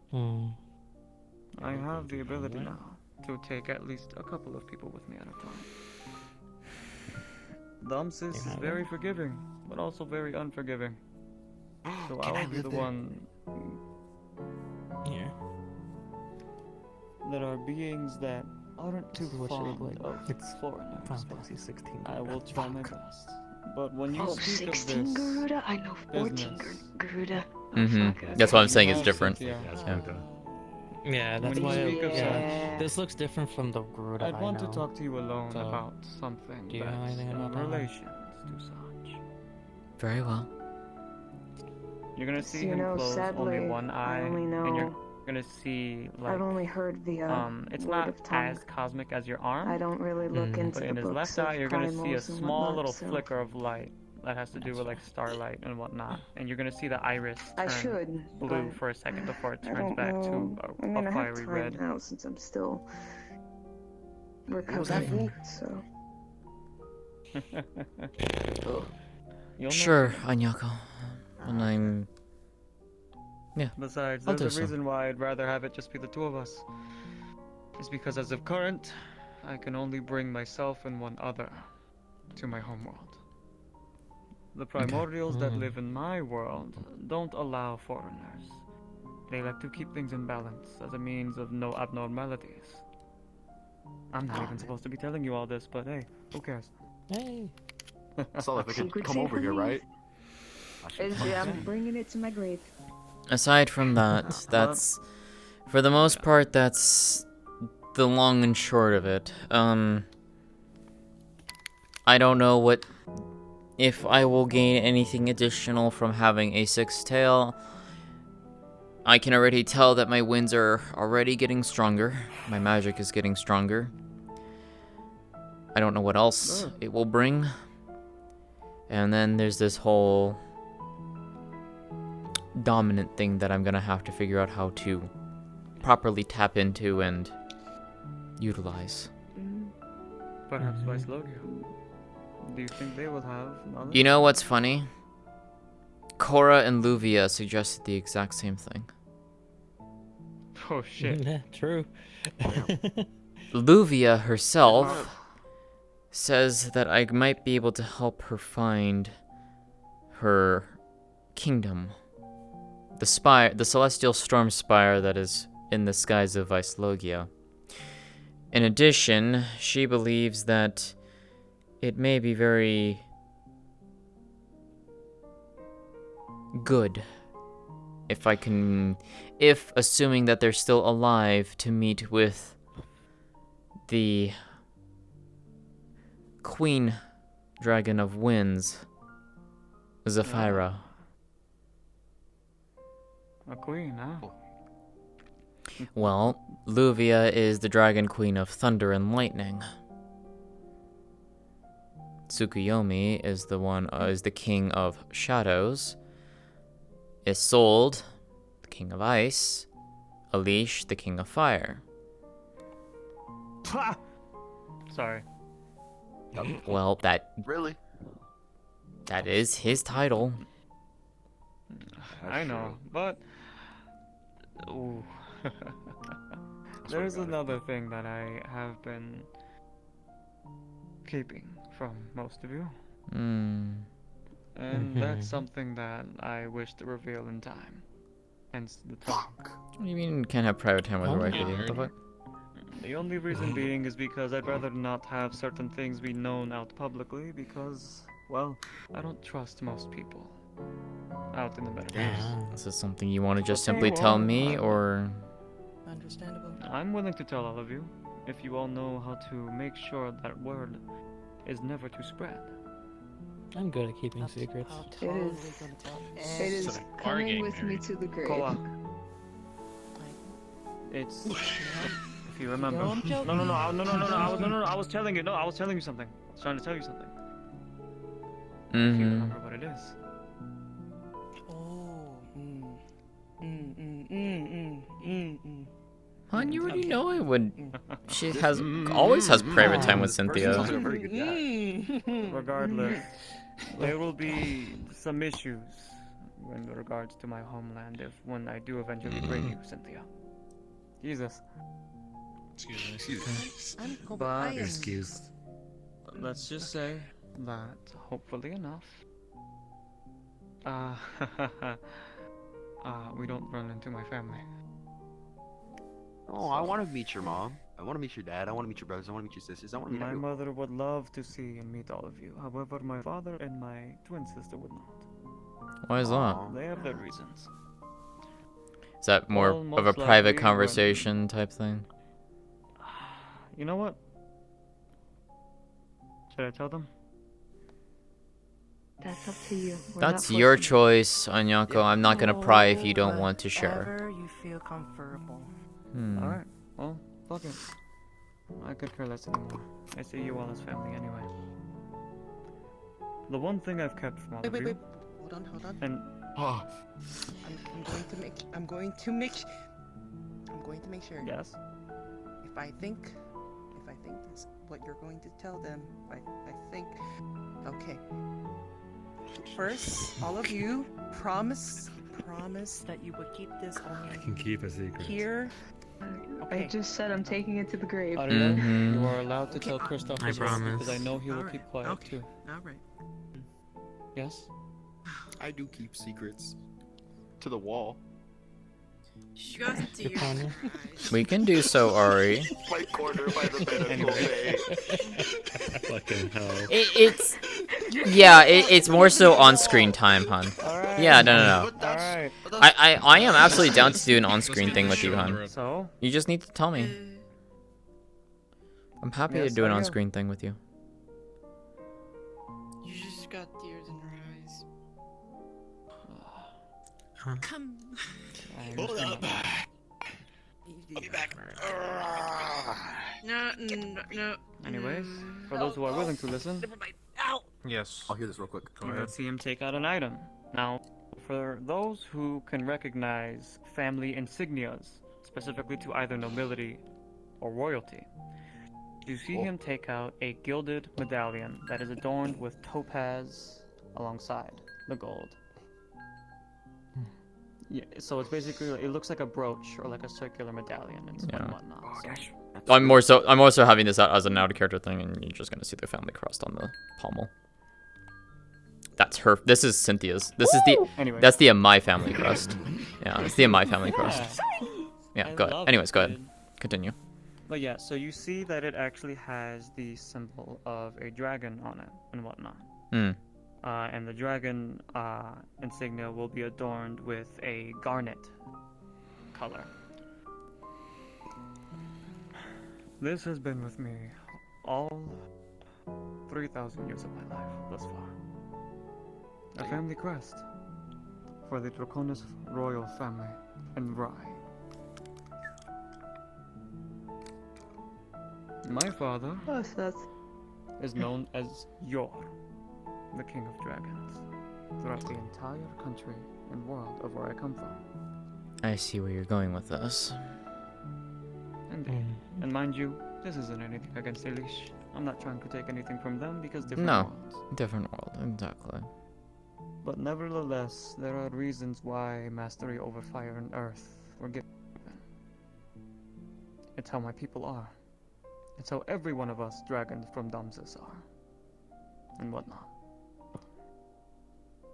I have the ability now to take at least a couple of people with me at a time. Sis is very forgiving, but also very unforgiving. So I will be the one. Yeah. There are beings that aren't too fond of It's foreigners. Final Fantasy 16. I will try my best. But when you Oh, speak of 16 this Garuda? I know 14 business, Garuda. That's what I'm saying. It's different. Yeah. Yeah, that's When why. you speak of This looks different from the Garuda I'd want I know. to talk to you alone So, about something do you know that's anything in about that? relation to such. Very well. You're gonna see You him know, close sadly, only one eye, I only know. and you're gonna see like I've only heard the it's word not of tongue. as cosmic as your arm. I don't really look into But the in his books left of eye, you're gonna see a primals and small whatnot, little so flicker of light that has to do with like starlight and whatnot, and you're gonna see the iris I turn should, blue but for a second before it I turns don't back know. to I mean, a I have fiery time red. now since I'm still that recovering, so. Sure, Anyako. And I'm. Yeah. Besides, I'll there's do a so. reason why I'd rather have it just be the two of us. It's because as of current, I can only bring myself and one other to my homeworld. The primordials that live in my world don't allow foreigners. They like to keep things in balance as a means of no abnormalities. I'm not even supposed to be telling you all this, but hey, who cares? Hey. So if I could Secret come over here, secret. right? I'm bringing it to my grave. Aside from that, that's for the most part that's the long and short of it. I don't know if I will gain anything additional from having a sixth tail. I can already tell that my winds are already getting stronger. My magic is getting stronger. I don't know what else it will bring. And then there's this whole dominant thing that I'm gonna have to figure out how to properly tap into and utilize. Perhaps Vice Logia. Do you think they will have knowledge? You know what's funny? Korra and Luvia suggested the exact same thing. Oh shit. Yeah, true. Luvia herself says that I might be able to help her find her kingdom. The celestial storm spire that is in the skies of Vicelogia. In addition, she believes that it may be very good if assuming that they're still alive, to meet with the Queen Dragon of Winds, Zafira. A queen, huh? Well, Luvia is the Dragon Queen of Thunder and Lightning. Tsukuyomi is the King of Shadows. Isolde, the King of Ice. Alish, the King of Fire. Sorry. Well, that is his title. I know, but ooh. There's another thing that I have been keeping from most of you. And that's something that I wish to reveal in time. Hence the talk. What do you mean can't have private time with a wife? What the fuck? The only reason being is because I'd rather not have certain things be known out publicly because, well, I don't trust most people out in the metaverse. Is this something you want to just simply tell me, or...? Understandable. I'm willing to tell all of you, if you all know how to make sure that word is never to spread. I'm good at keeping secrets. It is coming with me to the grave. Kolak. It's if you remember. No, I'm joking. No, I was telling you. No, I was telling you something. I was trying to tell you something. If you remember what it is. Hon, you already know I would She has always has private time with Cynthia. Regardless, there will be some issues in regards to my homeland when I do eventually bring you, Cynthia. Jesus. Excuse me. But Excuse. let's just say that hopefully enough, we don't run into my family. Oh, I want to meet your mom. I want to meet your dad. I want to meet your brothers. I want to meet your sisters. I want to meet My everyone. mother would love to see and meet all of you. However, my father and my twin sister would not. Why is that? They have their reasons. Is that more Well, of a most private likely conversation type thing? You know what? Should I tell them? That's up to you. We're That's not your forcing choice, Anyako. I'm not gonna pry if you don't want to share. Whatever you feel comfortable. Alright, well, fuck it. I could care less anymore. I see you all as family anyway. The one thing I've kept from all of you... Hold on. And... I'm going to make sure. Yes? If I think that's what you're going to tell them, I think... Okay. First, all of you, promise that you would keep this only I can keep a secret. here. I just said I'm taking it to the grave. Aria, you are allowed to tell Kristoff I as well, promise. because I know he will keep quiet too. Alright. Yes? I do keep secrets. To the wall. Shut your We can do so, Ari. My corner by the medical bay. Fucking hell. It's more so on-screen time, hun. Yeah, no. Alright. I am absolutely down to do an on-screen thing with you, hun. So? You just need to tell me. I'm happy to Yes, do an I am. on-screen thing with you. You just got tears in your eyes. Come. Hold up. I'll be back. No. Anyways, for those who are willing to listen, Ow! Yes. I'll hear this real quick. let's see him take out an item. Now, for those who can recognize family insignias, specifically to either nobility or royalty, you see him take out a gilded medallion that is adorned with topaz alongside the gold. Yeah, so it's basically, it looks like a brooch or like a circular medallion and whatnot. So. I'm more so having this out as an out of character thing, and you're just gonna see the family crest on the pommel. That's her. This is Cynthia's. This is the. Anyway. That's the my family crest. Yeah, it's the my family crest. Yeah, go ahead. Anyways, go ahead. Continue. But yeah, so you see that it actually has the symbol of a dragon on it and whatnot. And the dragon insignia will be adorned with a garnet color. This has been with me all 3,000 years of my life thus far. A family crest for the Draconis royal family in Rye. My father is known as Yor, the King of Dragons, throughout the entire country and world of where I come from. I see where you're going with this. Indeed. And mind you, this isn't anything against Elish. I'm not trying to take anything from them because different No, worlds. different world, exactly. But nevertheless, there are reasons why mastery over fire and earth were given. It's how my people are. It's how every one of us dragons from Damses are. And whatnot.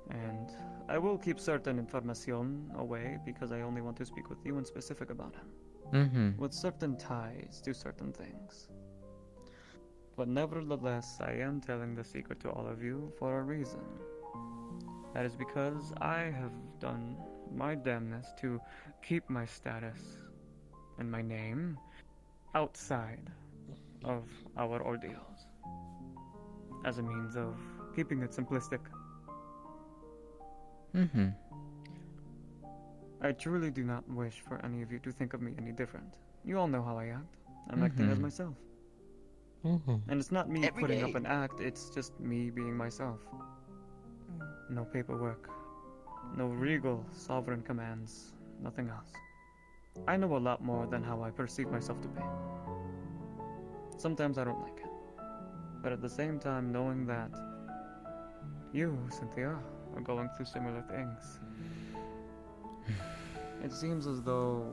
And I will keep certain information away because I only want to speak with you in specific about him. With certain ties to certain things. But nevertheless, I am telling the secret to all of you for a reason. That is because I have done my damnness to keep my status and my name outside of our ordeals. As a means of keeping it simplistic. I truly do not wish for any of you to think of me any different. You all know how I act. I'm acting as myself. And it's not me putting up an act, it's just me being myself. No paperwork. No regal, sovereign commands. Nothing else. I know a lot more than how I perceive myself to be. Sometimes I don't like it. But at the same time, knowing that you, Cynthia, are going through similar things, it seems as though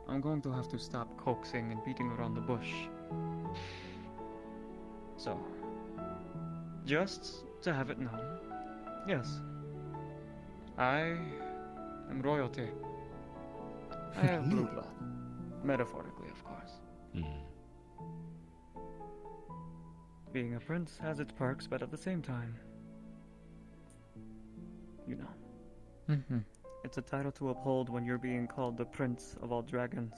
I'm going to have to stop coaxing and beating around the bush. So, just to have it known, yes, I am royalty. I have blue blood. Metaphorically, of course. Being a prince has its perks, but at the same time, you know. It's a title to uphold when you're being called the Prince of all dragons.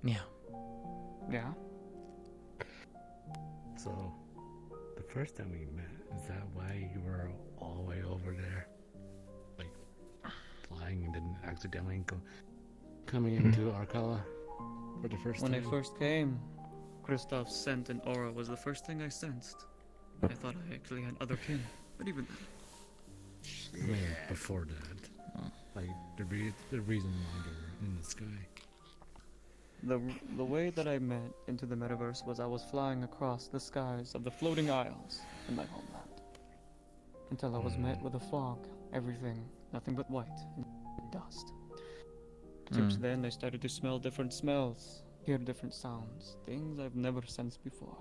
Yeah. Yeah? So, the first time we met, is that why you were all the way over there? Like, flying and then accidentally coming into Arcala for the first When time? I first came, Kristoff's scent and aura was the first thing I sensed. I thought I actually had other kin, but even then. I mean, before that. Like, the reason why you're in the sky. The way that I met into the metaverse was I was flying across the skies of the floating isles in my homeland. Until I was met with a fog, everything, nothing but white and dust. Since then, I started to smell different smells, hear different sounds, things I've never sensed before.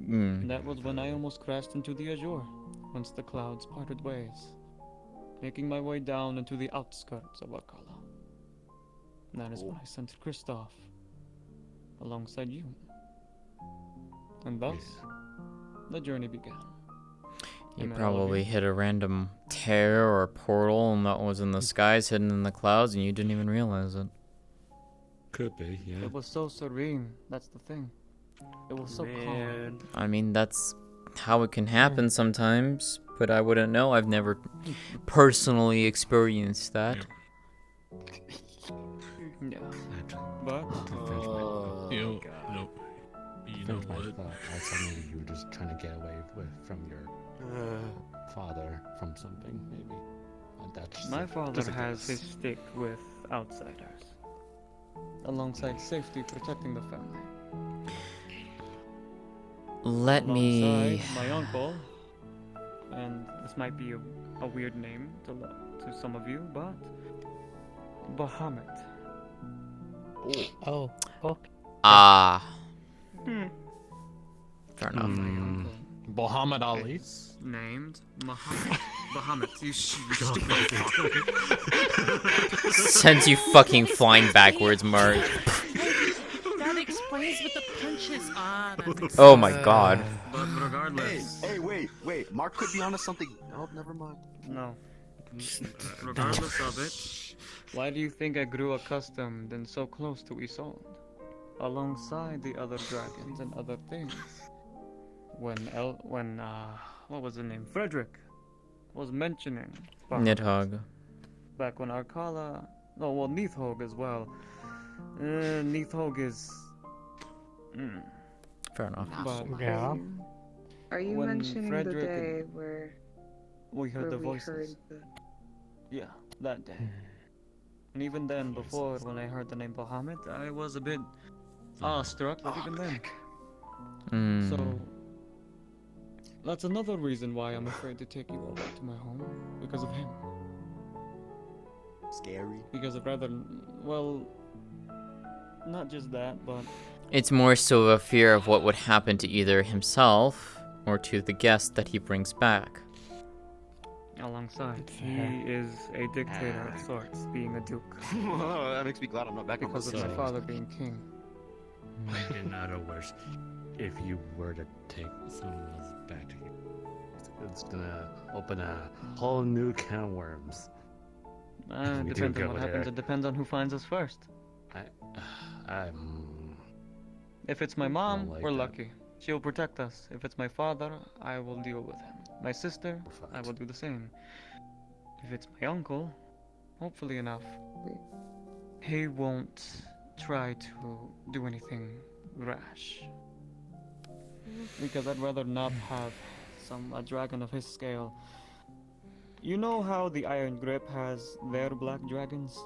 And that was when I almost crashed into the Azure, once the clouds parted ways, making my way down into the outskirts of Arcala. And that is when I sent Kristoff alongside you. And thus, the journey began. You probably hit a random tear or a portal and that was in the skies, hidden in the clouds, and you didn't even realize it. Could be, yeah. It was so serene, that's the thing. It was so calm. I mean, that's how it can happen sometimes, but I wouldn't know. I've never personally experienced that. Yeah. But, You know what? I thought maybe you were just trying to get away from your father from something, maybe. That's my just father a has guess. his stick with outsiders, alongside safety protecting the family. Let me... Alongside my uncle, and this might be a weird name to some of you, but Bahamut. Oh. Ah. Fair enough. Muhammad Ali. Named Bahamut. You stupid fuck. Sends you fucking flying backwards, Mark. That explains with the punches. That's Oh my god. But regardless. Hey, wait. Mark could be onto something. Oh, never mind. No. Regardless of it, why do you think I grew accustomed and so close to Isolde, alongside the other dragons and other things? When what was the name? Frederick was mentioning Nidhogg. back when Arcala, Nidhogg as well. Nidhogg is fair enough. But Yeah. Are you when mentioning Frederick the day where we heard where the we voices? heard the... Yeah, that day. And even then, before, when I heard the name Bahamut, I was a bit awestruck, but even then. So, that's another reason why I'm afraid to take you all back to my home, because of him. Scary. Because of well, not just that, but... It's more so a fear of what would happen to either himself or to the guest that he brings back. Alongside, he is a dictator of sorts, being a duke. That makes me glad I'm not back on the Because of my side. father being king. In other words, if you were to take someone else back to you, it's gonna open a whole new can of worms. It We depends do on go what there. happens. It depends on who finds us first. If it's my mom, like we're that. lucky. She'll protect us. If it's my father, I will deal with him. My sister, I will do the same. If it's my uncle, hopefully enough, he won't try to do anything rash. Because I'd rather not have a dragon of his scale. You know how the Iron Grip has their black dragons?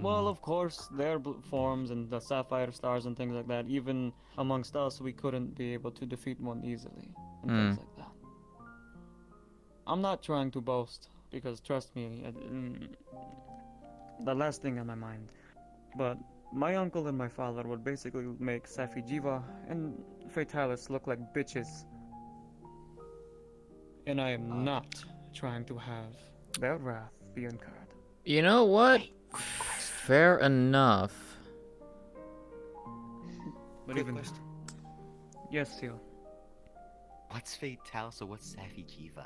Well, of course, their forms and the sapphire stars and things like that, even amongst us, we couldn't be able to defeat one easily, and things like that. I'm not trying to boast, because trust me, the last thing on my mind, but my uncle and my father would basically make Safi Jiva and Fatalis look like bitches. And I am not trying to have their wrath be incurred. You know what? Fair enough. But even yes, Seal. What's Fatalis or what's Safi Jiva?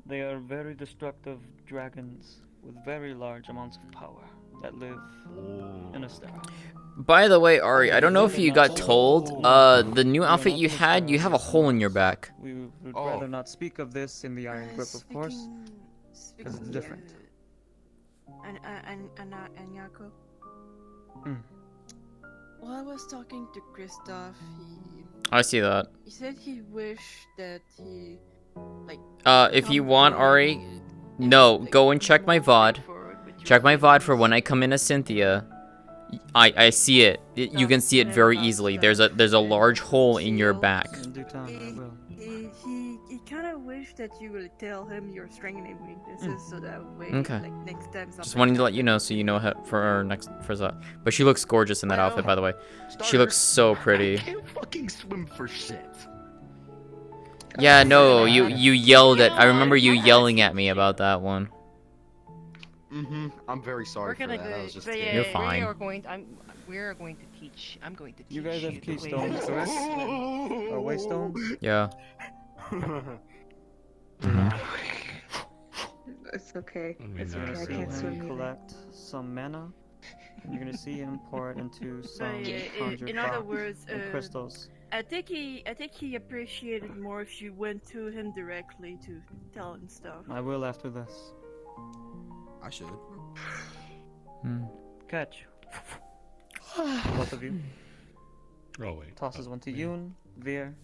They are very destructive dragons with very large amounts of power that live in a star. By the way, Ari, I don't know if you got told, the new outfit you had, you have a hole in your back. We would rather not speak of this in the Iron Grip, of course, because it's different. And Yako? Mm. While I was talking to Christoph, I see that. he said he wished that he, like... If you want, Ari, no, go and check my VOD. Check my VOD for when I come in as Cynthia. I see it. You can see it very easily. There's a large hole in your back. In due time, I will. He kind of wished that you would tell him your strength and weaknesses, so that way, Okay. like next time. Just wanting to let you know so you know how, for our next for that. But she looks gorgeous in that outfit, by the way. She looks so pretty. I can't fucking swim for shit. Yeah, no, you yelled at. I remember you yelling at me about that one. I'm very sorry for that. I was just kidding. You're fine. We're going to teach. I'm going to teach You guys have the keystones, way correct? to Or waystones? Yeah. It's okay. It's You're okay. gonna I see can't when swim you either. collect some mana, and you're gonna see him pour it into some conjured in other rocks words, and crystals. I think he appreciated more if you went to him directly to tell him stuff. I will after this. I should. Catch. Both of you. Oh wait. Tosses one to Yoon, Veer,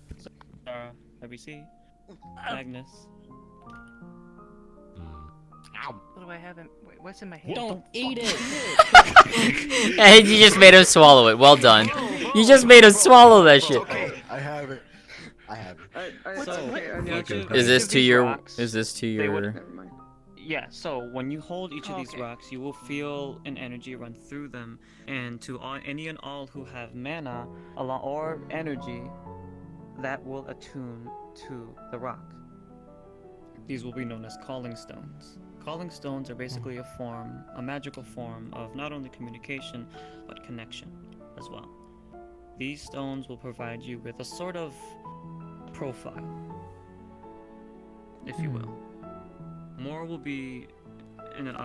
Zara, WC, Magnus. What do I have in? Wait, what's in my hand? Don't eat it! And you just made him swallow it. Well done. You just made him swallow that shit. I have it. I have it. Is this to your? Rocks, Is this to they your? would- Yeah, so when you hold each of these rocks, you will feel an energy run through them, and to any and all who have mana or energy, that will attune to the rock. These will be known as calling stones. Calling stones are basically a magical form of not only communication, but connection as well. These stones will provide you with a sort of profile, if you will. More will be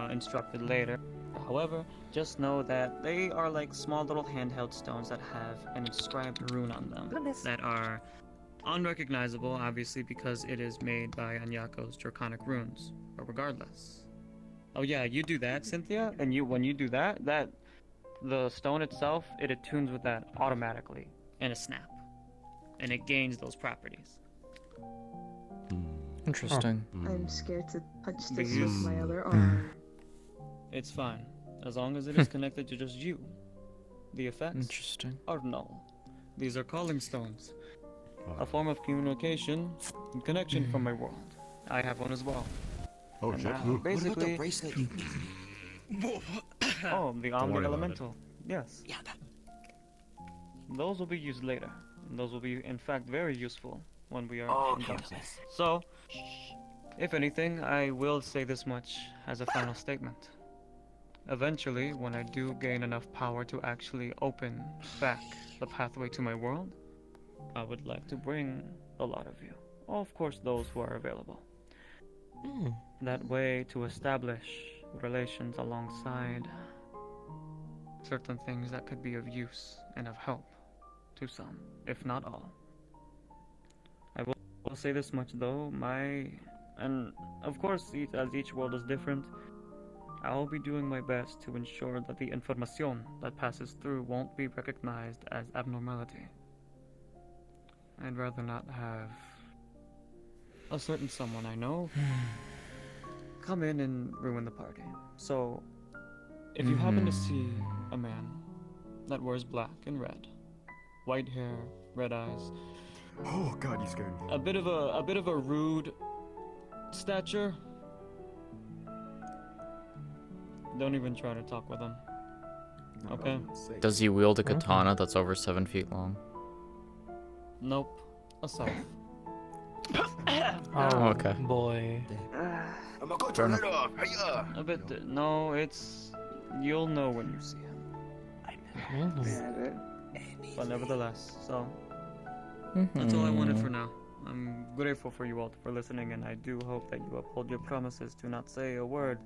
instructed later. However, just know that they are like small little handheld stones that have an inscribed rune on them that are unrecognizable, obviously, because it is made by Anyako's draconic runes. But regardless. Oh yeah, you do that, Cynthia, and when you do that, the stone itself, it attunes with that automatically in a snap. And it gains those properties. Interesting. I'm scared to touch this Because- with my other arm. It's fine, as long as it is connected to just you. The effects Interesting. are null. These are calling stones. A form of communication and connection from my world. I have one as well. Oh And shit. now, basically, bracelet? oh, the worry Omni about Elemental. Yes. Yeah. Those will be used later. And those will be, in fact, very useful when we are Oh, in okay. darkness. So, if anything, I will say this much as a final statement. Eventually, when I do gain enough power to actually open back the pathway to my world, I would like to bring a lot of you. Well, of course, those who are available. That way, to establish relations alongside certain things that could be of use and of help to some, if not all. I will say this much though, and of course, as each world is different, I will be doing my best to ensure that the information that passes through won't be recognized as abnormality. I'd rather not have a certain someone I know come in and ruin the party. So, If you happen to see a man that wears black and red, white hair, red eyes, Oh God, you scared me. a bit of a rude stature, don't even try to talk with him. Okay? Does he wield a katana that's over 7 feet long? Nope. A self. Oh, okay. Boy. I'm gonna go Fair turn enough. it off. Hiya! A bit. No, it's. You'll know when you see him. But nevertheless, so. That's all I wanted for now. I'm grateful for you all for listening, and I do hope that you uphold your promises to not say a word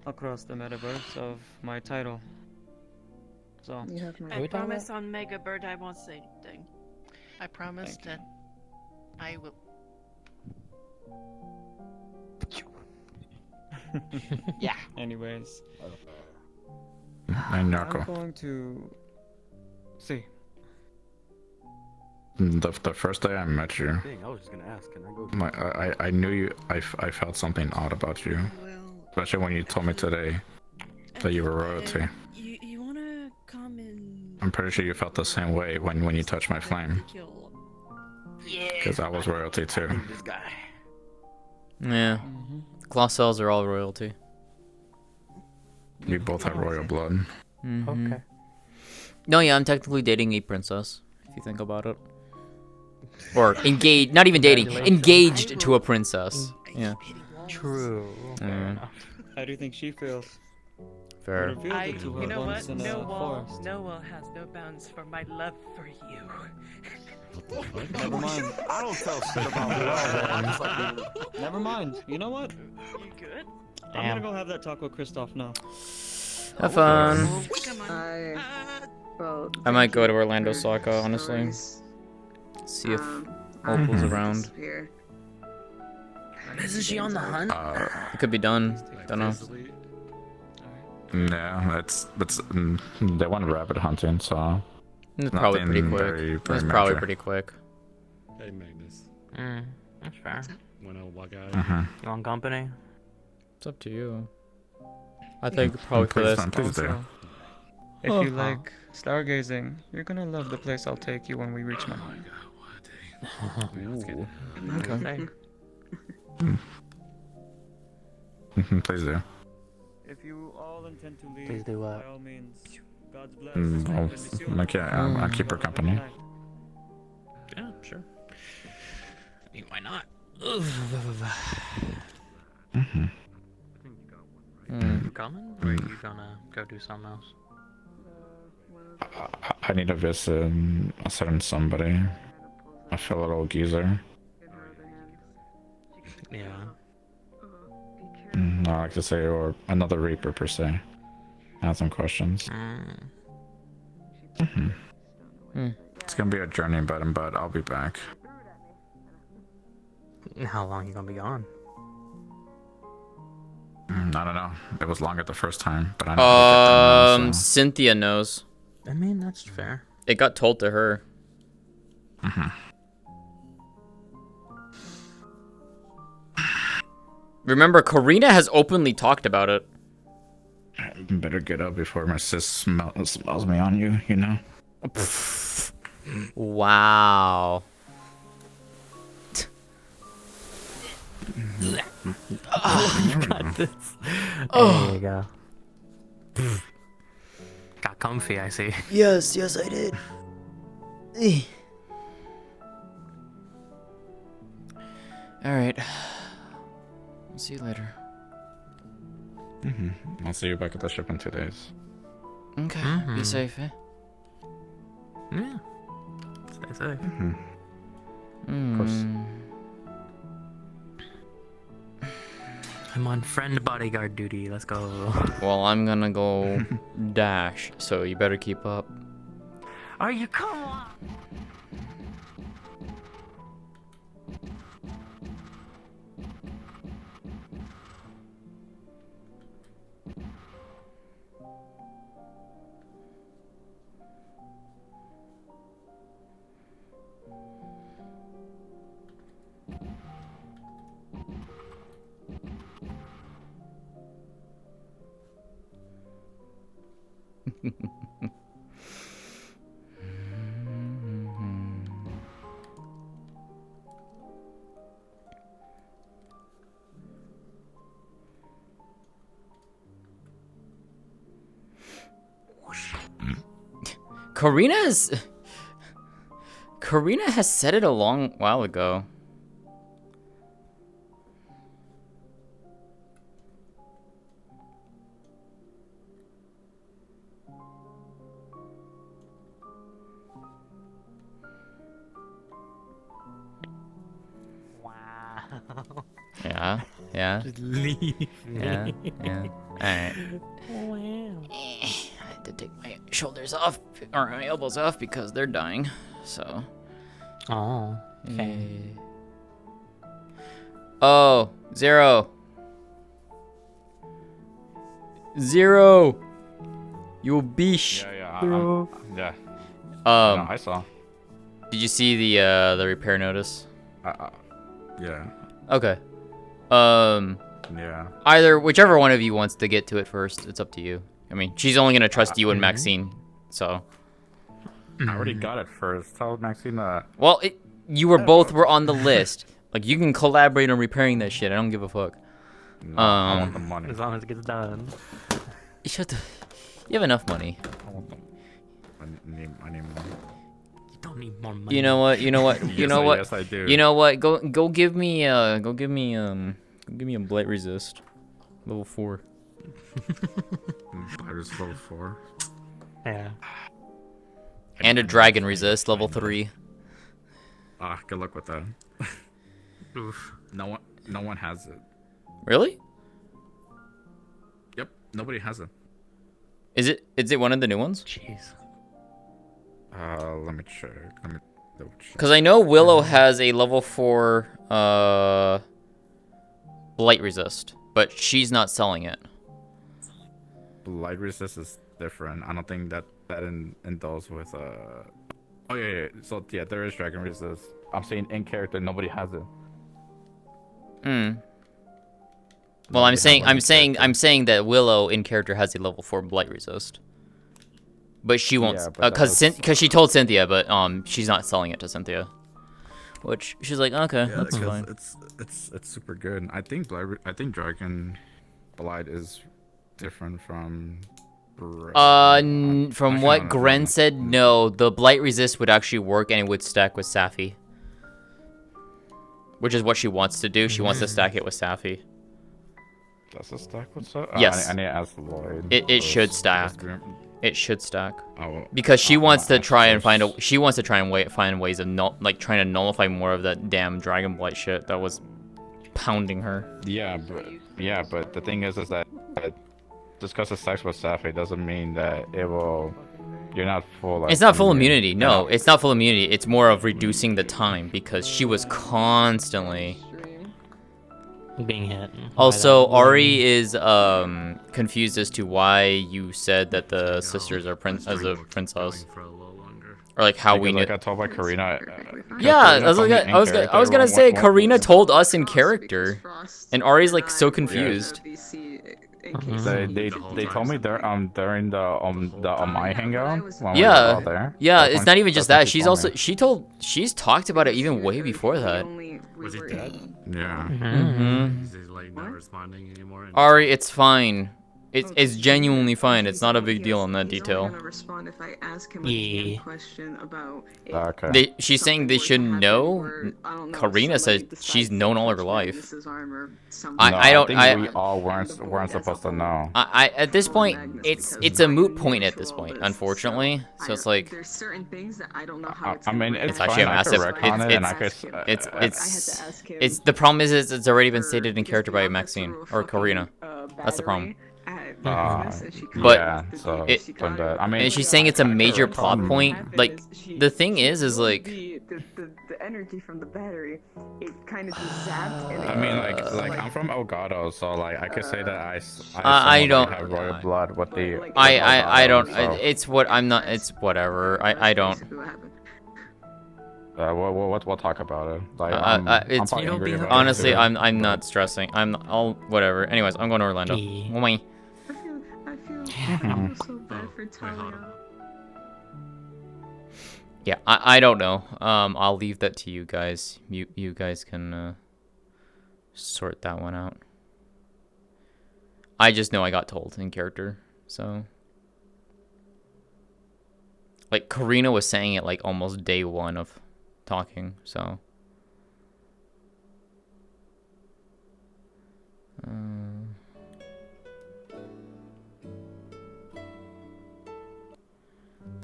across the metaverse of my title. So. I promise on Mega Bird I won't say anything. I promise that I will. Yeah. Anyways. And Narco. I'm going to see. The first day I met you, Dang, I was just gonna ask. Can I go? I knew you. I felt something odd about you, especially when you told me today that you were royalty. You wanna come and I'm pretty sure you felt the same way when you touched my flame. Yeah. Because I was royalty too. This guy. Yeah. Claw cells are all royalty. We both have royal blood. Okay. No, yeah, I'm technically dating a princess, if you think about it. Or engaged, not even dating, engaged to a princess. Yeah. True. How do you think she feels? Fair. You know what? No wall has no bounds for my love for you. Never mind. I don't tell shit about love. I'm just like, Never mind. You know what? You good? I'm gonna go have that talk with Christoph now. Have fun. Well, I might go to Orlandosaka, honestly. See if Opal's around. Isn't she on the hunt? It could be done. Don't know. No, they went rabbit hunting, so It's probably pretty nothing quick. very It's probably major. pretty quick. Hey, Magnus. That's fair. Wanna walk out? You want company? It's up to you. I think probably for Please this. don't, please do. If you like stargazing, you're gonna love the place I'll take you when we reach my home. Okay. Please do. If you all intend to leave, Please do what? by all means, God's blessings. I'll keep her company. Yeah, sure. I mean, why not? You coming? Or are you gonna go do something else? I need to visit a certain somebody. I feel a little geezer. Yeah. I like to say, or another Reaper per se. I have some questions. It's gonna be a journey, but I'll be back. How long you gonna be gone? I don't know. It was longer the first time, but I know how to get there now, so. Cynthia knows. I mean, that's fair. It got told to her. Remember, Karina has openly talked about it. Better get up before my sis smells me on you, you know? Wow. Oh, you got this. Oh. There you go. Got comfy, I see. Yes, I did. Alright. I'll see you later. I'll see you back at the ship in 2 days. Okay, be safe, eh? Yeah. Stay safe. Of course. I'm on friend bodyguard duty. Let's go. Well, I'm gonna go dash, so you better keep up. Are you come on? Karina has said it a long while ago. Wow. Yeah, yeah. Just leave. Yeah, yeah. Alright. Wow. I had to take my shoulders off, or my elbows off, because they're dying, so. Oh, fair. Oh, Zero. Zero. You bish. Yeah, Zero. yeah. Um, No, I saw. Did you see the repair notice? Yeah. Okay. Yeah. Either, whichever one of you wants to get to it first, it's up to you. I mean, she's only gonna trust you and Maxine, so. I already got it first. Tell Maxine that. Well, you were on the list. Like, you can collaborate on repairing that shit. I don't give a fuck. No, I want the money. As long as it gets done. Shut the. You have enough money. I want them. I need money. You don't need more money. You know what? You know what? You know what? Yes, I do. You know what? Go give me a blight resist, level 4. Blight resist level 4. Yeah. And a dragon resist level 3. Ah, good luck with that. Oof. No one has it. Really? Yep, nobody has it. Is it one of the new ones? Jeez. Let me check. Let me double check. Because I know Willow has a level 4 blight resist, but she's not selling it. Blight resist is different. I don't think that indulges with Oh yeah. So yeah, there is dragon resist. I'm saying in character, nobody has it. Well, I'm saying that Willow in character has a level 4 blight resist, but she won't, because she told Cynthia, but she's not selling it to Cynthia, which she's like, okay, Yeah, that's fine. It's super good. I think dragon blight is different from. From what Gren said, no, the blight resist would actually work and it would stack with Safi, which is what she wants to do. She wants to stack it with Safi. Does it stack with Safi? Yes. I need to ask Lloyd. It should stack. It should stack. Oh, because she wants to try and find find ways of trying to nullify more of that damn dragon blight shit that was pounding her. Yeah, but the thing is that just because it stacks with Safi doesn't mean that it will. You're not full. It's not full immunity. No, it's not full immunity. It's more of reducing the time because she was constantly being hit. Also, Ari is confused as to why you said that the sisters are as a princess, or like how we knew. Like I told by Karina. Yeah, I was gonna say Karina told us in character, and Ari's like so confused. They told me during the my hangout. When we were Yeah, all there. yeah. That's It's when- not even just that's that. when She's talked about it even way before that. Was he dead? Yeah. Is he like not responding anymore? Ari, it's fine. It's genuinely fine. It's not a big deal on that detail. Yeah. Okay. She's saying they should know. Karina said she's known all her life. I don't. think we all weren't supposed to know. I at this point, it's a moot point at this point, unfortunately. So it's like. There's certain things that I don't know how I mean, It's actually a massive. It's the problem is it's already been stated in character by Maxine or Karina. That's the problem. But yeah, so I mean, and she's saying it's a major plot point. Like the thing is like. The energy from the battery, it kind of just zapped. And I mean, like I'm from Elgato, so like I could say that I don't have royal blood with the. I don't. So. It's what I'm not. It's whatever. I don't. We'll talk about it. Like, it's I'm angry about honestly, it too. I'm not stressing. I'll whatever. Anyways, I'm going to Orlando. Oh my. feel so bad for Talia. Yeah, I don't know. I'll leave that to you guys. You guys can sort that one out. I just know I got told in character, so. Like, Karina was saying it like almost day one of talking, so.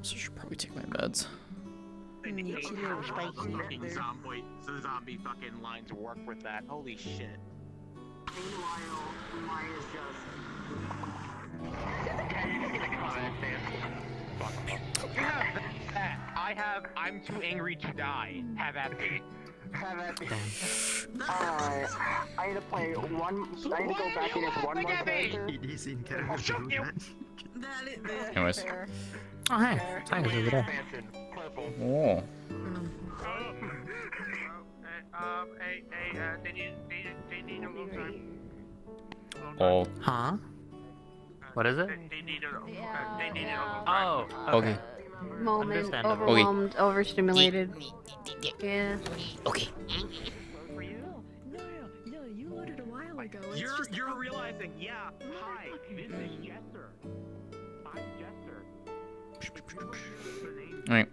So I should probably take my meds. Fucking zombie fucking lines work with that. Holy shit. Meanwhile, Maya's just. I'm too angry to die. Have at me. Have at me. Alright. I need to play one. I need to go back in as one more character. He's in character. Anyways. Oh, hey. Thanks over there. Oh. They need a little time. Oh. Huh? What is it? They need a Oh, Okay. Moment, Understandable. overwhelmed, overstimulated. Yeah. Okay. No, you ordered a while ago. You're realizing, yeah. Hi, this is Jester. I'm Jester. Alright.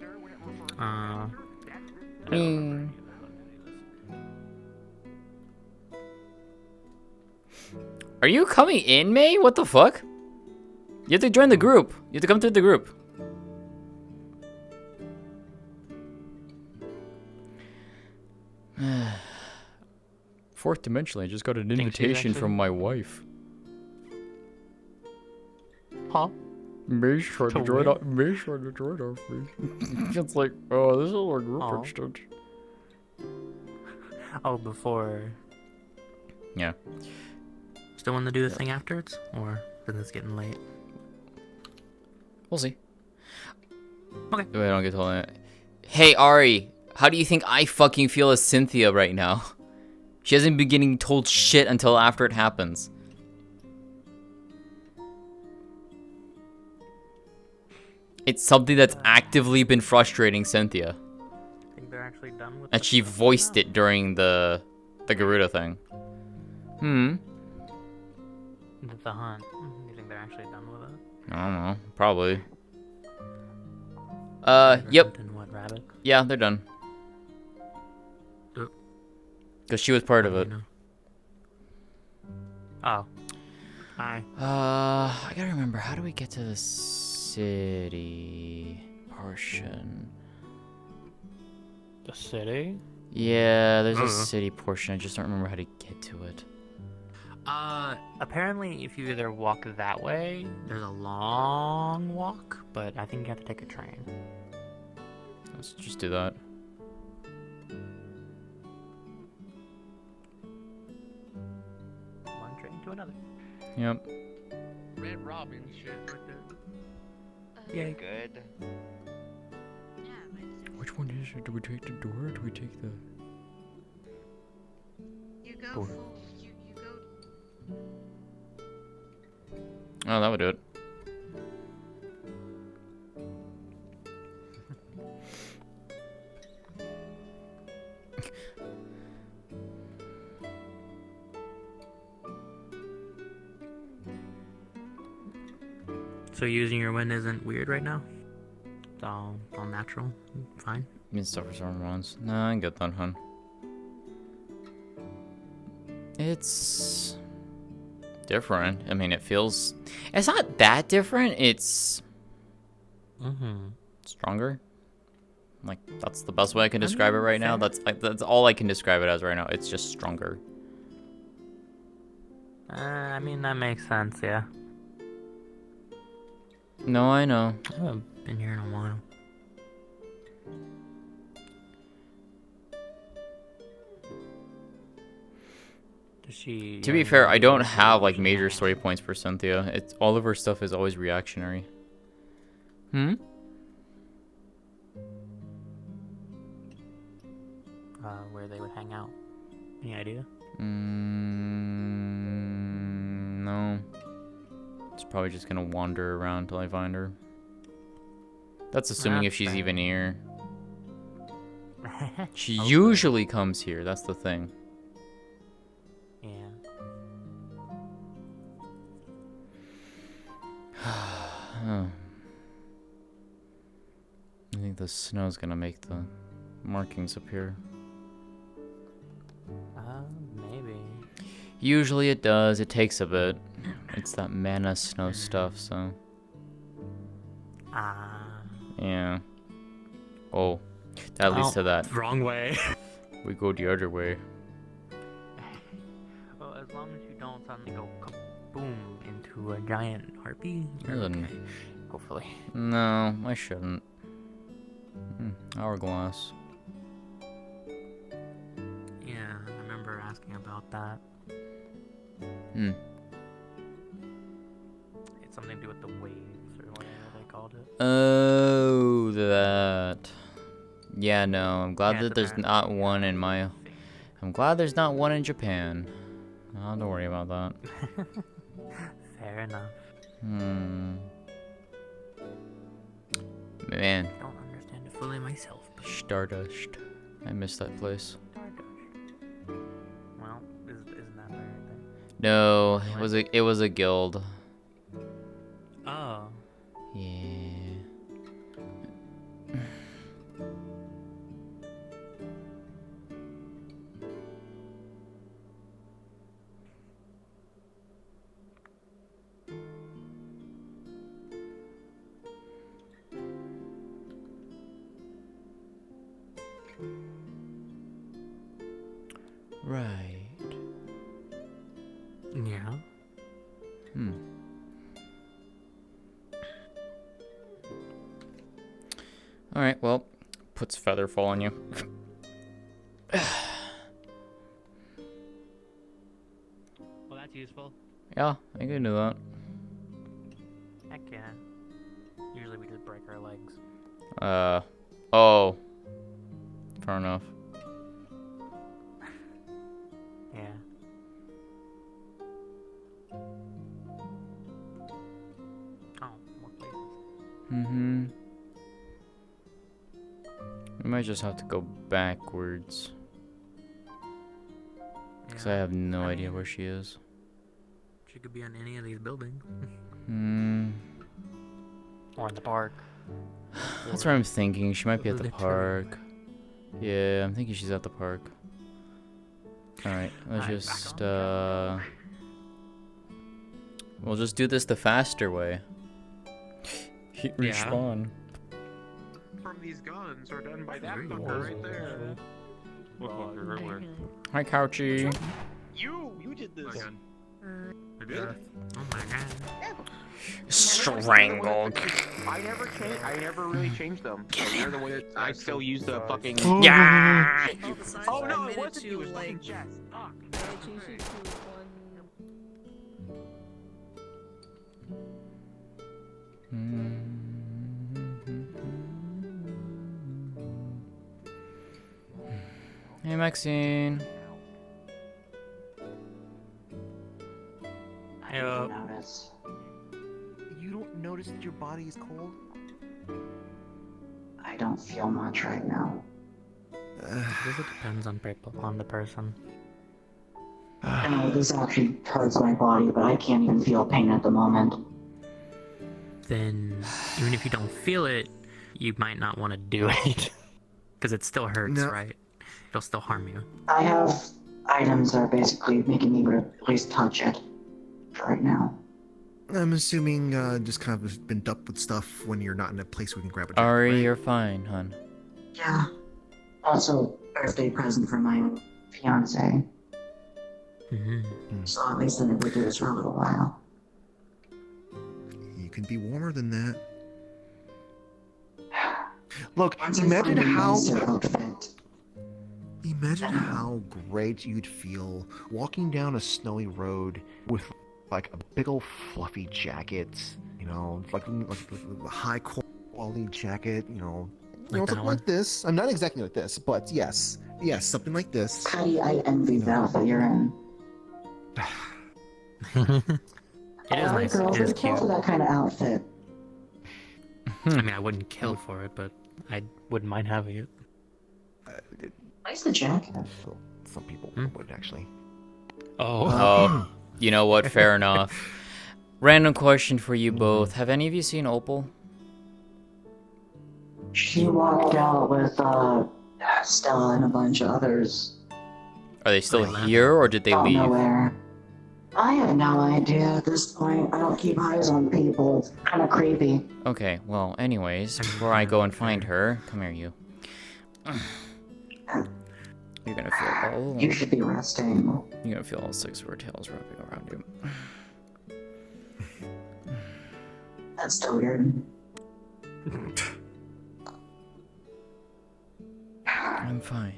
Are you coming in, May? What the fuck? You have to join the group. You have to come through the group. Fourth dimensional. I just got an invitation from my wife. Huh? May's trying to join off me. It's like, oh, this is our group Oh. instant. Oh, before. Yeah. Still want to do the thing afterwards? Or is this getting late? We'll see. Okay. Wait, I don't get told that. Hey, Ari, how do you think I fucking feel as Cynthia right now? She hasn't been getting told shit until after it happens. It's something that's actively been frustrating Cynthia. I think they're actually done with And she voiced it during the Garuda thing. the hunt. Do you think they're actually done with it? I don't know. Probably. Yep. What, rabbit? Yeah, they're done. Because she was part of it. Oh. Hi. I gotta remember, how do we get to the city portion? The city? Yeah, there's a city portion. I just don't remember how to get to it. Apparently if you either walk that way, there's a long walk, but I think you have to take a train. Let's just do that. One train to another. Yep. Red Robin shit right there. Yeah. Good. Which one is it? Do we take the door or do we take the... You go Door. full. You go. Oh, that would do it. So using your wind isn't weird right now? It's all natural? Fine? You can stuff for some rounds. Nah, I get that, hun. It's different. I mean, it feels... It's not that different. It's... stronger. Like, that's the best way I can describe it right now. That's all I can describe it as right now. It's just stronger. I mean, that makes sense, yeah. No, I know. I haven't been here in a while. Does she... To be fair, I don't have like major story points for Cynthia. It's all of her stuff is always reactionary. Where they would hang out. Any idea? No. It's probably just gonna wander around until I find her. That's assuming if she's even here. She usually comes here, that's the thing. Yeah. Oh. I think the snow's gonna make the markings appear. Maybe. Usually it does. It takes a bit. It's that mana snow stuff, so. Yeah. Oh, that leads to that. Wrong way. We go the other way. Well, as long as you don't suddenly go boom into a giant harpy, you're Really? okay. Hopefully. No, I shouldn't. Hourglass. Yeah, I remember asking about that. It's something to do with the waves or whatever they called it. Oh, that. Yeah, no. I'm glad Yeah, that there's not one in my. I'm glad there's not one in Japan. Oh, don't worry about that. Fair enough. Man. I don't understand it fully myself. But... Stardust. I miss that place. Well, isn't that right there? No, it was a guild. Oh. Yeah. Right. Yeah. Alright, well, puts Featherfall on you. Well, that's useful. Yeah, I can do that. Heck yeah. Usually we just break our legs. Oh. Fair enough. Yeah. Oh, more places. We might just have to go backwards. Because I have no idea where she is. She could be on any of these buildings. Or in the park. That's what I'm thinking. She might be at the park. Yeah, I'm thinking she's at the park. Alright, let's just, we'll just do this the faster way. Respawn. From these guns are done by that fucker right there. Hi, Couchy. You did this. I did. Oh my god. Strangled. I never really changed them. So you're the one that I still use the fucking. Yeah. Oh no, it wasn't you. It was fucking Jess. Fuck. Hey, Maxine. You don't notice that your body is cold? I don't feel much right now. It depends on the person. I know this actually hurts my body, but I can't even feel pain at the moment. Then, even if you don't feel it, you might not want to do it. Because it still hurts, right? It'll still harm you. I have items that are basically making me at least touch it for right now. I'm assuming just kind of been dumped with stuff when you're not in a place we can grab a drink. Ari, right? you're fine, hon. Yeah. Also, birthday present for my fiance. So at least then we do this for a little while. You can be warmer than that. Look, imagine how great you'd feel walking down a snowy road with like a big old fluffy jacket, you know, like a high quality jacket, you know, something like this. I'm not exactly like this, but yes, something like this. I envy that you're in. It is nice. Girls It is would kill cute. for that kind of outfit. I mean, I wouldn't kill for it, but I wouldn't mind having it. Nice the jacket. Some people would actually. Oh, you know what? Fair enough. Random question for you both. Have any of you seen Opal? She walked out with Stella and a bunch of others. Are they still here, or did they Don't know leave? where. I have no idea at this point. I don't keep eyes on people. It's kind of creepy. Okay, well, anyways, before I go and find her, come here, you. You're gonna feel all. You should be resting. You're gonna feel all 6 of her tails wrapping around you. That's still weird. I'm fine.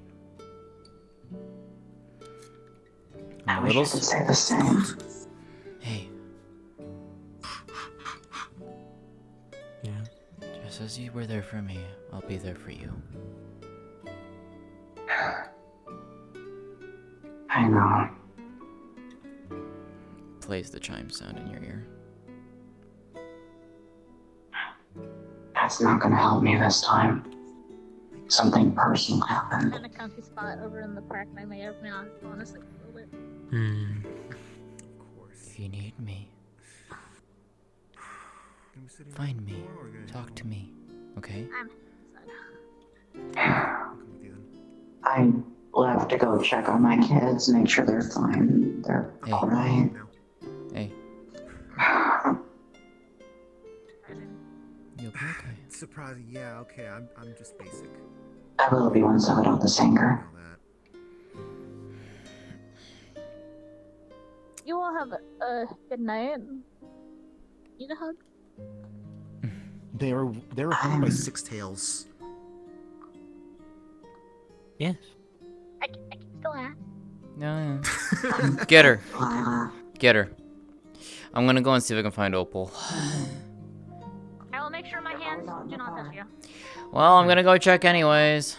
I wish I could say the same. Hey. Yeah. Just as you were there for me, I'll be there for you. I know. Plays the chime sound in your ear. That's not gonna help me this time. Something personal happened. Kind of comfy spot over in the park, and I may have now fallen asleep a little bit. If you need me, find me. Talk to me. Okay? I left to go check on my kids, make sure they're fine. They're alright. Hey. You'll be okay. Surprising, yeah, okay, I'm just basic. I will be once I let out this anger. You all have a good night. Need a hug? They were hung by 6 tails. Yes. I can still ask. No. Get her. Get her. I'm gonna go and see if I can find Opal. I will make sure my hands do not touch you. Well, I'm gonna go check anyways.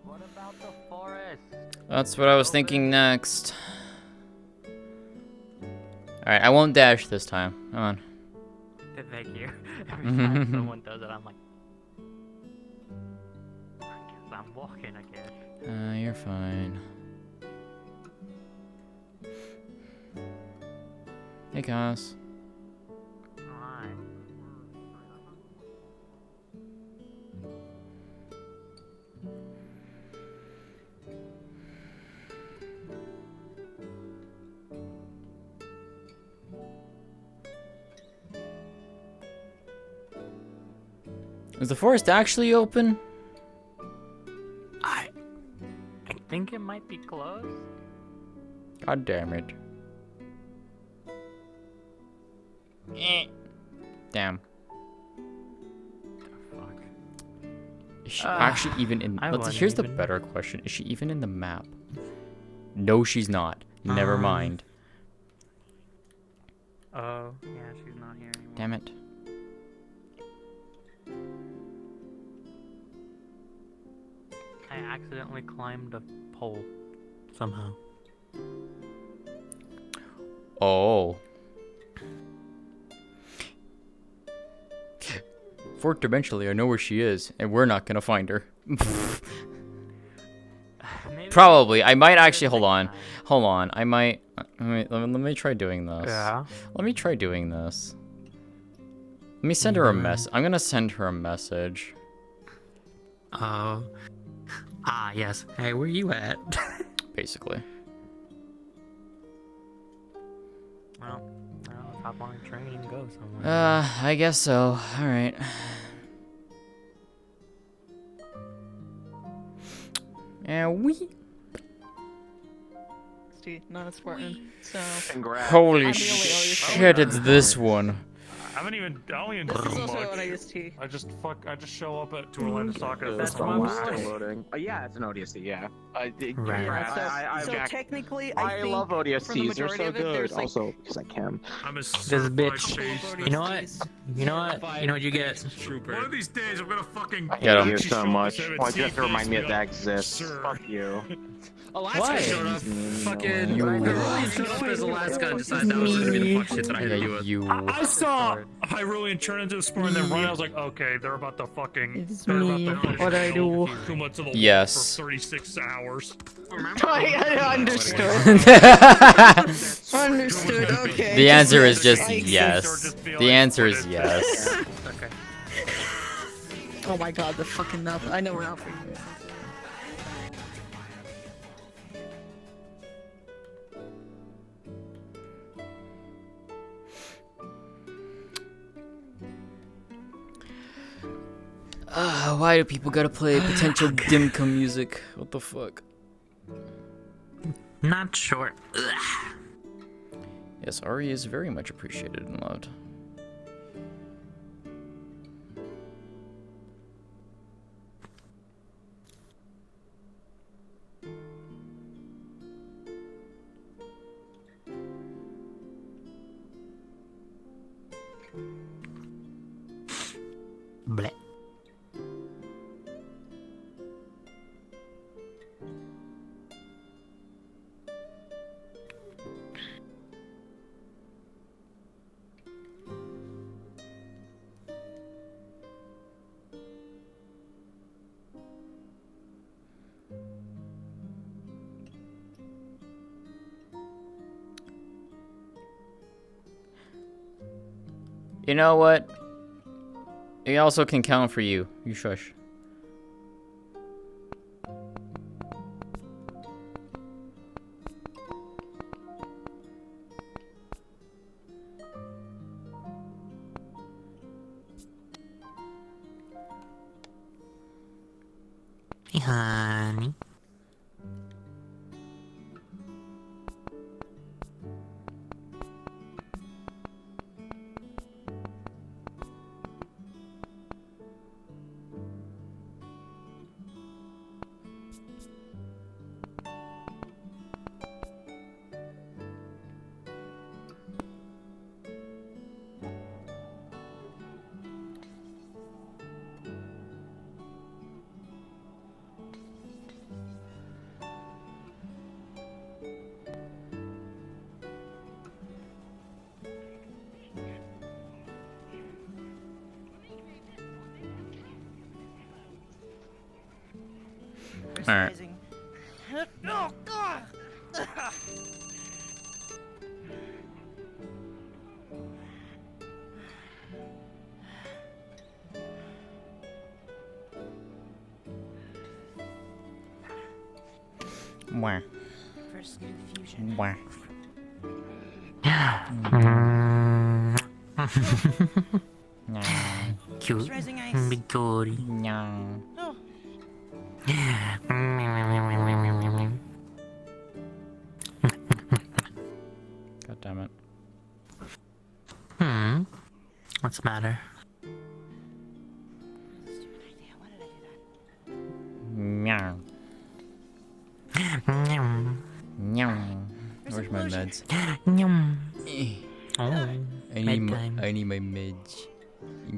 What about the forest? That's what I was thinking next. Alright, I won't dash this time. Come on. Thank you. Every time someone does it, I'm like, I guess I'm walking, I guess. You're fine. Hey, Cass. Hi. Is the forest actually open? I think it might be closed. God damn it. Damn. Is she actually even in... Here's the better question. Is she even in the map? No, she's not. Never mind. Oh, yeah, she's not here anymore. Damn it. I accidentally climbed a pole somehow. Oh. Fourth dimensionally, I know where she is, and we're not gonna find her. Probably. I might actually. Hold on. I might. Let me try doing this. Yeah. Let me try doing this. Let me send her a mess. I'm gonna send her a message. Yes. Hey, where you at? Basically. Well, hop on a train and go somewhere. I guess so. Alright. And we... Not a Spartan, so... Holy shit, it's this one. don't even This do is also much. an ODST. I just show up at to Orlandosaka. That's That's the my last life. loading. Yeah, it's an ODST. Yeah. Right. Yeah, so Jack, technically, I think love for the ODSTs. They're majority so of it, good. there's like Also, because I can. I'm a This certified bitch. chase. You know what? You know what? You know what you get? One of these days, I'm gonna fucking. I Get hate 'em. you so much. Seven Why'd you have to CPs remind me that be that like, exists? "Sir." Fuck you. Why? Showed up, fucking. You. Hyrulean showed up as Alaska and decided that was gonna be the fuck shit that I hit you with. You. I saw Hyrulean turn into a spore and then run. I was like, okay, they're about to fucking. It's they're me. about to finish What I do? Kuma to the wall Yes. for 36 hours. I understood. Understood. Okay. The answer is just Like, yes. The answer is yes. Okay. Oh my god, the fucking mouth. I know we're not for you. Why do people gotta play potential Dimka music? What the fuck? Not sure. Yes, Ari is very much appreciated and loved. Bleh. You know what? It also can count for you. You shush. Hey, honey. Alright. No, God! Wah. First confusion. Wah. Cute. Rising ice. Big Cody. No. Oh. God damn it. What's the matter? Meow. Meow. Where's my meds? Oh, I need bedtime. I need my meds.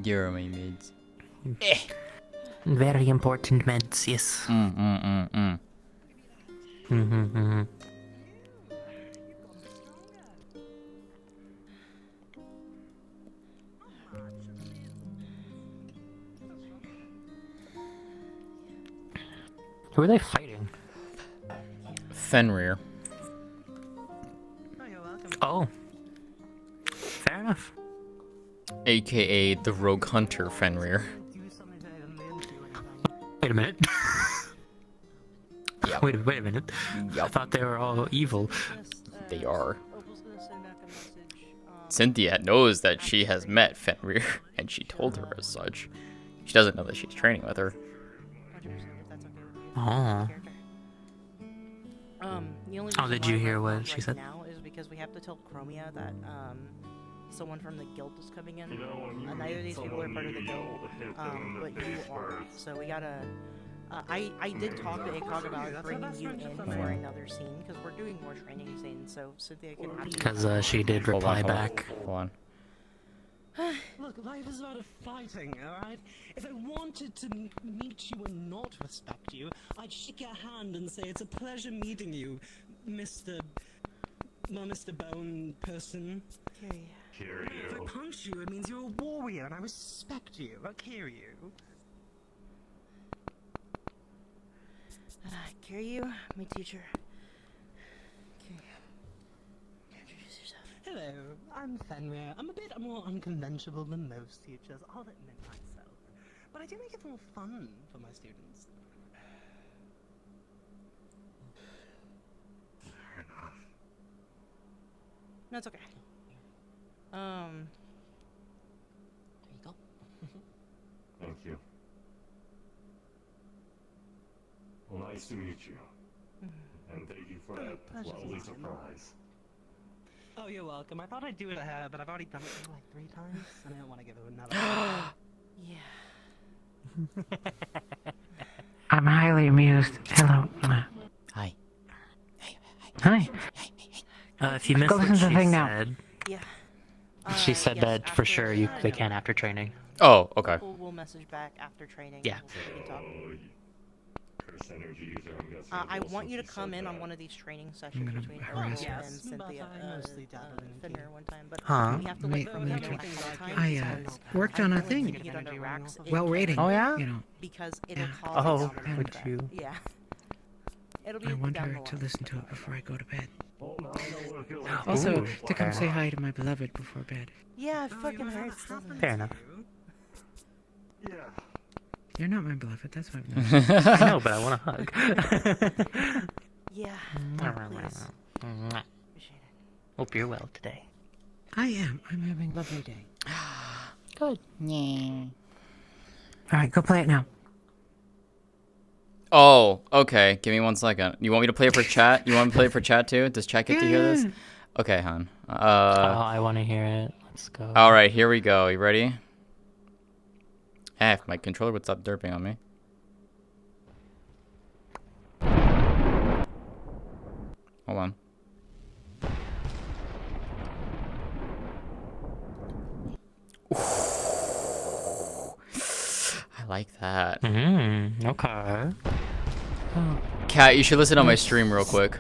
Here are my meds. Very important meds, yes. Who are they fighting? Fenrir. Oh. Fair enough. AKA the Rogue Hunter Fenrir. Wait a minute. Yep. Wait a minute. I thought they were all evil. They are. Cynthia knows that she has met Fenrir, and she told her as such. She doesn't know that she's training with her. Oh. The only Oh, reason did why you we're hear not what she right said? now is because we have to tell Chromia that someone from the guild is coming in. Neither of these people are part of the guild, but you are. So we gotta. I did talk to ACOG about bringing you in for another scene because we're doing more training scenes. So Cynthia can have you. Because she did reply back. Hold on. Look, life is about fighting, alright? If I wanted to meet you and not respect you, I'd shake your hand and say it's a pleasure meeting you, Mr. Bone person. Kiryu. If I punch you, it means you're a warrior and I respect you. Kiryu. Kiryu, my teacher. Introduce yourself. Hello, I'm Fenrir. I'm a bit more unconventional than most teachers, I'll admit myself. But I do make it more fun for my students. Fair enough. No, it's okay. There you go. Thank you. Well, nice to meet you. And thank you for that lovely surprise. Oh, you're welcome. I thought I'd do it to her, but I've already done it like 3 times, and I don't want to give her another. Yeah. I'm highly amused. Hello. Hi. Hi. If you missed Go what listen to she the thing now. said, Yeah. she said yes, that for after, sure they can after training. Oh, okay. We'll message back after training. Yeah. We can talk. Curse energies are, I'm guessing, I also want you to she come said in on that. one of these training sessions between Earl and Cynthia. Fenrir one time, but Huh? we have to let her know ahead of time. I because worked I on a know it's thing. gonna get under wraps. It Well can, rating. Oh, yeah? You know. Because it'll Yeah. cause Oh, a domino would effect. you? Yeah. It'll be I want down her the to line. listen to it before I go to bed. Ooh, Also, to come okay. say hi to my beloved before bed. Yeah, it fucking hurts, doesn't it? Fair enough. Yeah. You're not my beloved, that's why I know, but I want a hug. Yeah, please. Appreciate it. Hope you're well today. I am. I'm having a lovely day. Good. Yeah. Alright, go play it now. Oh, okay. Give me 1 second. You want me to play it for chat? You want me to play it for chat too? Does chat get to hear this? Okay, hon. I want to hear it. Let's go. All right, here we go. You ready? If my controller would stop derping on me. Hold on. I like that. Okay. Kat, you should listen on my stream real quick.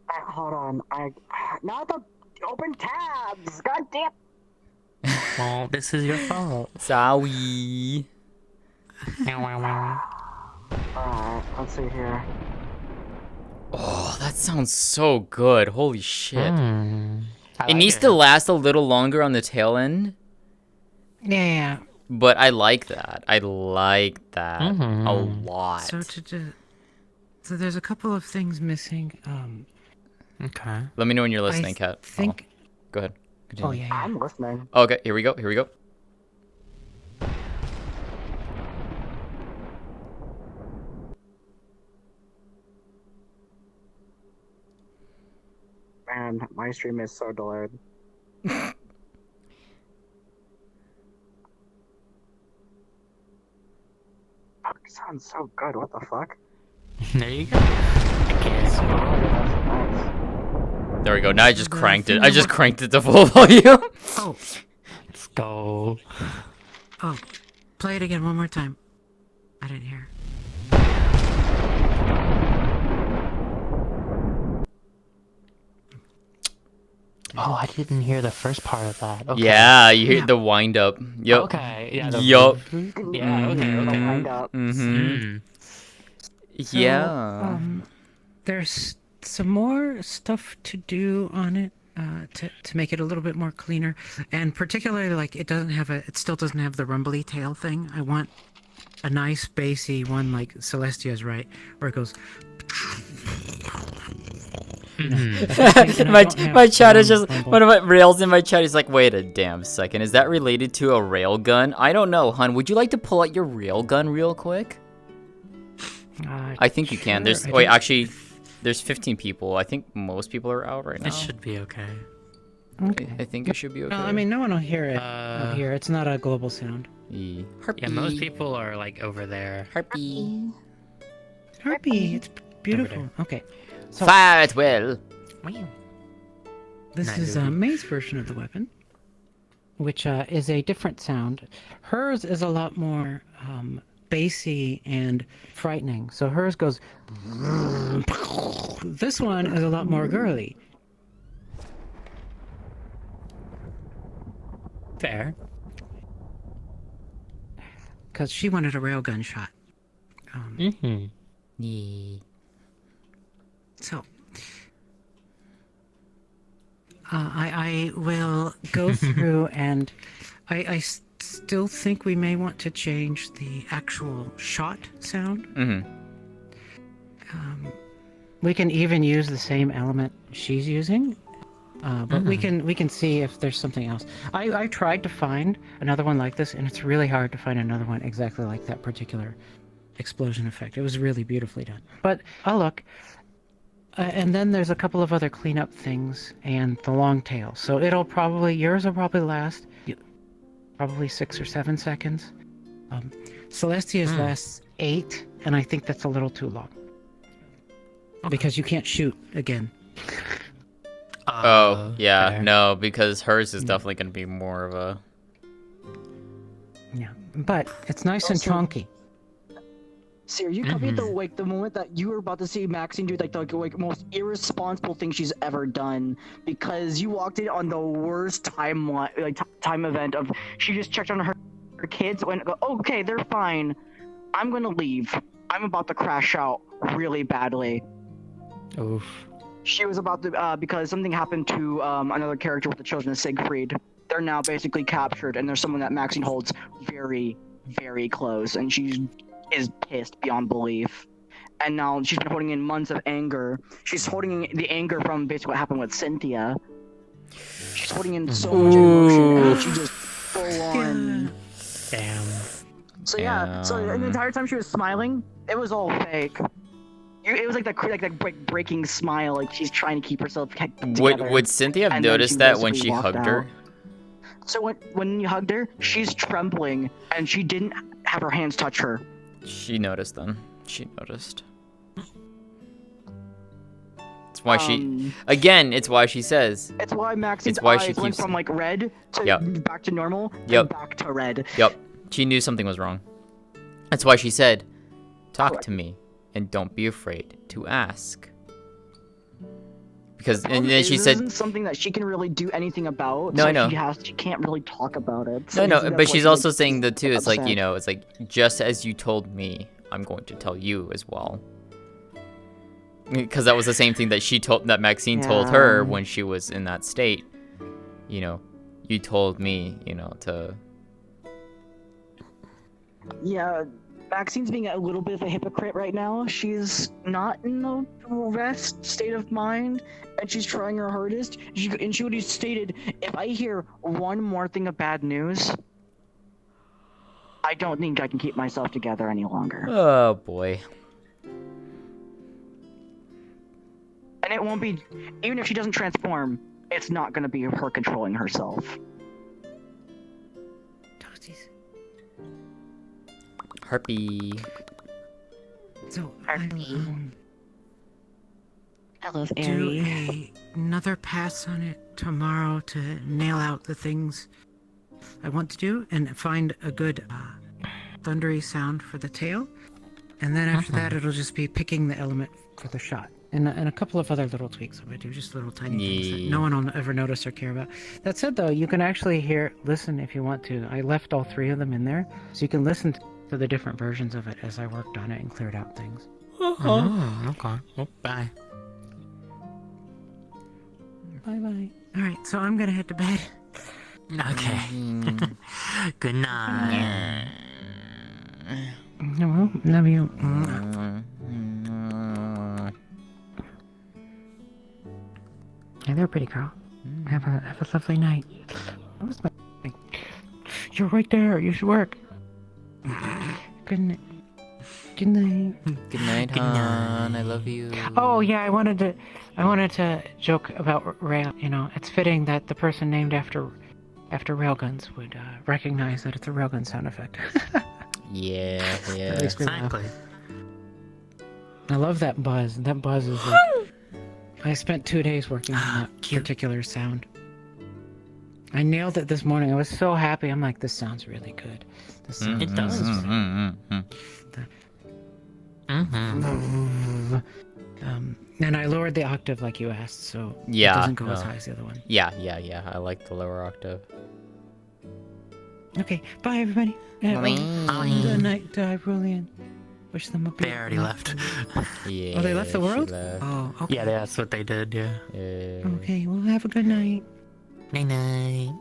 Hold on. Not the open tabs. God damn. Well, this is your fault. Sorry. Alright, let's see here. Oh, that sounds so good. Holy shit. I It like needs it. to last a little longer on the tail end. Yeah. But I like that. I like that a lot. So there's a couple of things missing. Okay. Let me know when you're listening, I Kat. think- Go ahead. Continue. Oh yeah. I'm listening. Okay, here we go. Here we go. Man, my stream is so delayed. Fuck, sounds so good. What the fuck? There you go. There we go. Now I just cranked it. I just cranked it to full volume. Oh. Let's go. Oh. Play it again one more time. I didn't hear. Oh, I didn't hear the first part of that. Okay. Yeah, you hear the wind up. Yup. Okay. Yeah. The Yup. Yeah. Okay. Okay. Wind up. Yeah. There's some more stuff to do on it to make it a little bit more cleaner, and particularly like it still doesn't have the rumbly tail thing. I want a nice bassy one like Celestia's, right, where it goes. my chat is just one of my rails in my chat is like, wait a damn second, is that related to a railgun? I don't know, hun. Would you like to pull out your railgun real quick? I think you can. Sure, There's I think- actually there's 15 people. I think most people are out right now. It should be okay. Okay. I think it should be okay. No, I mean, no one will hear it out here. It's not a global sound. Harpy. Yeah, most people are like over there. Harpy. Harpy, it's beautiful. Okay. So, Fire at will. this is May's version of the weapon, which is a different sound. Hers is a lot more bassy and frightening. So hers goes. This one is a lot more girly. Fair. Because she wanted a railgun shot. Yeah. So, I will go through and I still think we may want to change the actual shot sound. We can even use the same element she's using, but we can see if there's something else. I tried to find another one like this, and it's really hard to find another one exactly like that particular explosion effect. It was really beautifully done. But I'll look. And then there's a couple of other cleanup things and the long tail. So yours will probably last probably 6 or 7 seconds. Celestia's lasts 8, and I think that's a little too long. Because you can't shoot again. Oh, yeah, fair. no, because hers is definitely going to be more of a... Yeah, but it's nice and chunky. Sir, you copied the moment that you were about to see Maxine do the most irresponsible thing she's ever done, because you walked in on the worst time event of she just checked on her kids and go, okay, they're fine. I'm gonna leave. I'm about to crash out really badly. Oof. She was about to because something happened to another character with the children of Siegfried. They're now basically captured, and there's someone that Maxine holds very, very close, and she is pissed beyond belief. And now she's been holding in months of anger. She's holding in the anger from basically what happened with Cynthia. She's holding in so much emotion, and she just full on. Damn. So yeah, so the entire time she was smiling, it was all fake. It was like that breaking smile, like she's trying to keep herself together. Would Cynthia have And then noticed she that when basically she walked hugged her? out. So when you hugged her, she's trembling, and she didn't have her hands touch her. She noticed them. She noticed. It's why she... Again, it's why she says... It's why Maxine's It's why she eyes went keeps... from like red to back to normal, and back to red. Yep. She knew something was wrong. That's why she said, talk to me, and don't be afraid to ask. Because, and then she This said... isn't something that she can really do anything about. No, so I know. She can't really talk about it. No, So no, that's but why she's she, also like, saying that too, it's like, you upset. know, it's like, just as you told me, I'm going to tell you as well. Because that was the same thing that Maxine told her when she was in that state. You know, you told me, you know, to... Yeah, Maxine's being a little bit of a hypocrite right now. She's not in the best state of mind, and she's trying her hardest. She already stated, if I hear one more thing of bad news, I don't think I can keep myself together any longer. Oh, boy. And it won't be, even if she doesn't transform, it's not going to be her controlling herself. Harpy. So, Hello, do another pass on it tomorrow to nail out the things I want to do and find a good thundery sound for the tail. And then after that, it'll just be picking the element for the shot. And a couple of other little tweaks I'm going to do, just little tiny things that no one will ever notice or care about. That said, though, you can actually listen if you want to. I left all 3 of them in there, so you can listen to the different versions of it as I worked on it and cleared out things. Oh, okay. Oh, bye. Bye-bye. All right, so I'm going to head to bed. Okay. Good night. Well, love you. Hey there, pretty girl. Have a lovely night. Where's my... You're right there. You should work. Good night. Good night. Good night, hon. I love you. Oh yeah, I wanted to joke about rail. You know, it's fitting that the person named after railguns would recognize that it's a railgun sound effect. Yeah. That makes me laugh. Exactly. I love that buzz. That buzz is like... I spent 2 days working on that particular sound. I nailed it this morning. I was so happy. I'm like, this sounds really good. This sounds It does. And I lowered the octave like you asked, so Yeah. it doesn't go as high as the other one. Yeah. I like the lower octave. Okay, bye everybody. Good night, Brilliant. Wish them a They already left. Yeah. Oh, they left the she world? left. Oh, okay. Yeah, that's what they did, yeah. Okay, well, have a good night. Night-night.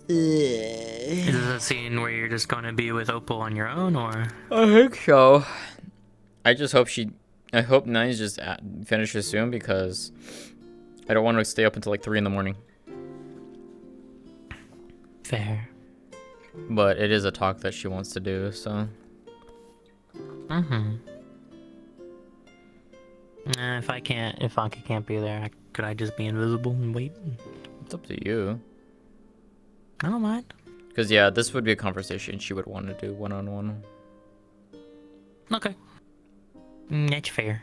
Is this a scene where you're just going to be with Opal on your own, or? I think so. I just hope I hope Nines just finishes soon because I don't want to stay up until like 3 in the morning. Fair. But it is a talk that she wants to do, so. If Anka can't be there, could I just be invisible and wait? It's up to you. I don't mind. Because, yeah, this would be a conversation she would want to do one-on-one. Okay. That's fair.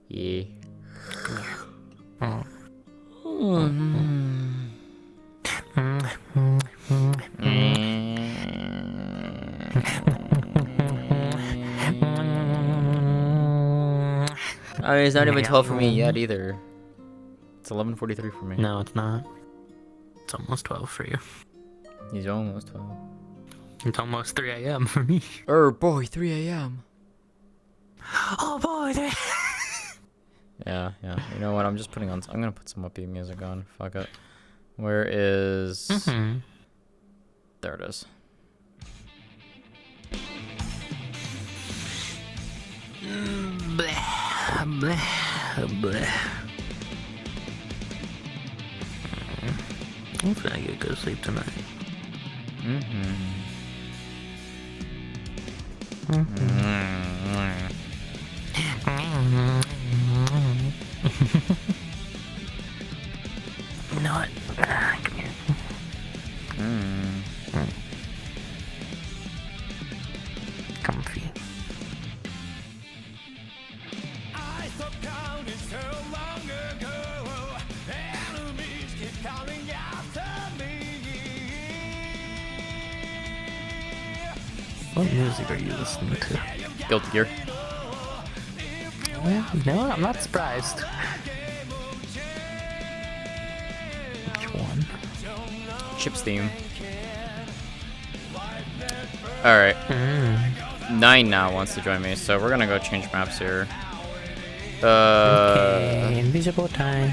Yeah. Oh. I mean, it's not even 12 for me yet either. It's 11:43 for me. No, it's not. It's almost 12 for you. He's almost 12. It's almost 3 a.m. for me. Boy, 3 a.m. Oh boy, Yeah. You know what? I'm gonna put some upbeat music on. Fuck it. Where is? There it is. Hopefully I get good sleep tonight. You know what? Come here. Comfy. What music are you listening to? Guilty Gear. Well, no, I'm not surprised. Which one? Chip's theme. Alright. 9 now wants to join me, so we're gonna go change maps here. Okay, invisible time.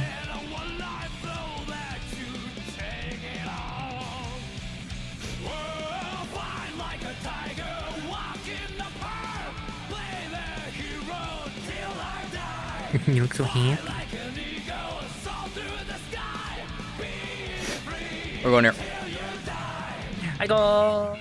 You look so happy. We're going here. I go.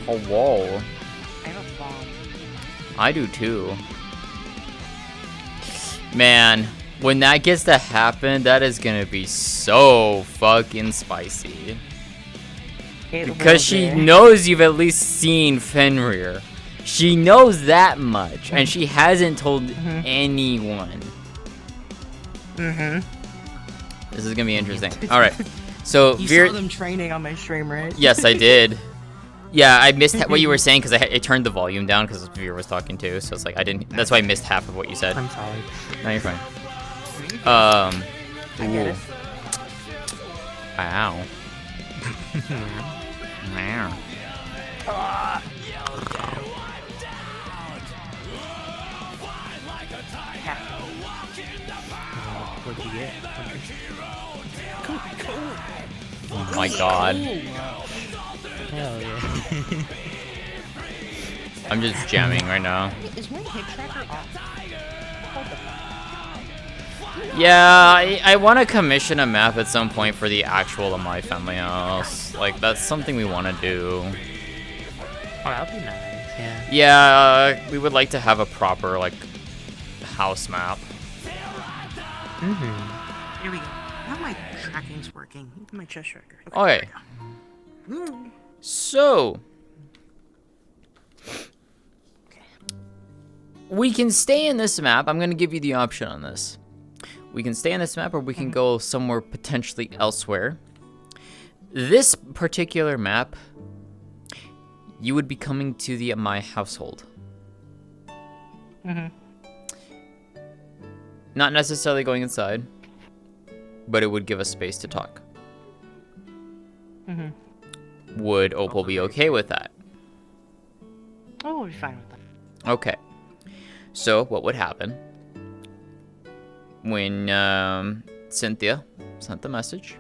Oh, whoa. I have a bomb. I do too. Man, when that gets to happen, that is gonna be so fucking spicy. Because she knows you've at least seen Fenrir. She knows that much, and she hasn't told anyone. This is gonna be interesting. All right, so You Veer. saw them training on my stream, right? Yes, I did. Yeah, I missed what you were saying because I turned the volume down because Veer was talking too. So it's like I didn't. That's why I missed half of what you said. I'm sorry. No, you're fine. I get it. Wow. Wow. What'd you get? Oh my god. Hell yeah. I'm just jamming right now. Is my hip tracker off? What the fuck? Yeah, I want to commission a map at some point for the actual My Family House. Like, that's something we want to do. Oh, that'd be nice, yeah. Yeah, we would like to have a proper, like, house map. Here we go. Now my tracking's working. My chest tracker. Okay. So, we can stay in this map. I'm going to give you the option on this. We can stay in this map or we can go somewhere potentially elsewhere. This particular map, you would be coming to the My household. Not necessarily going inside, but it would give us space to talk. Would Opal be okay with that? Oh, we'll be fine with that. Okay. So, what would happen when Cynthia sent the message?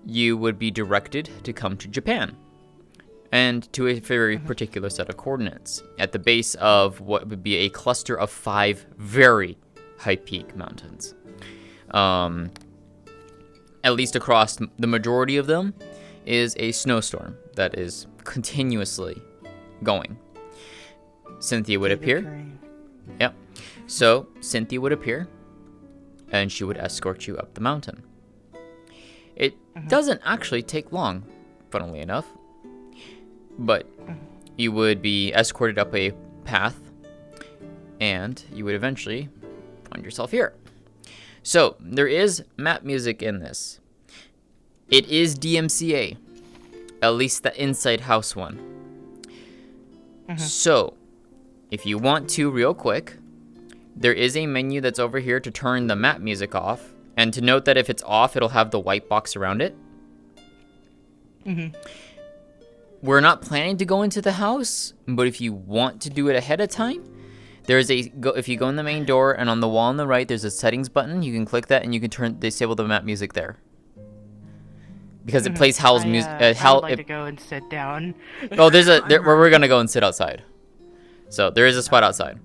You would be directed to come to Japan and to a very particular set of coordinates at the base of what would be a cluster of 5 very high peak mountains. At least across the majority of them is a snowstorm that is continuously going. Cynthia would appear. Yep. So Cynthia would appear and she would escort you up the mountain. It doesn't actually take long, funnily enough, but you would be escorted up a path and you would eventually find yourself here. So there is map music in this. It is DMCA, at least the inside house one. So if you want to, real quick, there is a menu that's over here to turn the map music off, and to note that if it's off, it'll have the white box around it. We're not planning to go into the house, but if you want to do it ahead of time, there's if you go in the main door and on the wall on the right, there's a settings button. You can click that and you can disable the map music there. Because it plays Hal's music. I would like to go and sit down. Oh, there's where we're gonna go and sit outside. So there is a spot outside.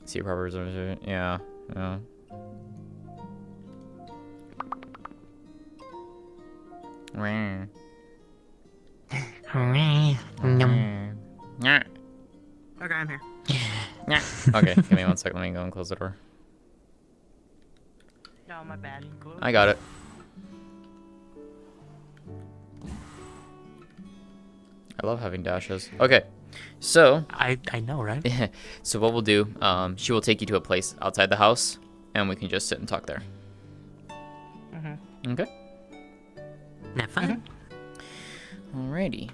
See proper reservation. Yeah. Okay, I'm here. Okay, give me 1 second. Let me go and close the door. No, my bad. I got it. I love having dashes. Okay, so I know, right? So what we'll do, she will take you to a place outside the house, and we can just sit and talk there. Okay. Have fun. Alrighty.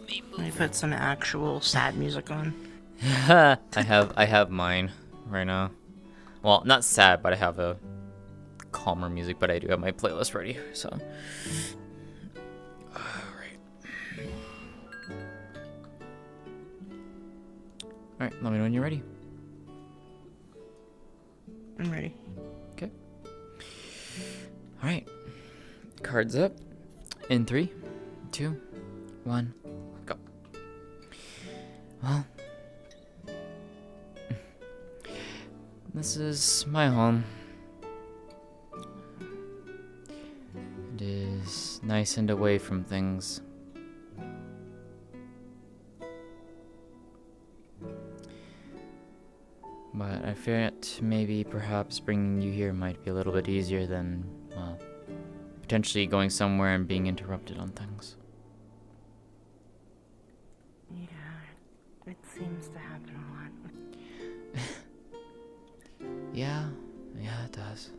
Let me put some actual sad music on. I have mine right now. Well, not sad, but I have a calmer music, but I do have my playlist ready, so. Alright, let me know when you're ready. I'm ready. Okay. Alright. Cards up. In 3, 2, 1, go. Well, this is my home. It is nice and away from things. that maybe perhaps bringing you here might be a little bit easier than, well, potentially going somewhere and being interrupted on things. Yeah, it seems to happen a lot. Yeah, it does.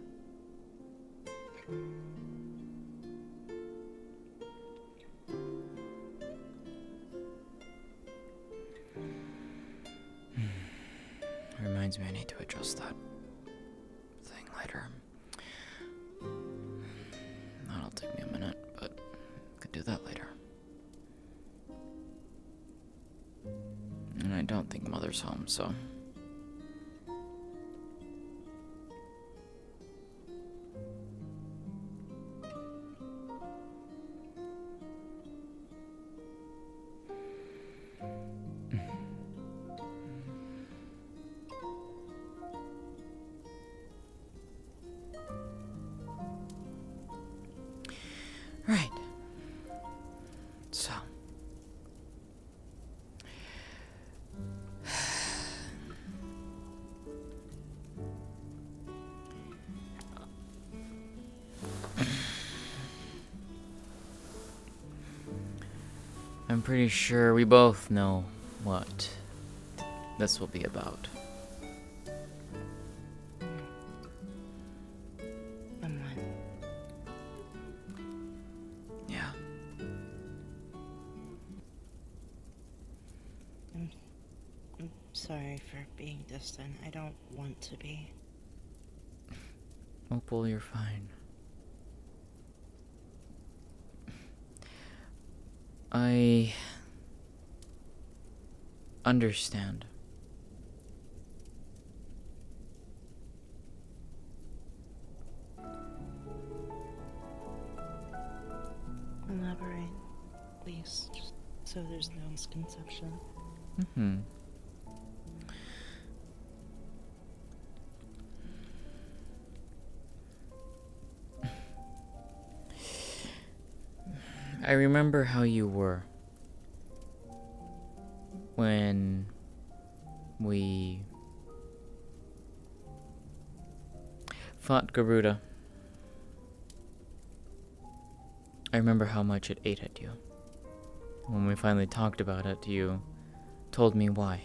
Reminds me I need to adjust that thing later. That'll take me a minute, but I could do that later. And I don't think Mother's home, so... Right. So. I'm pretty sure we both know what this will be about. Yeah. I'm sorry for being distant. I don't want to be. Opal, you're fine. I understand. Elaborate, please, just so there's no misconception. Mm-hmm. I remember how you were when we fought Garuda. I remember how much it ate at you. When we finally talked about it, you told me why.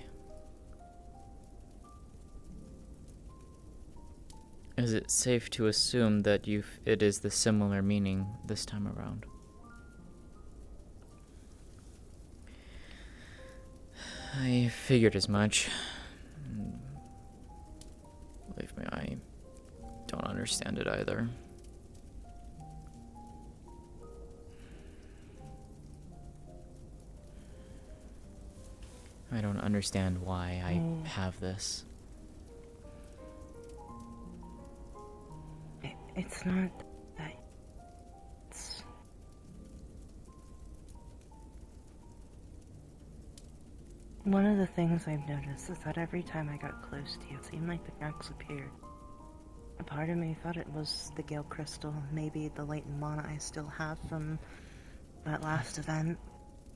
Is it safe to assume that it is the similar meaning this time around? I figured as much. Believe me, I don't understand it either. I don't understand why I have this. It's not that. It's... One of the things I've noticed is that every time I got close to you, it seemed like the cracks appeared. A part of me thought it was the Gale Crystal, maybe the latent mana I still have from that last event,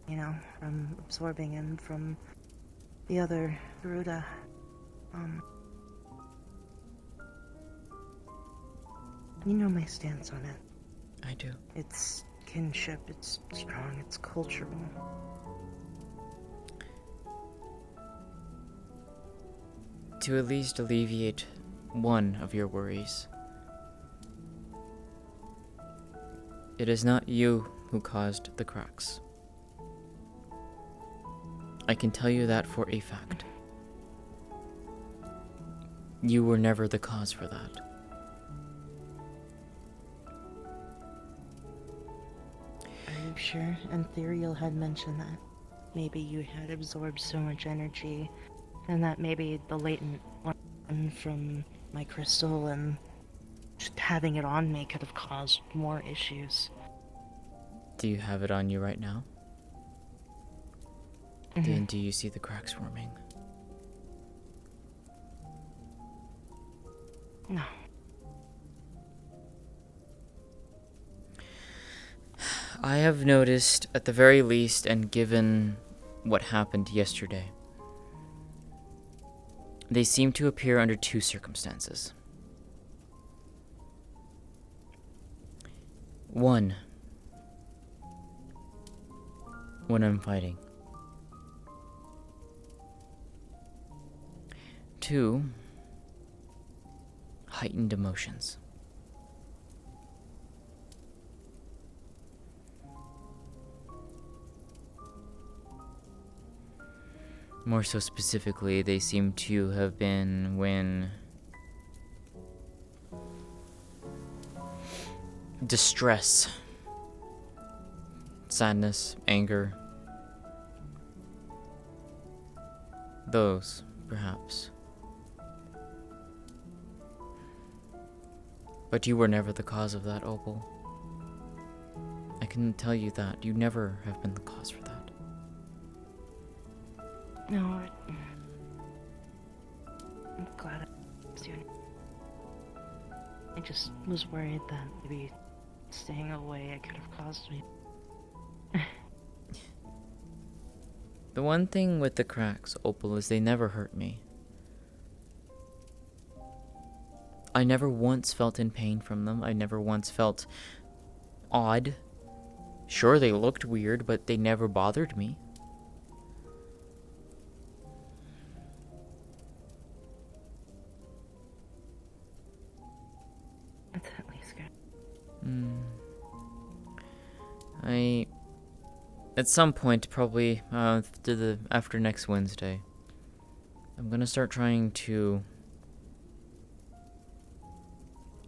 you know, from absorbing him from the other Garuda. You know my stance on it. I do. It's kinship, it's strong, it's cultural. To at least alleviate one of your worries, it is not you who caused the cracks. I can tell you that for a fact. You were never the cause for that. Are you sure? Ethereal had mentioned that. Maybe you had absorbed so much energy, and that maybe the latent one from my crystal and just having it on me could have caused more issues. Do you have it on you right now? Mm-hmm. Then do you see the cracks forming? No. I have noticed, at the very least, and given what happened yesterday, They seem to appear under two circumstances. One, when I'm fighting. Two, heightened emotions. More so specifically, they seem to have been when distress, sadness, anger, those, perhaps. But you were never the cause of that, Opal. I can tell you that. You never have been the cause for that. No, I'm glad I was doing it. I just was worried that maybe staying away it could have caused me. The one thing with the cracks, Opal, is they never hurt me. I never once felt in pain from them. I never once felt odd. Sure, they looked weird, but they never bothered me. That's at least good. At some point, probably after next Wednesday, I'm gonna start trying to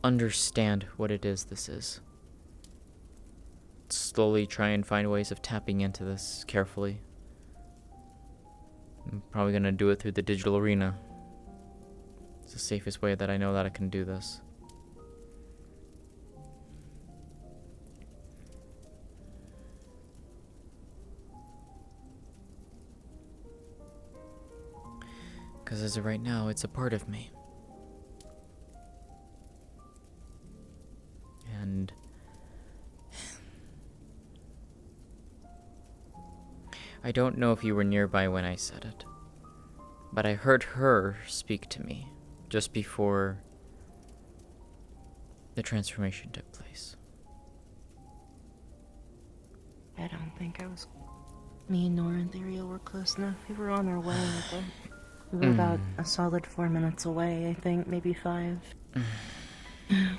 understand what it is this is. Slowly try and find ways of tapping into this carefully. I'm probably gonna do it through the digital arena. It's the safest way that I know that I can do this. Because as of right now, it's a part of me. And I don't know if you were nearby when I said it, but I heard her speak to me just before the transformation took place. I don't think I was. Me nor Ethereal were close enough. We were on our way, but we were about a solid 4 minutes away, I think, maybe 5.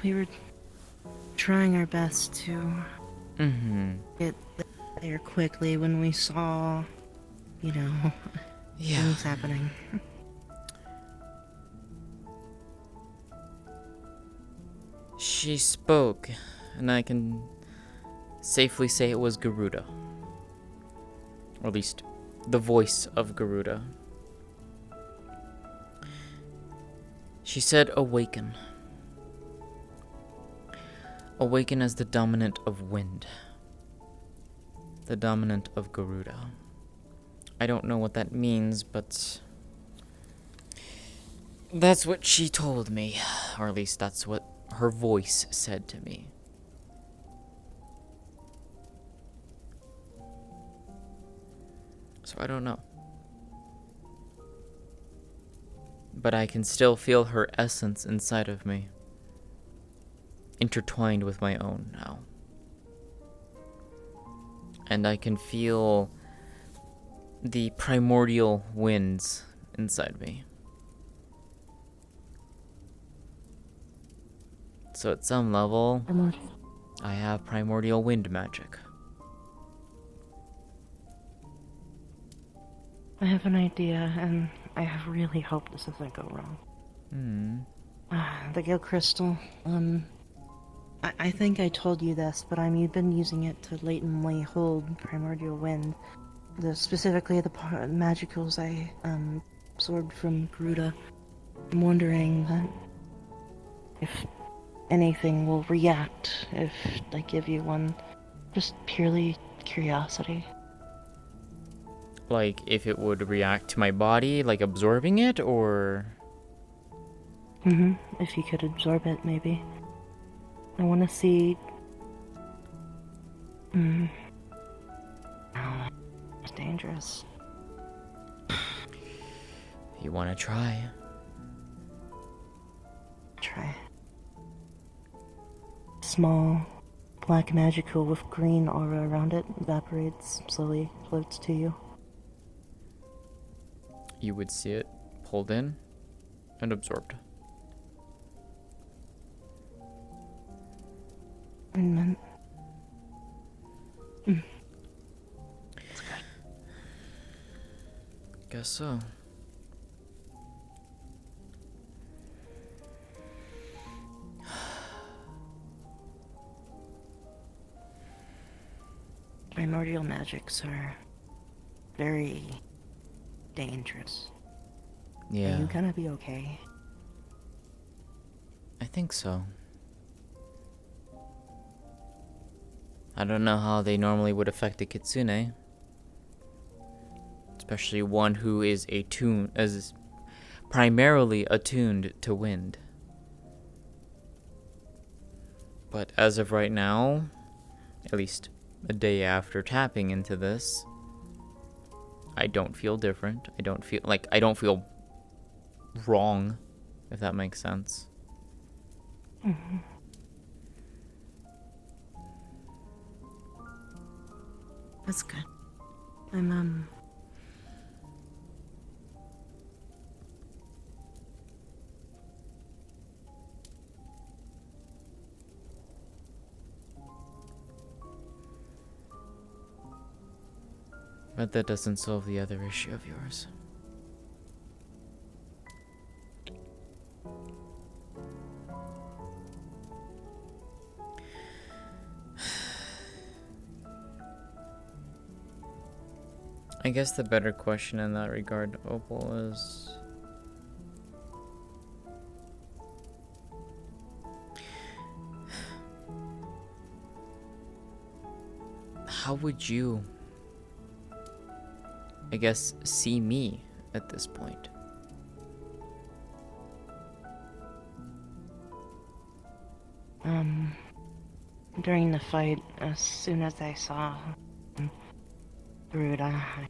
We were trying our best to get there quickly when we saw, things happening. She spoke, and I can safely say it was Garuda. Or at least, the voice of Garuda. She said, awaken. Awaken as the dominant of wind. The dominant of Garuda. I don't know what that means, but that's what she told me. Or at least that's what her voice said to me. So I don't know. But I can still feel her essence inside of me, intertwined with my own now. And I can feel the primordial winds inside me. So at some level, I have primordial wind magic. I have an idea, and I really hope this doesn't go wrong. The Gale Crystal, I think I told you this, but you've been using it to latently hold primordial wind. Specifically the magicals I absorbed from Garuda. I'm wondering that if anything will react if I give you one. Just purely curiosity. Like, if it would react to my body, like absorbing it, or... If you could absorb it, maybe. I want to see... It's dangerous. You want to try? try. Small, black magical with green aura around it evaporates, slowly floats to you. You would see it pulled in and absorbed. And then... Guess so. Primordial magics are very dangerous. Yeah. Are you gonna be okay? I think so. I don't know how they normally would affect a kitsune. Especially one who is primarily attuned to wind. But as of right now, at least a day after tapping into this, I don't feel different. I don't feel wrong, if that makes sense. Mm-hmm. That's good. I'm But that doesn't solve the other issue of yours. I guess the better question in that regard, Opal, is... how would you, I guess, see me at this point? During the fight, as soon as I saw Brood, I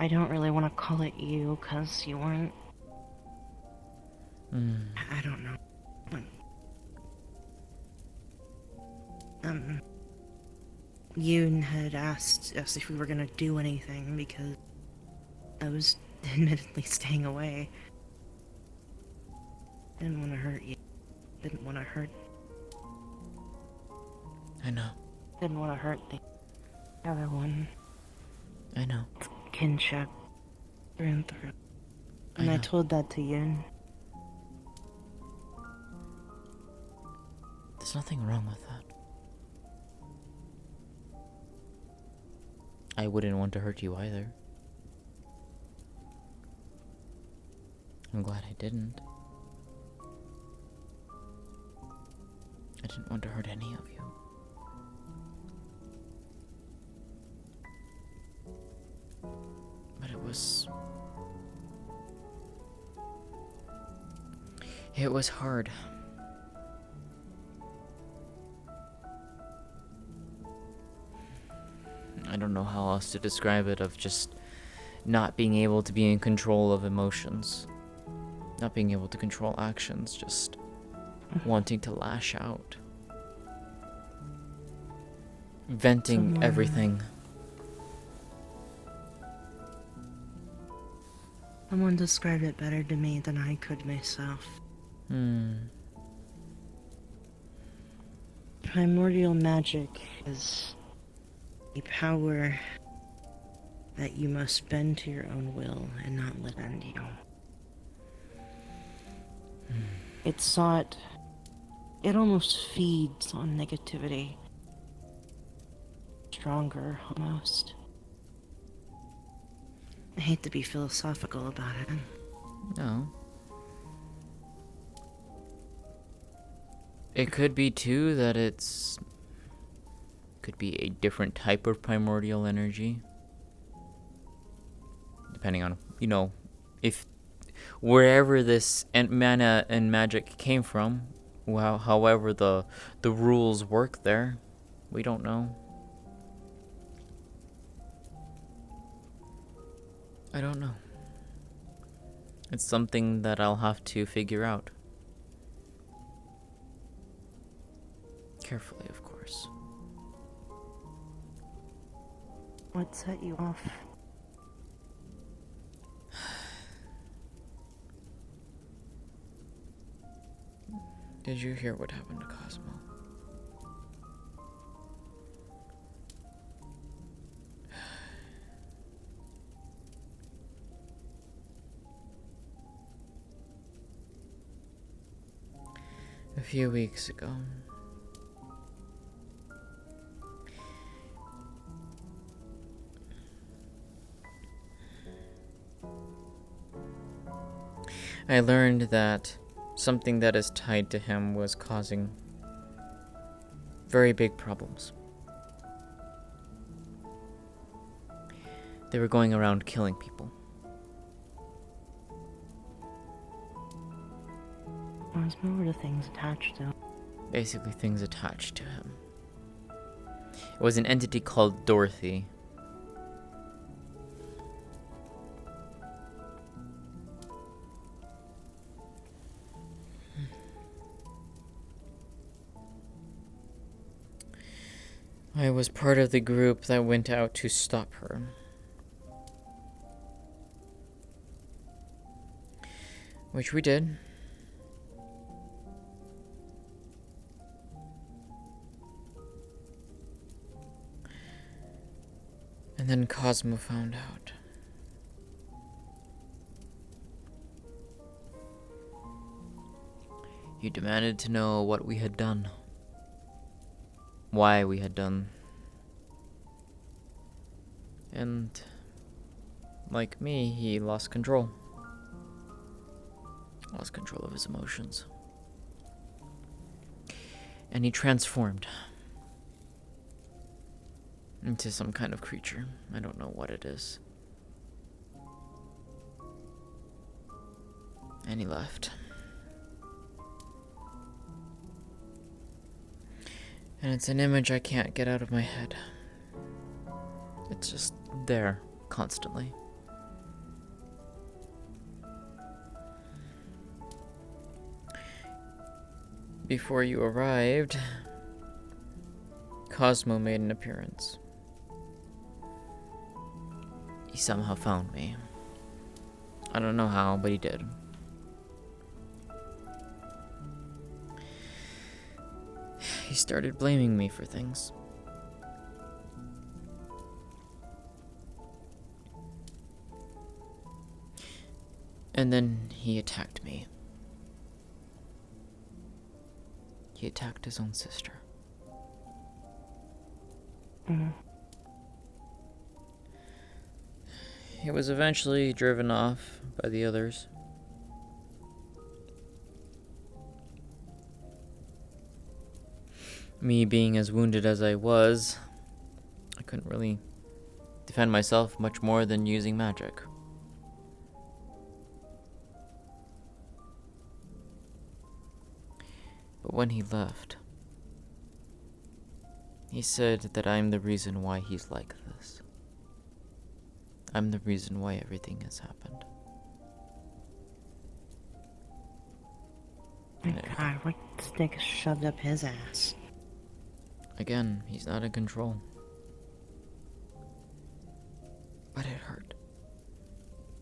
don't really want to call it you, because you weren't... I don't know. You had asked us if we were gonna do anything, because I was admittedly staying away. Didn't want to hurt you. Didn't want to hurt... I know. Didn't want to hurt the other one. I know. Kinship through and through. And I told that to Yoon. There's nothing wrong with that. I wouldn't want to hurt you either. I'm glad I didn't. I didn't want to hurt any of you. But it was hard. I don't know how else to describe it, of just not being able to be in control of emotions. Not being able to control actions, just wanting to lash out. Venting everything. Someone described it better to me than I could myself. Primordial magic is a power that you must bend to your own will and not let bend you. It almost feeds on negativity. Stronger, almost. I hate to be philosophical about it. No. It could be too that could be a different type of primordial energy. Depending on, if wherever this mana and magic came from, however the rules work there, we don't know. I don't know. It's something that I'll have to figure out. Carefully, of course. What set you off? Did you hear what happened to Cosmo? A few weeks ago. I learned that something that is tied to him was causing very big problems. They were going around killing people. Cosmo, or the things attached to him? Basically, things attached to him. It was an entity called Dorothy. I was part of the group that went out to stop her. Which we did. And then Cosmo found out. He demanded to know what we had done. Why we had done. And, like me, he lost control. Lost control of his emotions. And he transformed into some kind of creature. I don't know what it is. And he left. And it's an image I can't get out of my head. It's just there, constantly. Before you arrived, Cosmo made an appearance. He somehow found me. I don't know how, but he did. He started blaming me for things. And then he attacked me. He attacked his own sister. He was eventually driven off by the others. Me being as wounded as I was, I couldn't really defend myself much more than using magic. But when he left, he said that I'm the reason why he's like this. I'm the reason why everything has happened. God, what stick shoved up his ass? Again, he's not in control. But it hurt.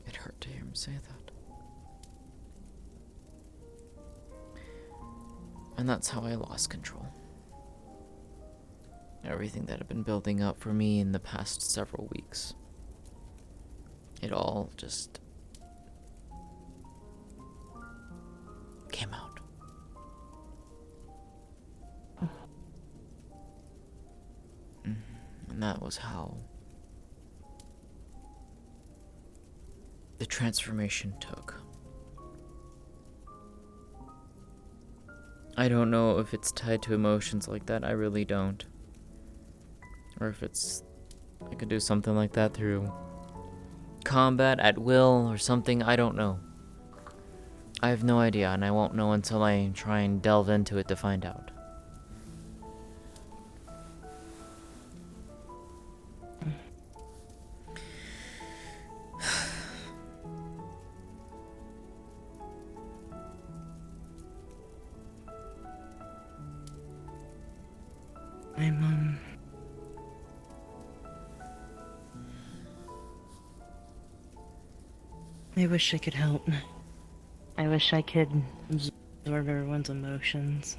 It hurt to hear him say that. And that's how I lost control. Everything that had been building up for me in the past several weeks. It all just came out. And that was how the transformation took. I don't know if it's tied to emotions like that, I really don't. Or if I could do something like that through combat at will or something, I don't know. I have no idea, and I won't know until I try and delve into it to find out. I wish I could help. I wish I could absorb everyone's emotions.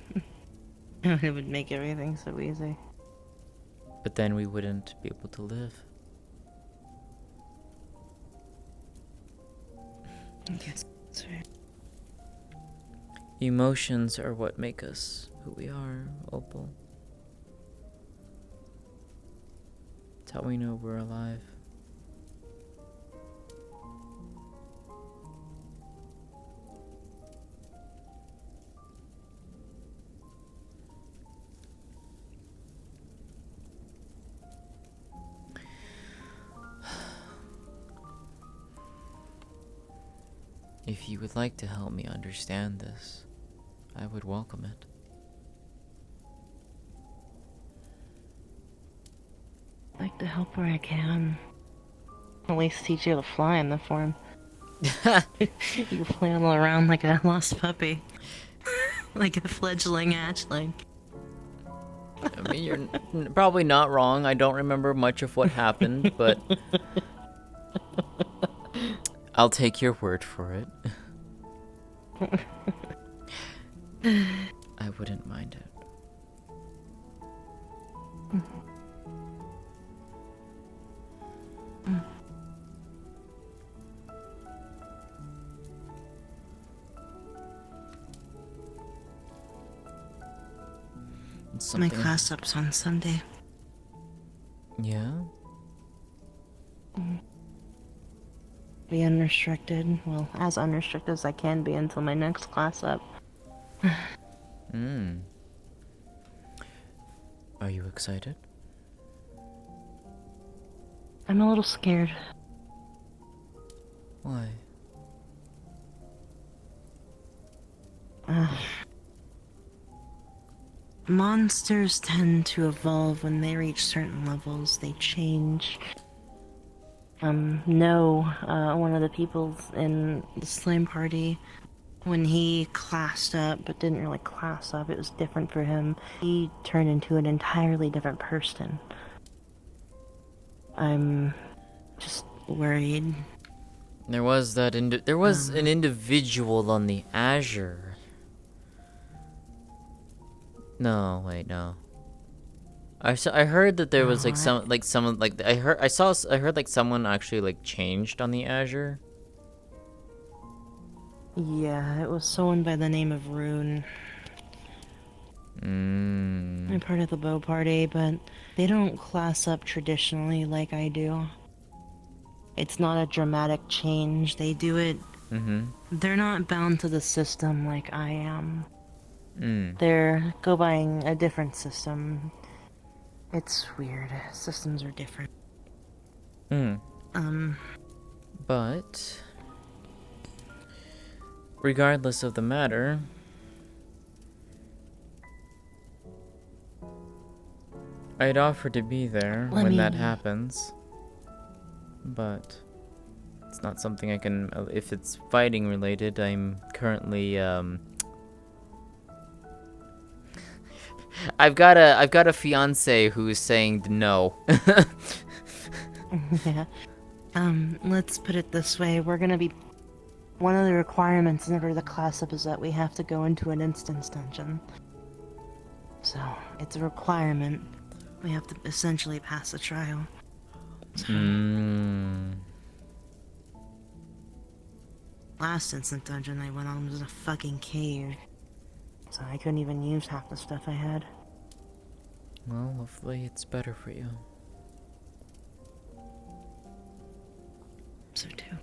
It would make everything so easy. But then we wouldn't be able to live. Yes, that's right. Emotions are what make us who we are, Opal. It's how we know we're alive. If you would like to help me understand this, I would welcome it. I'd like to help where I can. At least teach you to fly in the form. You flail around like a lost puppy. Like a fledgling hatchling. I mean, you're probably not wrong. I don't remember much of what happened, but I'll take your word for it. I wouldn't mind it. My class up's on Sunday. Yeah? Be unrestricted. Well, as unrestricted as I can be until my next class up. Are you excited? I'm a little scared. Why? Monsters tend to evolve when they reach certain levels. They change. One of the people in the slime party, when he classed up, but didn't really class up, it was different for him. He turned into an entirely different person. I'm just worried. There was that an individual on the Azure. No, wait, no. I heard that there was like someone I heard like someone actually like changed on the Azure. Yeah, it was someone by the name of Rune. I'm part of the bow party, but they don't class up traditionally like I do. It's not a dramatic change. They do it. They're not bound to the system like I am. They're go buying a different system. It's weird. Systems are different. But regardless of the matter, I'd offer to be there when that happens. But it's not something I can. If it's fighting related, I'm currently I've got a fiance who's saying no. Yeah. Let's put it this way. We're gonna be... One of the requirements in order to class up is that we have to go into an instance dungeon. So, it's a requirement. We have to essentially pass the trial. So, last instant dungeon I went on was a fucking cave. So I couldn't even use half the stuff I had. Well, hopefully it's better for you. So too.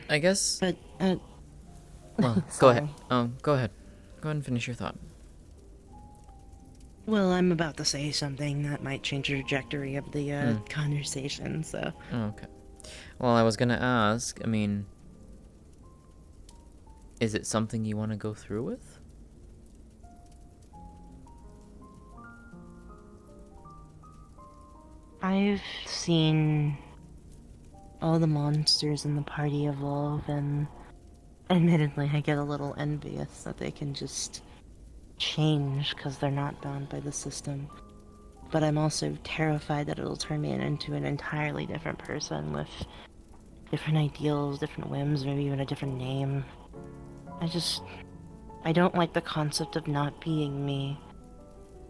I guess. But well, go ahead. Go ahead. Go ahead and finish your thought. Well, I'm about to say something that might change the trajectory of the conversation. So. Okay. Well, I was gonna ask. I mean, is it something you want to go through with? I've seen all the monsters in the party evolve, and admittedly I get a little envious that they can just change because they're not bound by the system. But I'm also terrified that it'll turn me into an entirely different person with different ideals, different whims, maybe even a different name. I don't like the concept of not being me.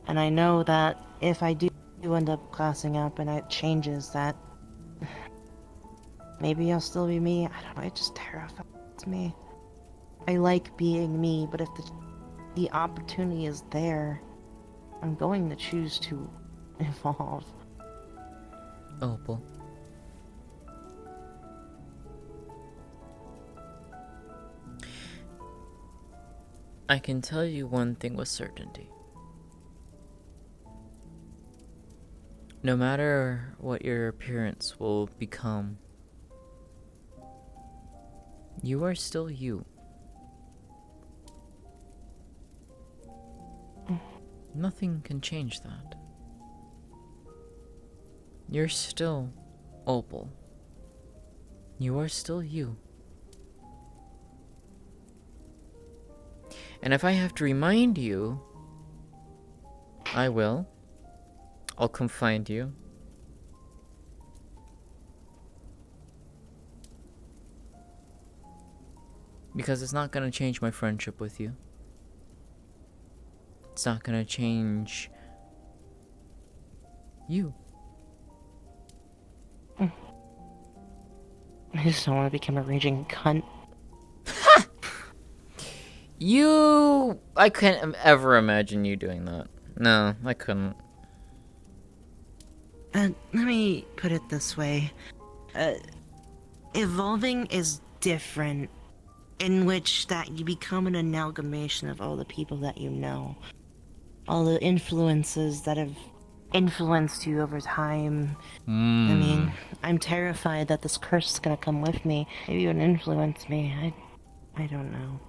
And I know that if I do end up classing up and it changes, that maybe I'll still be me. I don't know, it just terrifies me. I like being me, but if the opportunity is there, I'm going to choose to evolve. Opal. I can tell you one thing with certainty. No matter what your appearance will become, you are still you. Nothing can change that. You're still Opal. You are still you. And if I have to remind you, I will. I'll come find you. Because it's not gonna change my friendship with you. It's not gonna change you. I just don't want to become a raging cunt. I couldn't ever imagine you doing that. No, I couldn't. Let me put it this way. Evolving is different, in which that you become an amalgamation of all the people that you know. All the influences that have influenced you over time. I mean, I'm terrified that this curse is gonna come with me. Maybe it would influence me. I don't know.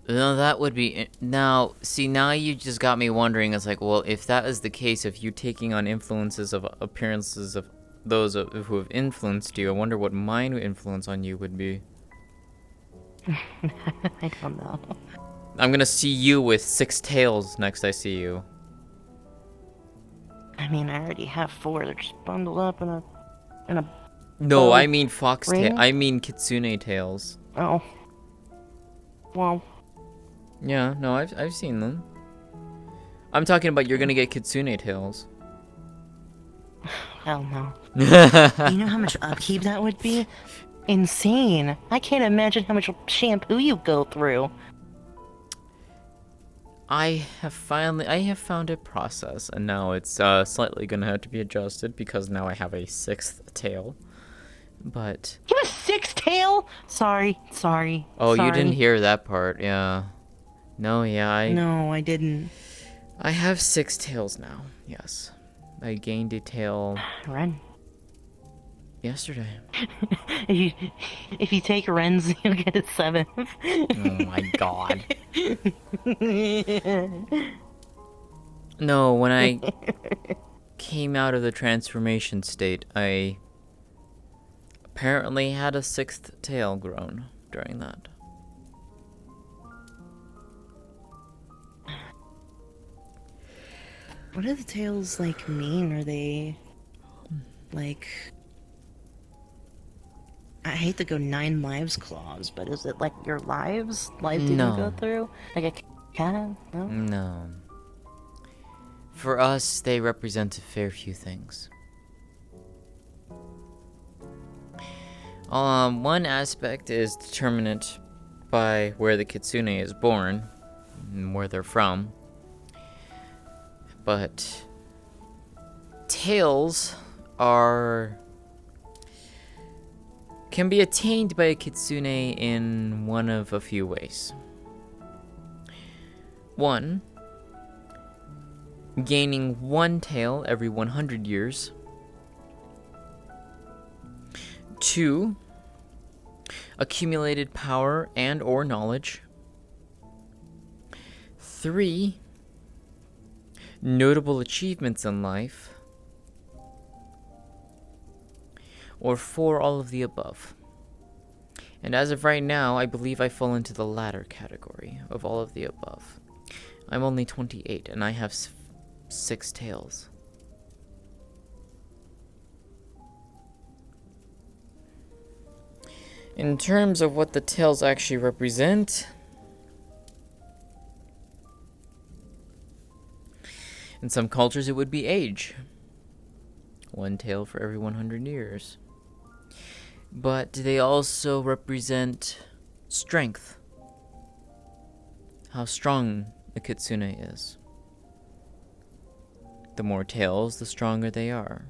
No, that would be... Now, see, now you just got me wondering. It's like, well, if that is the case, if you taking on influences of appearances of those who have influenced you, I wonder what my influence on you would be. I don't know. I'm gonna see you with 6 tails next I see you. I mean, I already have 4. They're just bundled up in a No, I mean foxtail. ring? I mean kitsune tails. Oh. Well. Yeah, no, I've seen them. I'm talking about you're gonna get kitsune tails. Hell no. You know how much upkeep that would be? Insane. I can't imagine how much shampoo you go through. I have found a process, and now it's slightly gonna have to be adjusted because now I have a 6th tail. But you have a 6th tail? Sorry. Oh, you didn't hear that part, yeah. No, yeah, No, I didn't. I have 6 tails now. Yes, I gained a tail. Ren. Yesterday. if you take Ren's, you'll get a 7th. Oh my god. No, when I came out of the transformation state, I apparently had a 6th tail grown during that. What do the tails, like, mean? Are they, like... I hate to go 9 lives claws, but is it, like, your lives? Lives you can go through? Like a cat? No? No. For us, they represent a fair few things. One aspect is determinant by where the kitsune is born, and where they're from. But tails can be attained by a kitsune in one of a few ways. 1, gaining 1 tail every 100 years. 2, accumulated power and or knowledge. 3, notable achievements in life. Or 4, all of the above. And as of right now, I believe I fall into the latter category of all of the above. I'm only 28 and I have 6 tails. In terms of what the tails actually represent, in some cultures it would be age. 1 tail for every 100 years. But they also represent strength. How strong a kitsune is. The more tails, the stronger they are.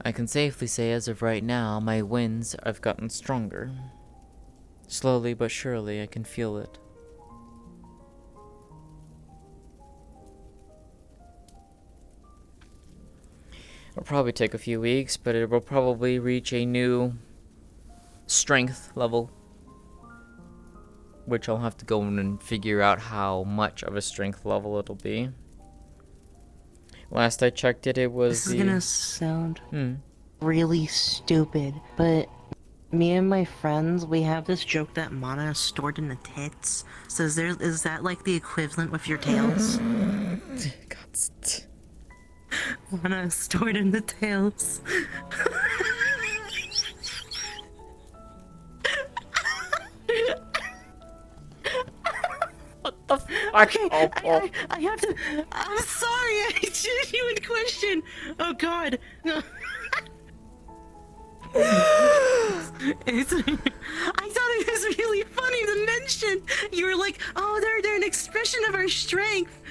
I can safely say as of right now, my winds have gotten stronger. Slowly but surely, I can feel it. It'll probably take a few weeks, but it will probably reach a new strength level, which I'll have to go in and figure out how much of a strength level it'll be. Last I checked it, it was This is gonna sound really stupid, but me and my friends, we have this joke that mana is stored in the tits. So is that like the equivalent with your tails? Mana is stored in the tails. What the fuck? Okay, I have to. I'm sorry. I genuine question. Oh God. No. I thought it was really funny to mention. You were like, oh, they're an expression of our strength.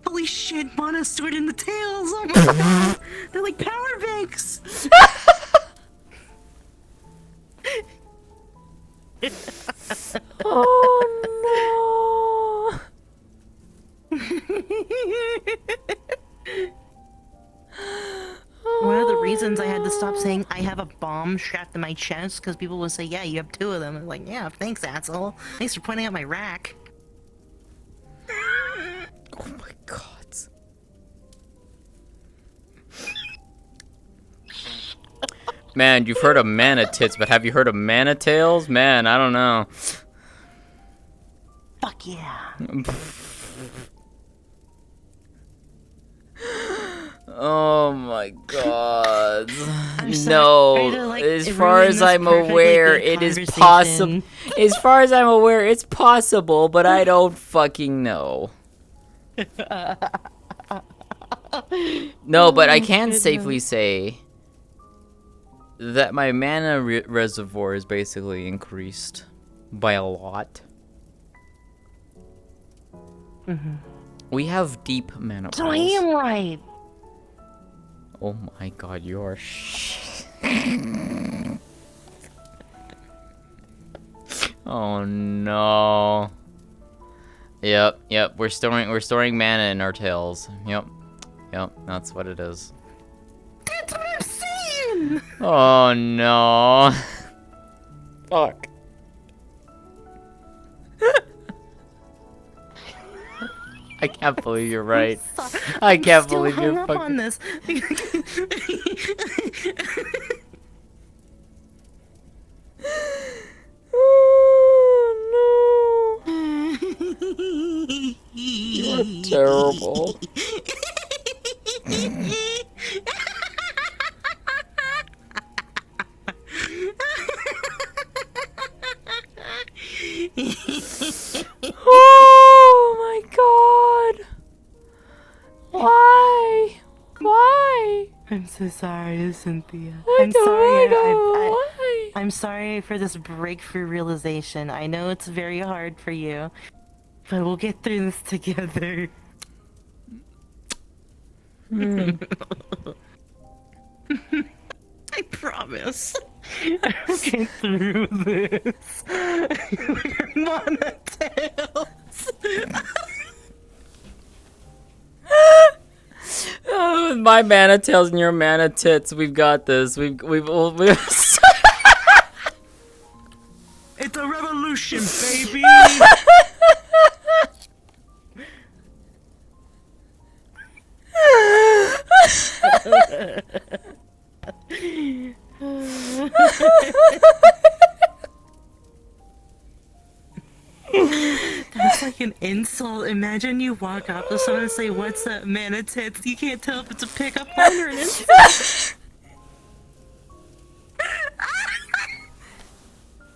Holy shit, mana stored in the tails. Oh my God. They're like power banks. Oh no. One of the reasons I had to stop saying I have a bomb strapped to my chest, because people would say, yeah, you have 2 of them. I'm like, yeah, thanks, asshole. Thanks for pointing out my rack. Oh my God. Man, you've heard of mana tits, but have you heard of mana tails? Man, I don't know. Fuck yeah. Oh my God. I'm sorry No, to, like, as far ruin as this I'm perfectly aware, good it is possible. conversation. As far as I'm aware, it's possible, but I don't fucking know. No, but I can safely say that my mana reservoir is basically increased by a lot. We have deep mana So I pools. am right. Oh my God, you are Oh no. Yep, we're storing mana in our tails. Yep, that's what it is. That's what I'm saying. Oh no. Fuck. I can't believe you're right. I can't believe I'm you're still hung up on fucking. this. You are terrible. Oh my God. Why? Why? I'm so sorry, Cynthia. I I'm don't sorry. know why. I'm sorry for this breakthrough realization. I know it's very hard for you, but we'll get through this together. I promise. I'll get through this. We're monotales. Oh, with my mana tails and your mana tits, we've got this. We've It's a revolution, baby! That's like an insult. Imagine you walk up to someone and say, "What's up, man? It's tits." You can't tell if it's a pickup line or an insult. I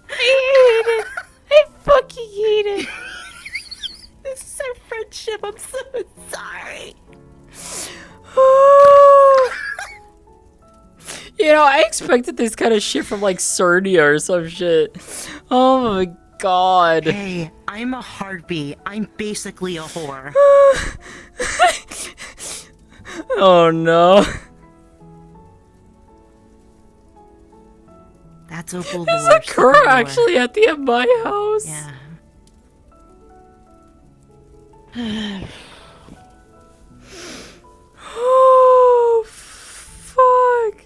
hate it. I fucking hate it. This is our friendship. I'm so sorry. You know, I expected this kind of shit from like Cernia or some shit. Oh my god. Hey, I'm a heartbeat. I'm basically a whore. Oh no. That's Opal. There's a car actually at the end of my house. Yeah. Oh, fuck.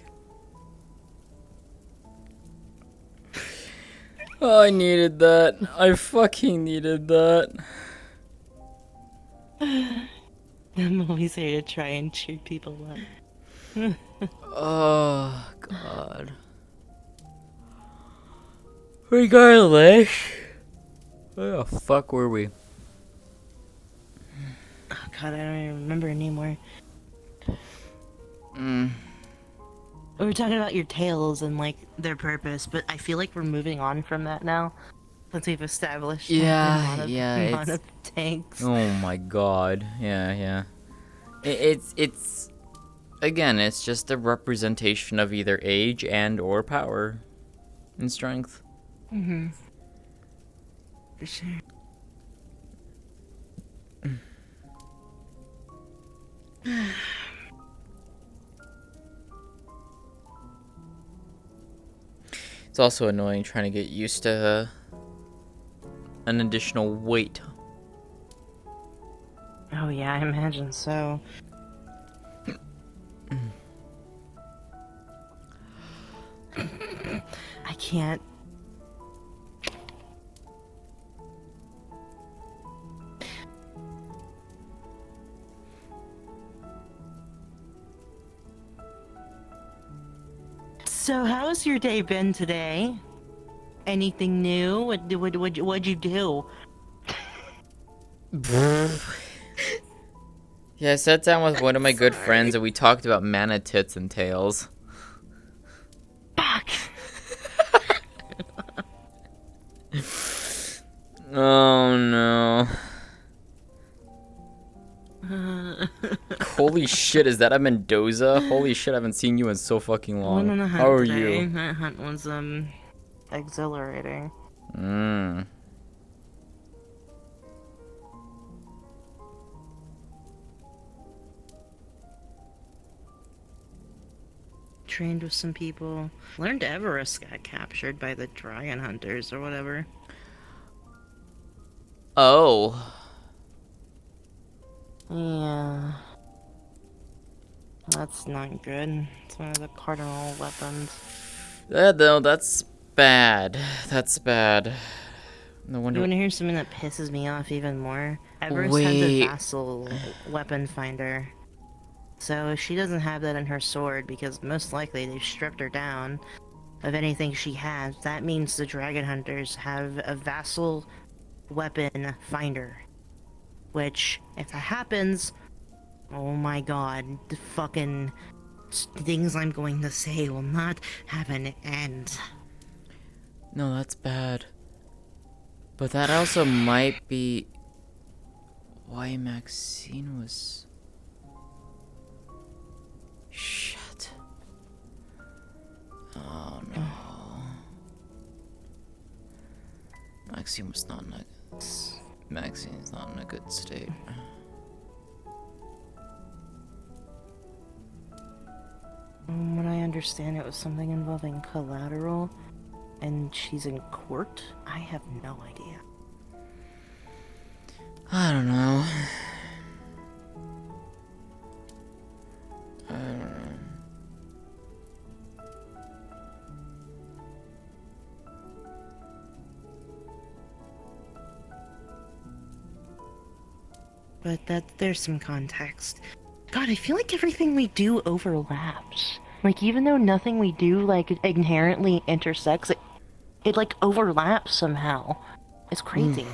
Oh, I needed that. I fucking needed that. I'm always here to try and cheer people up. Oh, God. Regardless. Where the fuck were we? Oh god, I don't even remember anymore. We were talking about your tails and like their purpose, but I feel like we're moving on from that now. Since we've established amount of tanks. Oh my god. Yeah. It's again, it's just a representation of either age and or power and strength. Mm-hmm. For sure. It's also annoying trying to get used to an additional weight. Oh yeah, I imagine so. I can't. So how's your day been today? Anything new? What'd you do? Yeah, I sat down with one of my good friends and we talked about mana tits and tails. Fuck. Oh no. Holy shit, is that a Mendoza? Holy shit, I haven't seen you in so fucking long. Went on a hunt How are today. you? That hunt was exhilarating. Trained with some people. Learned Everest got captured by the dragon hunters or whatever. Oh. Yeah. That's not good. It's one of the cardinal weapons. No, that's bad. That's bad. No wonder. You want to hear something that pisses me off even more? Everest has a Wait. vassal weapon finder. So if she doesn't have that in her sword, because most likely they've stripped her down of anything she has, that means the dragon hunters have a vassal weapon finder. Which, if that happens, oh my god, the fucking things I'm going to say will not have an end. No, that's bad. But that also might be why Maxine was... Shit. Oh no. Maxine was not in a... Maxine's not in a good state. From what I understand, it was something involving collateral, and she's in court? I have no idea. I don't know. I don't know. But there's some context. God, I feel like everything we do overlaps. Like, even though nothing we do, like, inherently intersects, it like, overlaps somehow. It's crazy.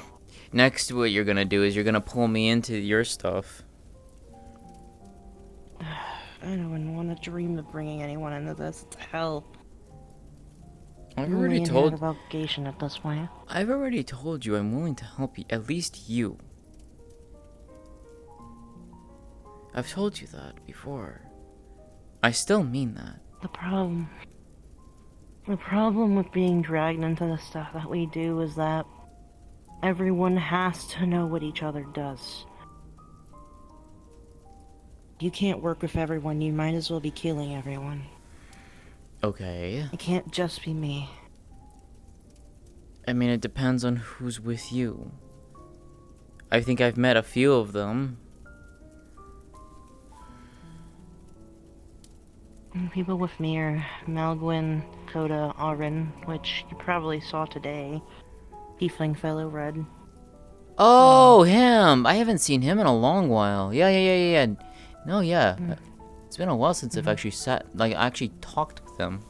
Next, what you're gonna do is you're gonna pull me into your stuff. I don't even want to dream of bringing anyone into this. It's hell. I've already told. Out of obligation at this point. I've already told you I'm willing to help you. At least you. I've told you that before. I still mean that. The problem with being dragged into the stuff that we do is that everyone has to know what each other does. You can't work with everyone, you might as well be killing everyone. Okay. It can't just be me. I mean, it depends on who's with you. I think I've met a few of them. People with me are Malgwyn, Coda, Aurin, which you probably saw today. Tiefling fellow Red. Oh, him! I haven't seen him in a long while. Yeah. No, yeah. It's been a while since I've actually actually talked with him.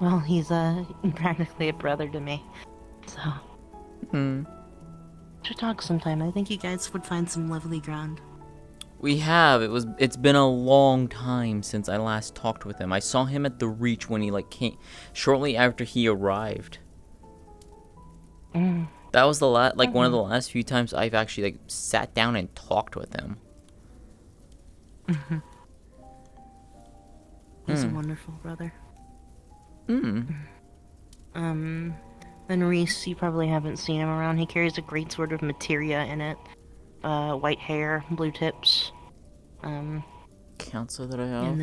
Well, he's practically a brother to me. So. Should talk sometime. I think you guys would find some lovely ground. We have. It's been a long time since I last talked with him. I saw him at the Reach when he came shortly after he arrived. That was the one of the last few times I've actually sat down and talked with him. He's a wonderful brother. Then Reese, you probably haven't seen him around. He carries a great sword of materia in it. White hair, blue tips. Counselor that I have. And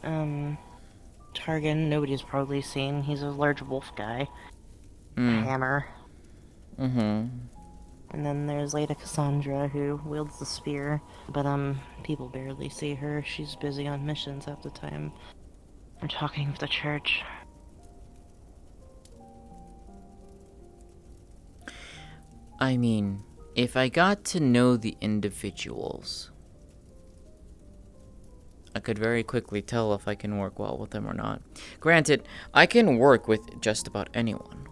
then Targan, nobody's probably seen. He's a large wolf guy. A hammer. And then there's Lady Cassandra, who wields the spear, but people barely see her. She's busy on missions half the time. We're talking with the church. I mean, if I got to know the individuals, I could very quickly tell if I can work well with them or not. Granted, I can work with just about anyone.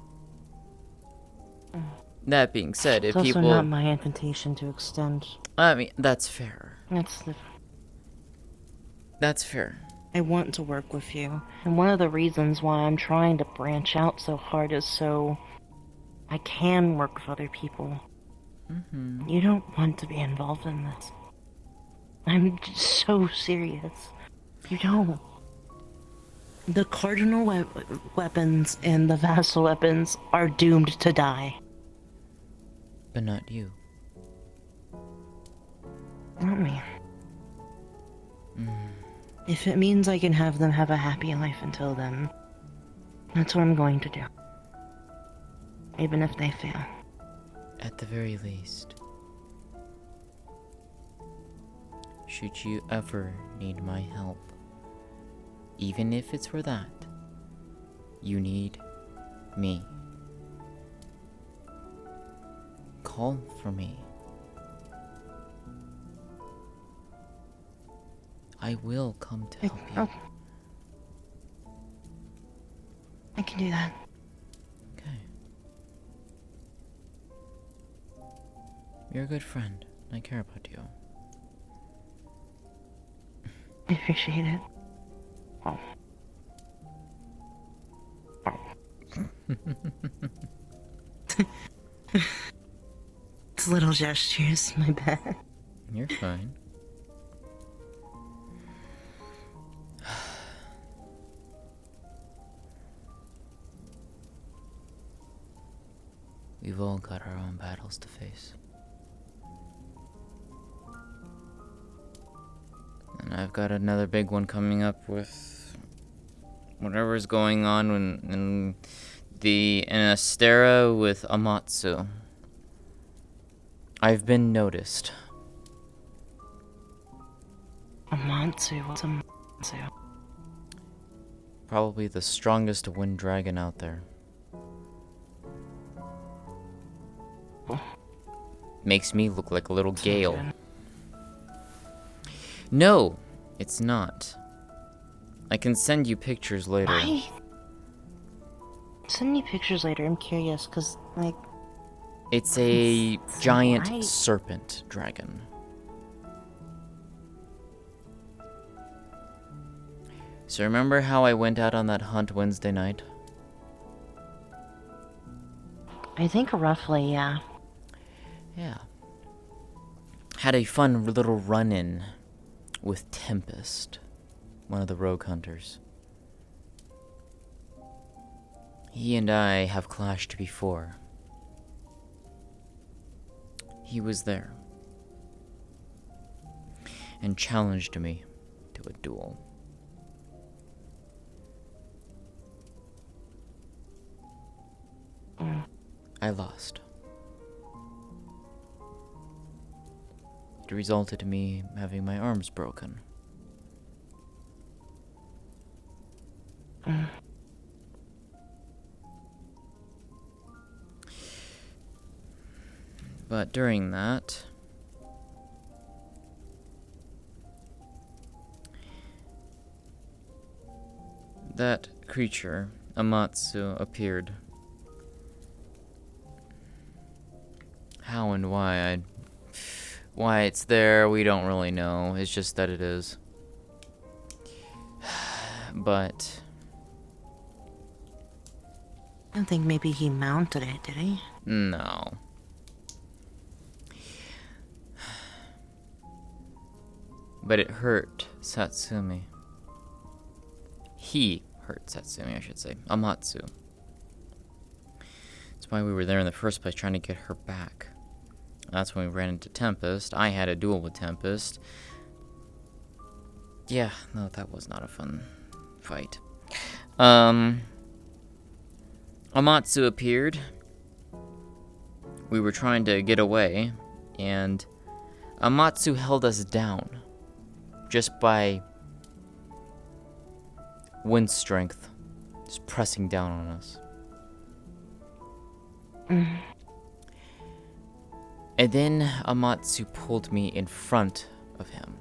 That being said, if it's people... also not my invitation to extend. I mean, that's fair. That's fair. I want to work with you. And one of the reasons why I'm trying to branch out so hard is so I can work with other people. You don't want to be involved in this. I'm just so serious. You don't. The cardinal weapons and the vassal weapons are doomed to die. But not you. Not me. If it means I can have them have a happy life until then, that's what I'm going to do. Even if they fail. At the very least. Should you ever need my help, even if it's for that, you need me. Call for me. I will come to help you. I can do that. Okay. You're a good friend. I care about you. I appreciate it. Oh. It's little gestures, my bad. You're fine. We've all got our own battles to face. And I've got another big one coming up with whatever's going on in Astera with Amatsu. I've been noticed. Amatsu? What's Amatsu? Probably the strongest wind dragon out there. Makes me look like a little Gale. No, It's not. I can send you pictures later. Why? Send me pictures later. I'm curious, cause like. It's a giant right. serpent dragon. So remember how I went out on that hunt Wednesday night? I think roughly, yeah. Yeah. Had a fun little run-in with Tempest, one of the rogue hunters. He and I have clashed before. He was there and challenged me to a duel. I lost. It resulted in me having my arms broken. But during that, that creature, Amatsu, appeared. How and why it's there, we don't really know. It's just that it is. But I don't think maybe he mounted it, did he? no. But it hurt Satsumi. He hurt Satsumi, I should say. Amatsu. That's why we were there in the first place, trying to get her back. That's when we ran into Tempest. I had a duel with Tempest. Yeah, no, that was not a fun fight. Amatsu appeared. We were trying to get away, and Amatsu held us down just by wind strength, just pressing down on us. And then Amatsu pulled me in front of him.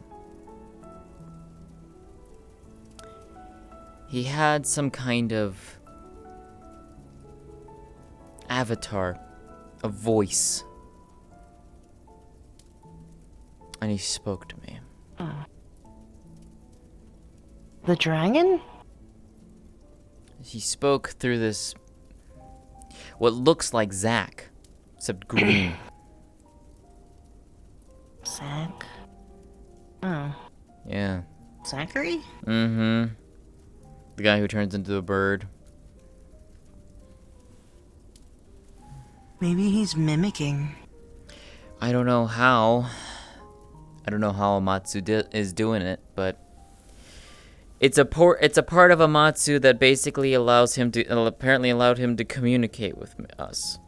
He had some kind of avatar, a voice. And he spoke to me. The dragon? He spoke through this, what looks like Zack, except green. Zack? Oh. Yeah. Zachary? Mm-hmm. The guy who turns into a bird. Maybe he's mimicking. I don't know how. I don't know how Amatsu is doing it, but it's a part of Amatsu that basically apparently allowed him to communicate with us,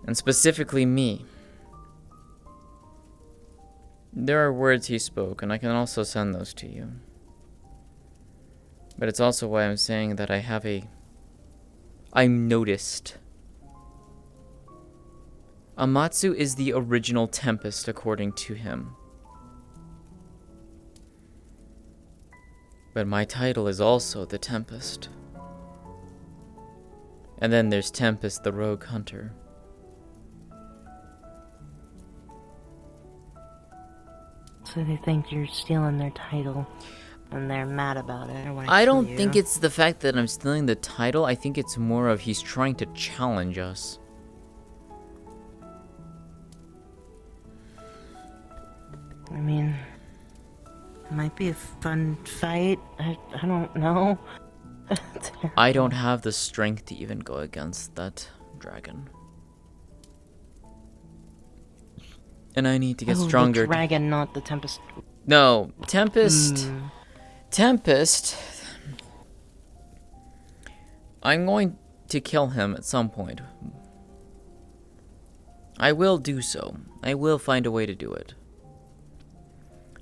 and specifically me. There are words he spoke, and I can also send those to you. But it's also why I'm saying that I'm noticed. Amatsu is the original Tempest, according to him. But my title is also the Tempest. And then there's Tempest the Rogue Hunter. So they think you're stealing their title, and they're mad about it. I don't think it's the fact that I'm stealing the title. I think it's more of he's trying to challenge us. I mean, it might be a fun fight. I don't know. I don't have the strength to even go against that dragon. And I need to get stronger. The dragon, not the Tempest. No, Tempest. Tempest. I'm going to kill him at some point. I will do so. I will find a way to do it.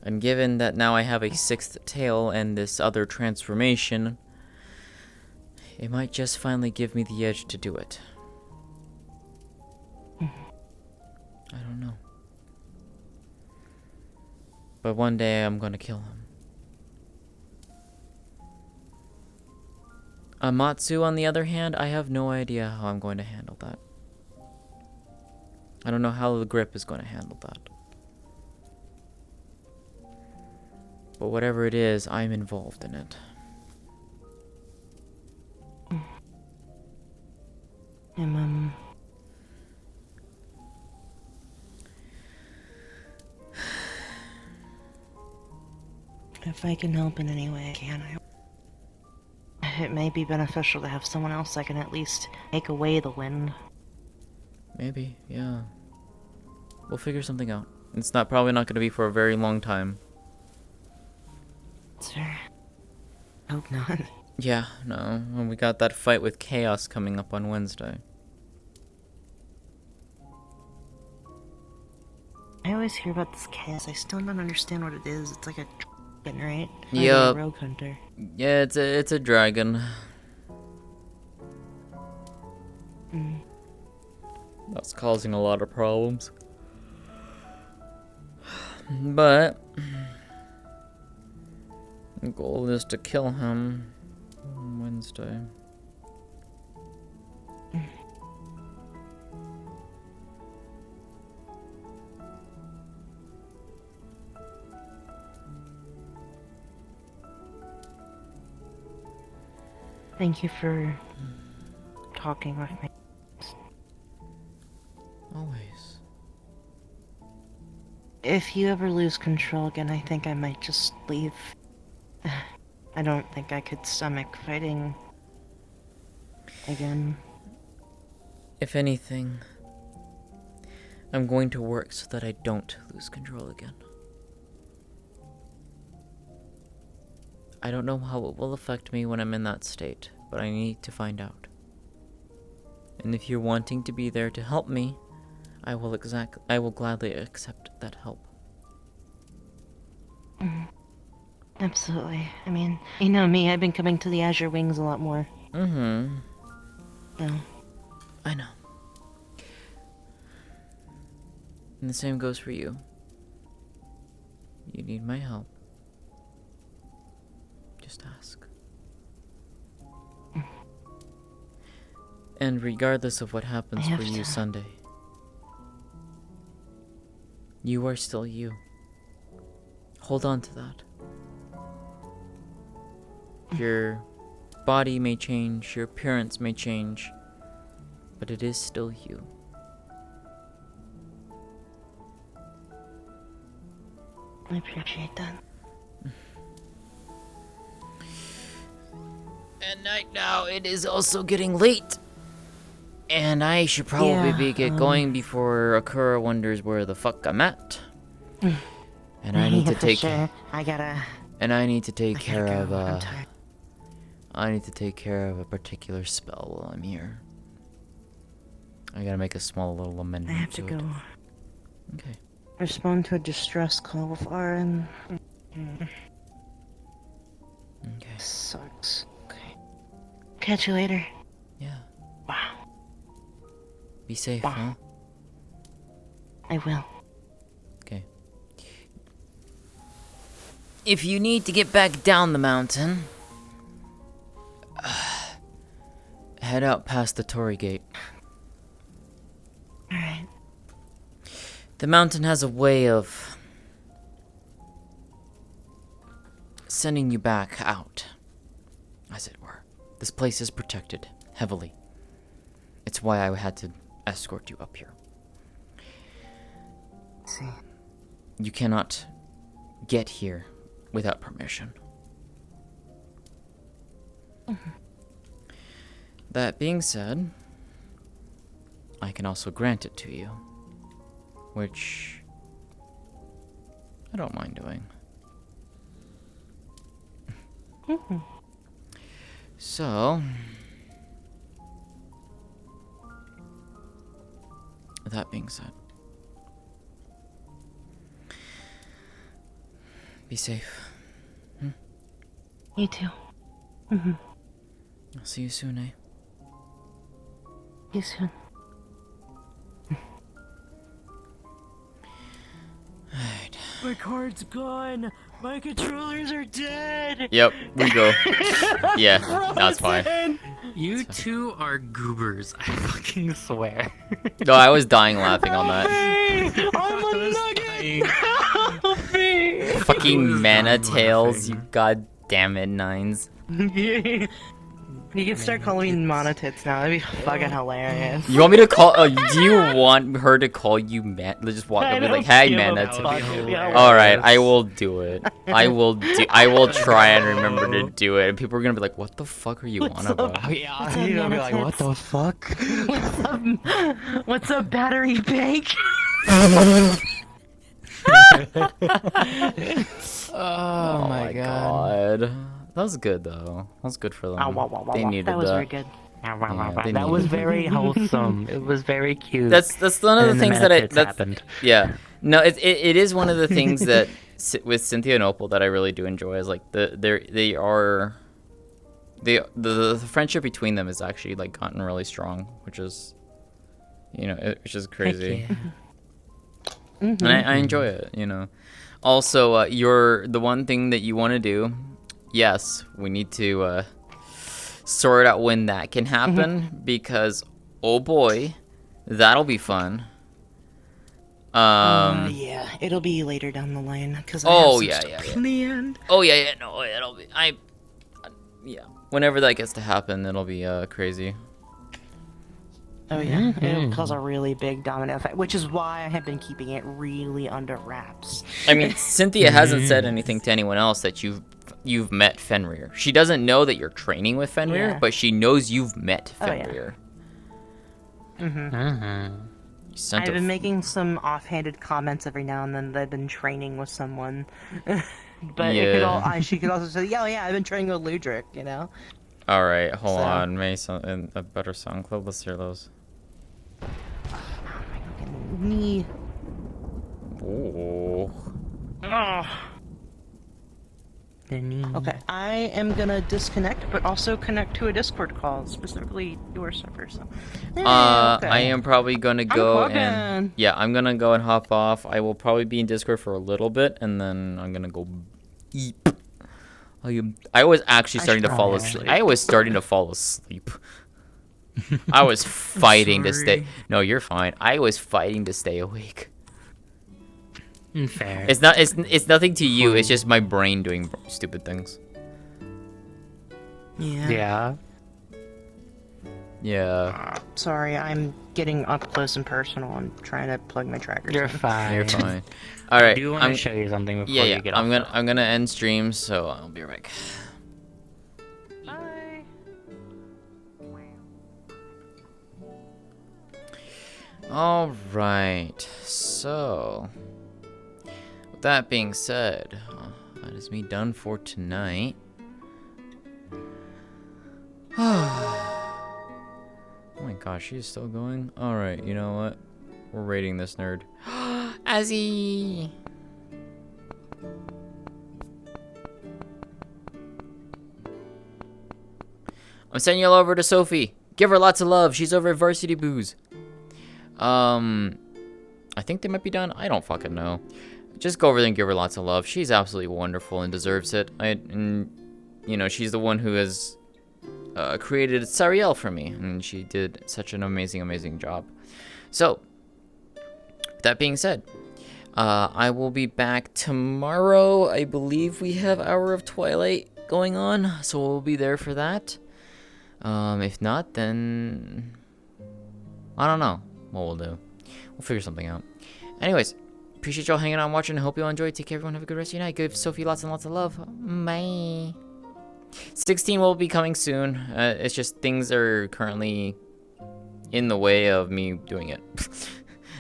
And given that now I have a sixth tail and this other transformation, it might just finally give me the edge to do it. I don't know. But one day I'm gonna kill him. Amatsu, on the other hand, I have no idea how I'm going to handle that. I don't know how the grip is going to handle that. But whatever it is, I'm involved in it. If I can help in any way I can, it may be beneficial to have someone else that can at least take away the wind. Maybe, yeah. We'll figure something out. It's probably not going to be for a very long time. Sure. Hope not. Yeah, no. And we got that fight with Chaos coming up on Wednesday. I always hear about this chaos. I still don't understand what it is. It's like a dragon, right? Yeah. A rogue hunter. Yeah, it's a dragon. That's causing a lot of problems. But the goal is to kill him on Wednesday. Thank you for talking with me. Always. If you ever lose control again, I think I might just leave. I don't think I could stomach fighting again. If anything, I'm going to work so that I don't lose control again. I don't know how it will affect me when I'm in that state, but I need to find out. And if you're wanting to be there to help me, I will gladly accept that help. Absolutely. I mean, you know me, I've been coming to the Azure Wings a lot more. Mm-hmm. So. I know. And the same goes for you. You need my help. Just ask. And regardless of what happens for you Sunday, you are still you. Hold on to that. Your body may change, your appearance may change, but it is still you. I appreciate that. And night now, it is also getting late. And I should probably get going before Akura wonders where the fuck I'm at. And I need to take sure. I need to take care of I need to take care of a particular spell while I'm here. I gotta make a small little amendment I have to to go. it. Okay. Respond to a distress call with RN. Okay. Sucks. Okay. Catch you later. Yeah. Wow. Be safe, Wow. huh? I will. Okay. If you need to get back down the mountain, head out past the Torii Gate. Alright. The mountain has a way of sending you back out, as it were. This place is protected heavily. It's why I had to escort you up here. See. You cannot get here without permission. That being said, I can also grant it to you, which I don't mind doing. So, that being said, be safe. You too. I'll see you soon, eh? See you soon. Alright. My card's gone. My controllers are dead. Yep, we go. Yeah, that's fine. You two are goobers. I fucking swear. No, I was dying laughing on that. I'm a nugget. Help me. Fucking mana tails, you god damn it, Nines. You can start calling me Monotits now. That'd be fucking hilarious. You want me to call? Do you want her to call you man? Just walk up and be like, "Hey, Manatee." All right, I will do it. I will try and remember to do it. And people are gonna be like, "What the fuck are you on about?" Oh, yeah, you're gonna be like, "What the fuck?" What's up, battery bank? Oh my god. That was good though. That was good for them. They needed that. That was very good. That was very wholesome. It was very cute. That's one of the things that happened. Yeah. No, it is one of the things that with Cynthia and Opal that I really do enjoy is like the friendship between them is actually like gotten really strong, which is which is crazy. And I enjoy it, Also, the one thing that you want to do. Yes, we need to sort out when that can happen because, oh boy, that'll be fun. Yeah, it'll be later down the line because planned. Oh yeah, no, it'll be whenever that gets to happen, it'll be crazy. Oh yeah, it'll cause a really big domino effect, which is why I have been keeping it really under wraps. I mean, Cynthia hasn't said anything to anyone else that you've met Fenrir. She doesn't know that you're training with Fenrir, but she knows you've met Fenrir. I've been making some offhanded comments every now and then that I've been training with someone. But she could also say, yeah, I've been training with Ludric, All right, hold on. Maybe a better song club. Let's hear those. Knee. Oh. Okay, I am gonna disconnect, but also connect to a Discord call, specifically your server. So, I am probably gonna go I'm gonna go and hop off. I will probably be in Discord for a little bit, and then I'm gonna go eat. I was actually starting to fall asleep. I was starting to fall asleep. I was fighting to stay. No, you're fine. I was fighting to stay awake. Fair. It's nothing to you. It's just my brain doing stupid things. Yeah. Yeah. Sorry, I'm getting up close and personal and trying to plug my trackers. You're fine. You're fine. All right. I do want to show you something before you get off. I'm gonna end stream, so I'll be right back. Bye. All right. So, with that being said, that is me done for tonight. Oh my gosh, she's still going? Alright, you know what? We're rating this nerd. Azzy! I'm sending you all over to Sophie. Give her lots of love. She's over at Varsity Booze. I think they might be done. I don't fucking know. Just go over there and give her lots of love. She's absolutely wonderful and deserves it. She's the one who has created Sariel for me, and she did such an amazing job. So, with that being said, I will be back tomorrow. I believe we have Hour of Twilight going on, so we'll be there for that. If not, then I don't know what we'll do. We'll figure something out. Anyways, appreciate y'all hanging out and watching. I hope you all enjoyed. Take care, everyone. Have a good rest of your night. Give Sophie lots and lots of love. Bye. 16 will be coming soon. It's just things are currently in the way of me doing it.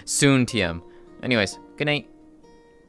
Soon, TM. Anyways, good night.